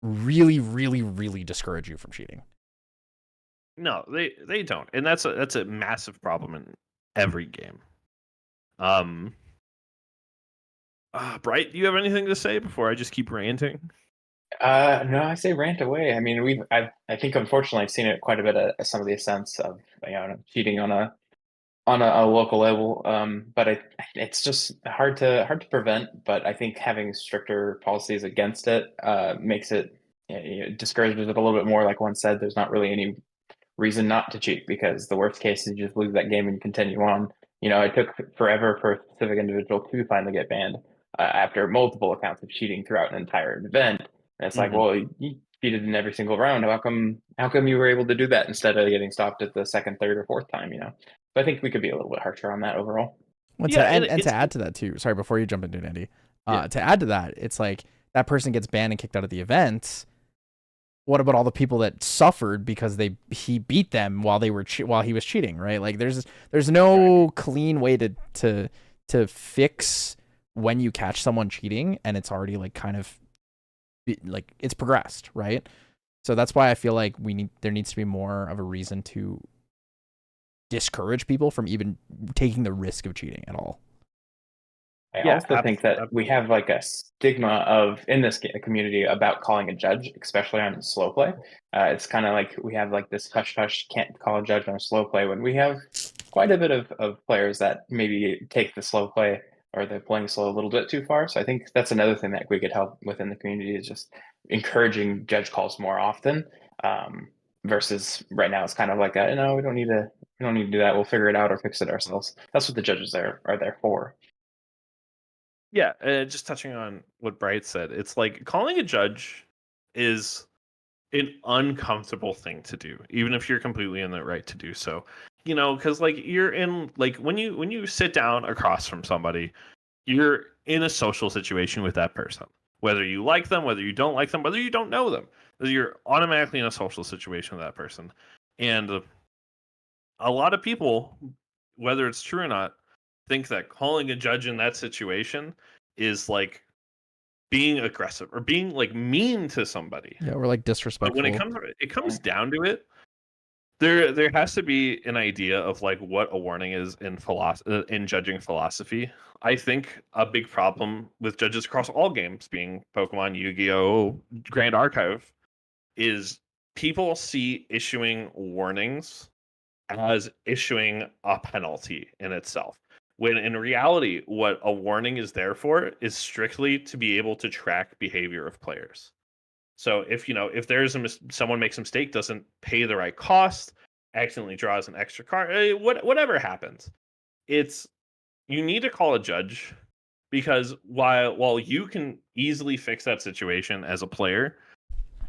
really, really, really discourage you from cheating. No, they don't, and that's a massive problem in every game. Bright, do you have anything to say before I just keep ranting? No, I say rant away. I mean, I think unfortunately I've seen it quite a bit of some of the ascents of cheating on a local level. But it's just hard to prevent. But I think having stricter policies against it makes it discourages it a little bit more. Like one said, there's not really any reason not to cheat because the worst case is you just lose that game and continue on. It took forever for a specific individual to finally get banned after multiple accounts of cheating throughout an entire event. And it's like, well, you cheated in every single round. How come you were able to do that instead of getting stopped at the second, third, or fourth time? So I think we could be a little bit harsher on that overall. And to add to that too, sorry, before you jump into it, Andy, to add to that, it's like that person gets banned and kicked out of the event. What about all the people that suffered because he beat them while he was cheating, right? Like there's no clean way to fix when you catch someone cheating and it's already like kind of like it's progressed, right? So that's why I feel like there needs to be more of a reason to discourage people from even taking the risk of cheating at all. I also think that we have like a stigma in this community about calling a judge, especially on slow play. It's kind of like we have like this hush, can't call a judge on a slow play, when we have quite a bit of players that maybe take the slow play or they're playing slow a little bit too far. So I think that's another thing that we could help within the community, is just encouraging judge calls more often. Versus right now, it's kind of like no, we don't need to do that. We'll figure it out or fix it ourselves. That's what the judges are there for. Yeah, just touching on what Bright said, it's like calling a judge is an uncomfortable thing to do, even if you're completely in the right to do so. Because like you're in like when you sit down across from somebody, you're in a social situation with that person. Whether you like them, whether you don't like them, whether you don't know them, you're automatically in a social situation with that person. And a lot of people, whether it's true or not, think that calling a judge in that situation is like being aggressive or being like mean to somebody. Yeah, or like disrespectful. But when it comes down to it, there has to be an idea of like what a warning is in judging philosophy. I think a big problem with judges across all games, being Pokemon, Yu-Gi-Oh, Grand Archive, is people see issuing warnings as issuing a penalty in itself. When in reality, what a warning is there for is strictly to be able to track behavior of players. So if there's someone makes a mistake, doesn't pay the right cost, accidentally draws an extra card, whatever happens, you need to call a judge, because while you can easily fix that situation as a player,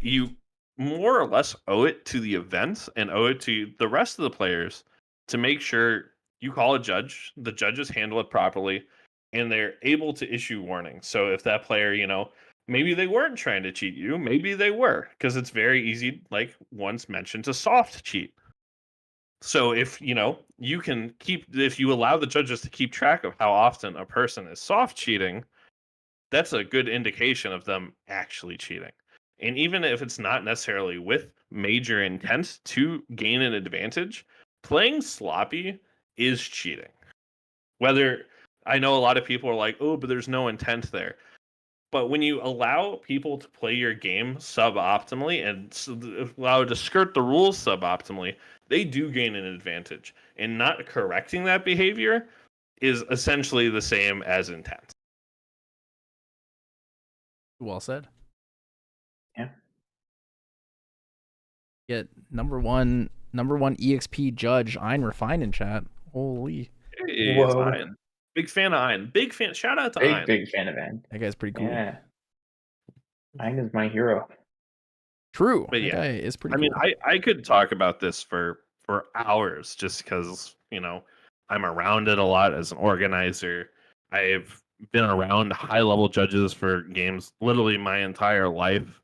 you more or less owe it to the event and owe it to the rest of the players to make sure you call a judge, the judges handle it properly, and they're able to issue warnings. So if that player, maybe they weren't trying to cheat you, maybe they were, because it's very easy, like once mentioned, to soft cheat. So if you allow the judges to keep track of how often a person is soft cheating, that's a good indication of them actually cheating. And even if it's not necessarily with major intent to gain an advantage, playing sloppy is cheating. Whether I know a lot of people are like, oh, but there's no intent there. But when you allow people to play your game suboptimally and allow to skirt the rules suboptimally, they do gain an advantage. And not correcting that behavior is essentially the same as intent. Well said. Yeah. Get number one EXP judge Ein Refine in chat. Holy. Hey, it's Ein. Big fan of Ein. Big fan. Shout out to Ein. Big fan of Ein. That guy's pretty cool. Yeah. Ein is my hero. True. But that guy is pretty cool. mean, I could talk about this for hours, just because, I'm around it a lot as an organizer. I've been around high level judges for games literally my entire life.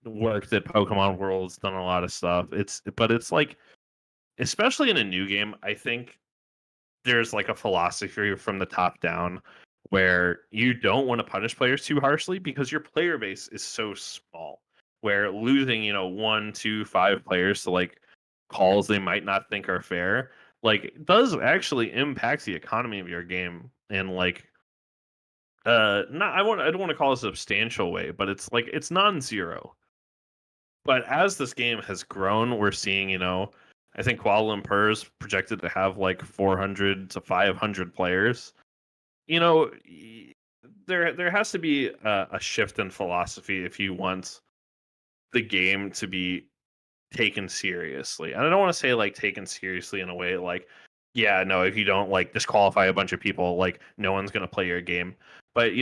Worked at Pokemon Worlds, done a lot of stuff. But it's like, especially in a new game, I think there's like a philosophy from the top down where you don't want to punish players too harshly because your player base is so small, where losing, 1, 2, 5 players to like calls they might not think are fair, like does actually impact the economy of your game in like I don't want to call it a substantial way, but it's like it's non-zero. But as this game has grown, we're seeing, I think Kuala Lumpur is projected to have like 400 to 500 players. There has to be a shift in philosophy if you want the game to be taken seriously. And I don't want to say like taken seriously in a way like, yeah, no, if you don't like disqualify a bunch of people, like no one's going to play your game. But,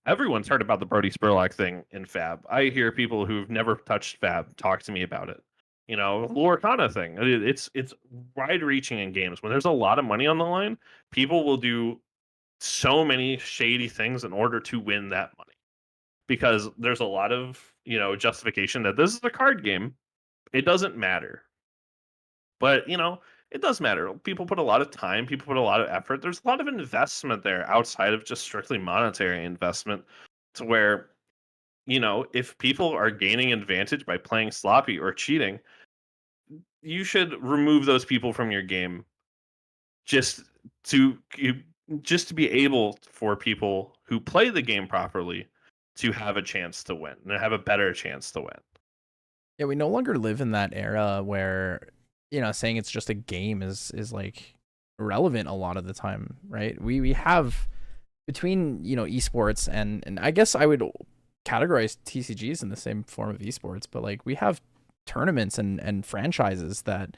everyone's heard about the Brody Spurlock thing in Fab. I hear people who've never touched Fab talk to me about it. You know, Lorcana thing. It's wide reaching in games. When there's a lot of money on the line, people will do so many shady things in order to win that money. Because there's a lot of, you know, justification that this is a card game. It doesn't matter. But, you know, it does matter. People put a lot of time, people put a lot of effort. There's a lot of investment there outside of just strictly monetary investment to where, you know, if people are gaining advantage by playing sloppy or cheating, you should remove those people from your game just to be able for people who play the game properly to have a chance to win and have a better chance to win. Yeah, we no longer live in that era where, you know, saying it's just a game is like irrelevant a lot of the time, right? We have between, you know, esports and I guess I would categorize TCGs in the same form of esports, but like we have tournaments and franchises that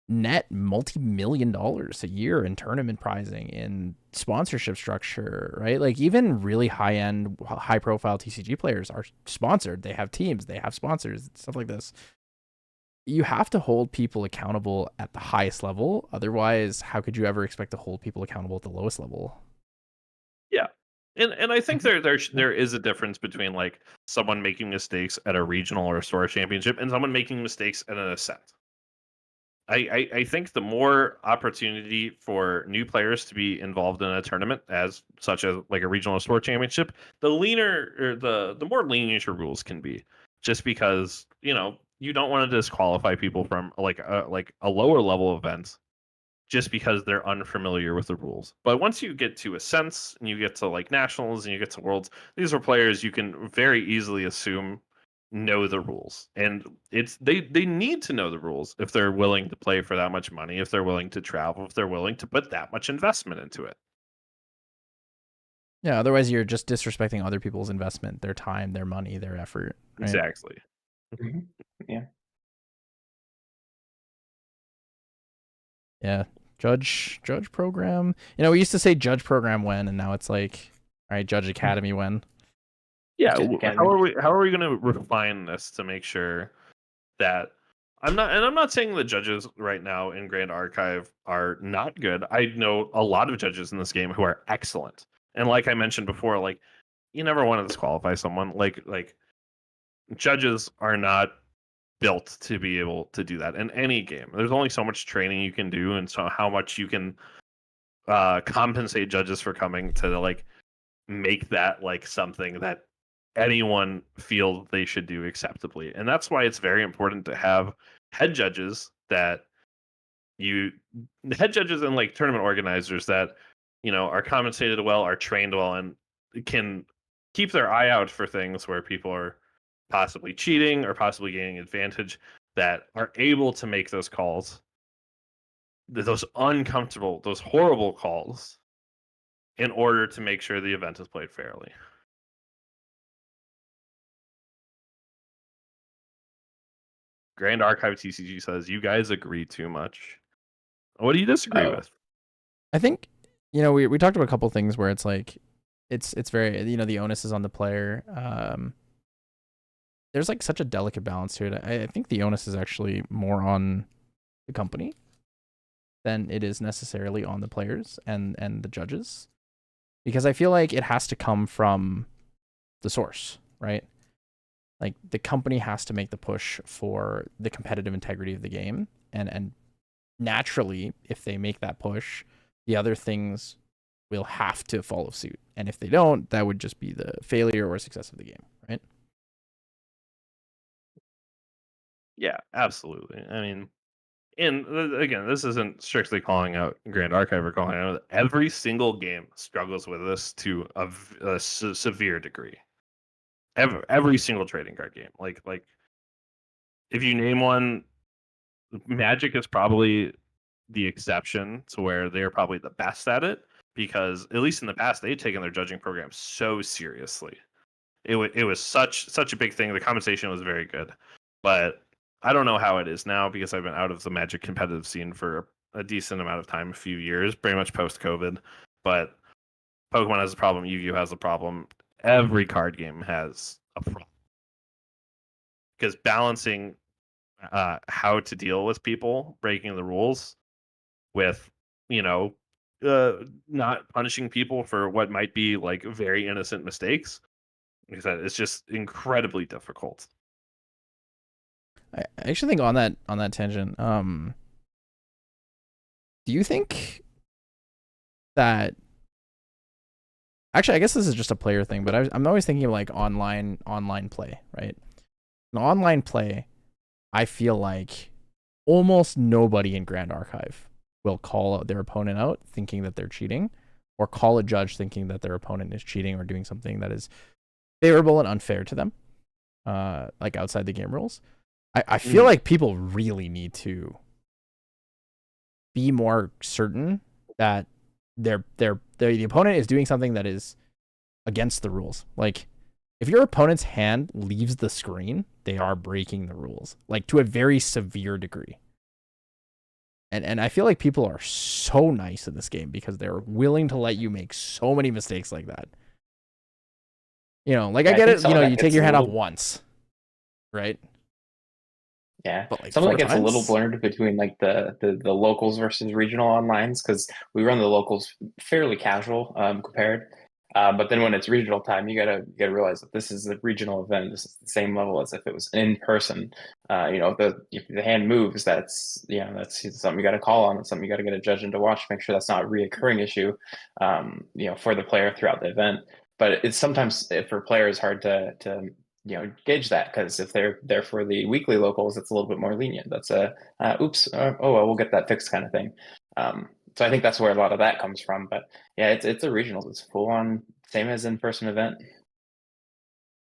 net multi-million dollars a year in tournament pricing, in sponsorship structure, right? Like even really high-end, high-profile TCG players are sponsored. They have teams, they have sponsors, stuff like this. You have to hold people accountable at the highest level. Otherwise, how could you ever expect to hold people accountable at the lowest level? Yeah. And I think there is a difference between like someone making mistakes at a regional or a store championship and someone making mistakes at an ascent. I think the more opportunity for new players to be involved in a tournament, as such as like a regional or store championship, the leaner or the more lenient your rules can be. Just because, you know, you don't want to disqualify people from like a lower level event just because they're unfamiliar with the rules. But once you get to ascents and you get to like nationals and you get to worlds, these are players you can very easily assume know the rules, and it's they need to know the rules if they're willing to play for that much money, if they're willing to travel, if they're willing to put that much investment into it. Yeah, otherwise you're just disrespecting other people's investment, their time, their money, their effort, right? Exactly. Yeah. Yeah, judge program, you know, we used to say judge program when, and now it's like, all right, judge academy when. Yeah, how are we going to refine this to make sure that I'm not saying the judges right now in Grand Archive are not good. I know a lot of judges in this game who are excellent. And like I mentioned before, like you never want to disqualify someone. Like judges are not built to be able to do that in any game. There's only so much training you can do and so how much you can compensate judges for coming to like make that like something that anyone feel they should do acceptably. And that's why it's very important to have head judges and like tournament organizers that, you know, are compensated well, are trained well, and can keep their eye out for things where people are possibly cheating or possibly gaining advantage, that are able to make those calls, those uncomfortable, those horrible calls, in order to make sure the event is played fairly. Grand Archive TCG says you guys agree too much. What do you disagree with? I think, you know, we talked about a couple things where it's like it's very, you know, the onus is on the player. There's like such a delicate balance to it. I think the onus is actually more on the company than it is necessarily on the players and the judges, because I feel like it has to come from the source, right? Like the company has to make the push for the competitive integrity of the game, and naturally, if they make that push, the other things will have to follow suit. And if they don't, that would just be the failure or success of the game, right? Yeah, absolutely. I mean, and again, this isn't strictly calling out Grand Archive or calling out. Every single game struggles with this to a severe degree. Every single trading card game, like if you name one, Magic is probably the exception to where they're probably the best at it, because at least in the past they've taken their judging program so seriously. It was such a big thing. The compensation was very good, but I don't know how it is now because I've been out of the Magic competitive scene for a decent amount of time, a few years, pretty much post-COVID. But Pokemon has a problem, Yu-Gi-Oh has a problem, every card game has a problem because balancing how to deal with people breaking the rules with, you know, not punishing people for what might be like very innocent mistakes. Like I said, it's just incredibly difficult. I actually think on that tangent, do you think that actually I guess this is just a player thing, but I'm always thinking of like online play, right? In online play, I feel like almost nobody in Grand Archive will call their opponent out thinking that they're cheating, or call a judge thinking that their opponent is cheating or doing something that is favorable and unfair to them, like outside the game rules. I feel like people really need to be more certain that the opponent is doing something that is against the rules. Like, if your opponent's hand leaves the screen, they are breaking the rules, like to a very severe degree. And I feel like people are so nice in this game because they're willing to let you make so many mistakes like that. You know, like I get it, you know, you take your hand off once, right? Yeah, but like some of it 4 gets a little times? blurred between like the locals versus regional onlines, because we run the locals fairly casual compared. But then when it's regional time, you gotta realize that this is a regional event. This is the same level as if it was in person. You know, if the hand moves, that's something you got to call on. It's something you got to get a judge in to watch, make sure that's not a reoccurring issue. You know, for the player throughout the event. But it's sometimes for players hard to gauge that, because if they're there for the weekly locals, it's a little bit more lenient. That's oops, oh well, we'll get that fixed kind of thing. So I think that's where a lot of that comes from. But yeah, it's a regionals. It's full on same as in-person event.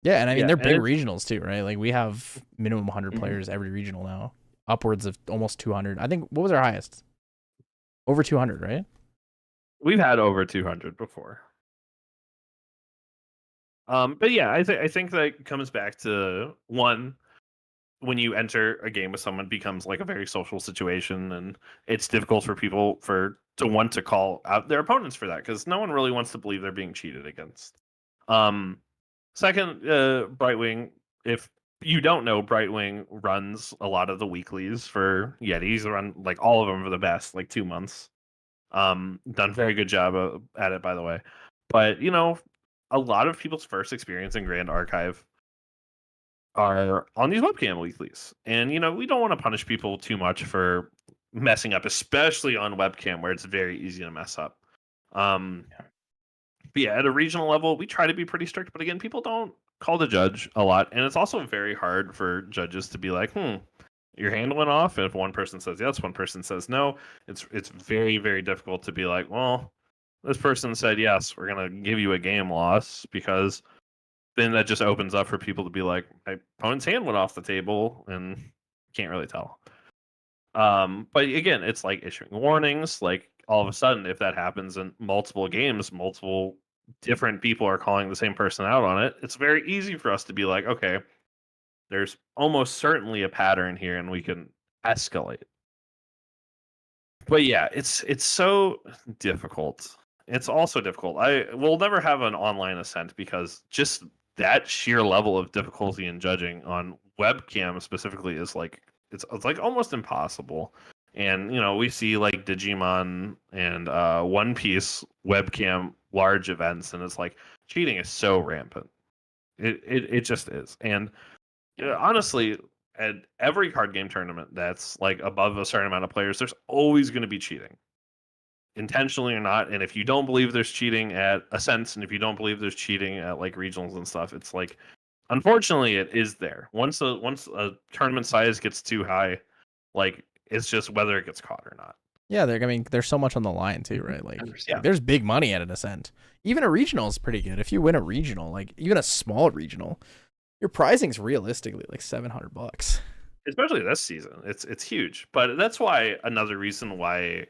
Yeah, and I mean Yeah, they're and big it's- regionals too, right? Like we have minimum 100 players every regional now, upwards of almost 200. I think, what was our highest? Over 200, right? We've had over 200 before. But yeah, I think that comes back to one, when you enter a game with someone, it becomes like a very social situation, and it's difficult for people to want to call out their opponents for that, because no one really wants to believe they're being cheated against. Second, Brytwing. If you don't know, Brytwing runs a lot of the weeklies for Yetis. Run like all of them for the best, like 2 months. Done a very good job at it, by the way. But you know, a lot of people's first experience in Grand Archive are on these webcam weeklies, and you know, we don't want to punish people too much for messing up, especially on webcam where it's very easy to mess up. But yeah, at a regional level, we try to be pretty strict, but again, people don't call the judge a lot, and it's also very hard for judges to be like, your hand went off, and if one person says yes, one person says no, it's very, very difficult to be like, well, this person said yes, we're gonna give you a game loss, because then that just opens up for people to be like, my opponent's hand went off the table, and can't really tell. But again, it's like issuing warnings. Like, all of a sudden, if that happens in multiple games, multiple different people are calling the same person out on it, it's very easy for us to be like, okay, there's almost certainly a pattern here, and we can escalate. But yeah, it's so difficult. It's also difficult. I will never have an online ascent, because just that sheer level of difficulty in judging on webcam specifically is like, it's like almost impossible. And you know, we see like Digimon and One Piece webcam large events, and it's like cheating is so rampant. It just is. And honestly, at every card game tournament that's like above a certain amount of players, there's always going to be cheating, intentionally or not. And if you don't believe there's cheating at Ascents, and if you don't believe there's cheating at like regionals and stuff, it's like, unfortunately, it is there. Once a tournament size gets too high, like, it's just whether it gets caught or not. Yeah, I mean, there's so much on the line too, right? Like, Yeah. there's big money at an Ascent. Even a regional is pretty good. If you win a regional, like even a small regional, your prizing's realistically like $700. Especially this season, it's huge. But that's why, another reason why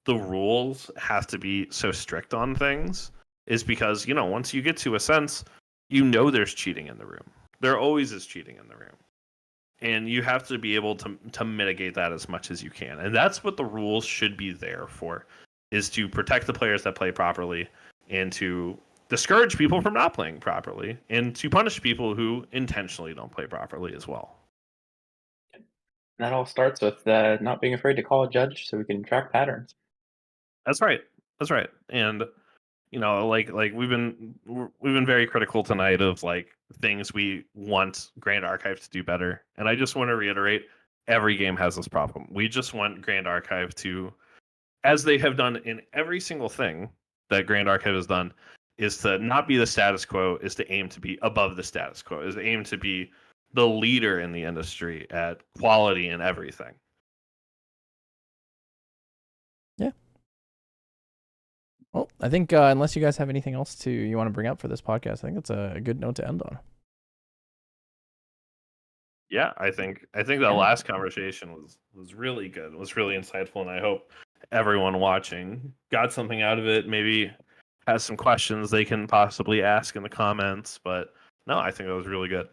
the rules have to be so strict on things is because, you know, once you get to a sense, you know there's cheating in the room. There always is cheating in the room. And you have to be able to mitigate that as much as you can. And that's what the rules should be there for, is to protect the players that play properly, and to discourage people from not playing properly and to punish people who intentionally don't play properly as well. That all starts with not being afraid to call a judge so we can track patterns. That's right. That's right. And like we've been very critical tonight of like things we want Grand Archive to do better. And I just want to reiterate, every game has this problem. We just want Grand Archive to, as they have done in every single thing that Grand Archive has done, is to not be the status quo, is to aim to be above the status quo, is to aim to be the leader in the industry at quality and everything. Yeah. Well, I think unless you guys have anything else you want to bring up for this podcast, I think it's a good note to end on. Yeah, I think that last conversation was really good. It was really insightful, and I hope everyone watching got something out of it. Maybe has some questions they can possibly ask in the comments. But no, I think that was really good.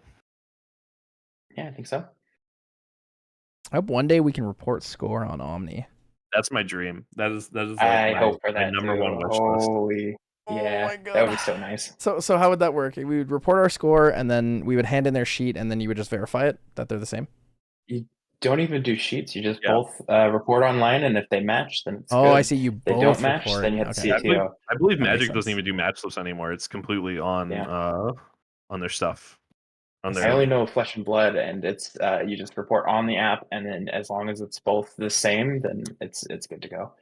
Yeah, I think so. I hope one day we can report score on Omni. That's my dream. That is like I hope for that my number too. one wish list. Holy, yeah, my God. that would be so nice. So how would that work? We would report our score, and then we would hand in their sheet, and then you would just verify it that they're the same. You don't even do sheets. You just both report online, and if they match, then it's good. I see. You If they both don't match, report. then you have to Okay. see a TO. I believe That makes Magic doesn't sense. even do match lists anymore. It's completely on their stuff. I only know Flesh and Blood, and it's you just report on the app, and then as long as it's both the same, then it's good to go.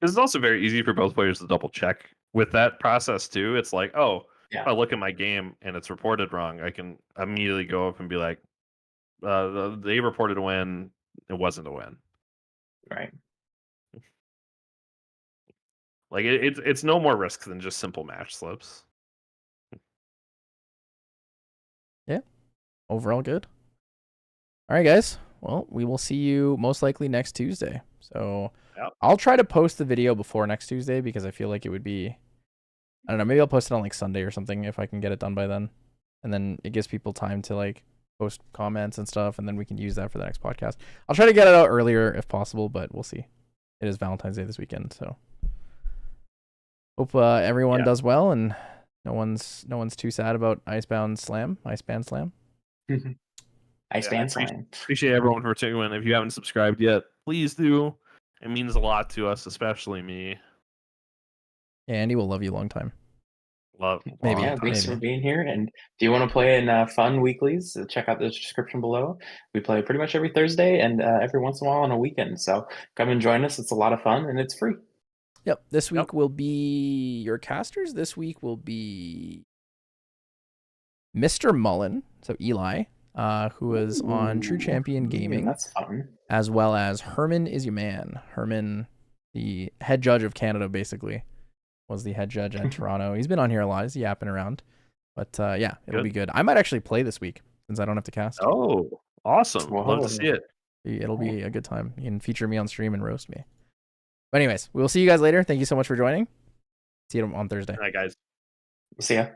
It's also very easy for both players to double check with that process too. It's like, if I look at my game and it's reported wrong, I can immediately go up and be like, they reported a win. It wasn't a win. Right. Like it's no more risk than just simple match slips. Yeah. Overall good. All right, guys. Well, we will see you most likely next Tuesday. So I'll try to post the video before next Tuesday because I feel like it would be, I don't know, maybe I'll post it on like Sunday or something if I can get it done by then. And then it gives people time to like post comments and stuff, and then we can use that for the next podcast. I'll try to get it out earlier if possible, but we'll see. It is Valentine's Day this weekend, so hope everyone does well and no one's too sad about IceBanned Slam. IceBanned Slam. Appreciate everyone for tuning in. If you haven't subscribed yet, please do. It means a lot to us, especially me. Yeah, Andy will love you a long time. Maybe. Yeah, thanks for being here. And do you want to play in fun weeklies? Check out the description below. We play pretty much every Thursday and every once in a while on a weekend. So come and join us. It's a lot of fun and it's free. Yep. This week will be your casters. This week will be Mr. Mullen, so Eli, who is on True Champion Gaming. That's fun. As well as Herman is your man. Herman, the head judge of Canada, basically, was the head judge at Toronto. He's been on here a lot. He's yapping around. But yeah, it'll be good. I might actually play this week since I don't have to cast. Oh, awesome. Love to see it. It'll be a good time. You can feature me on stream and roast me. But anyways, we'll see you guys later. Thank you so much for joining. See you on Thursday. All right, guys. See ya.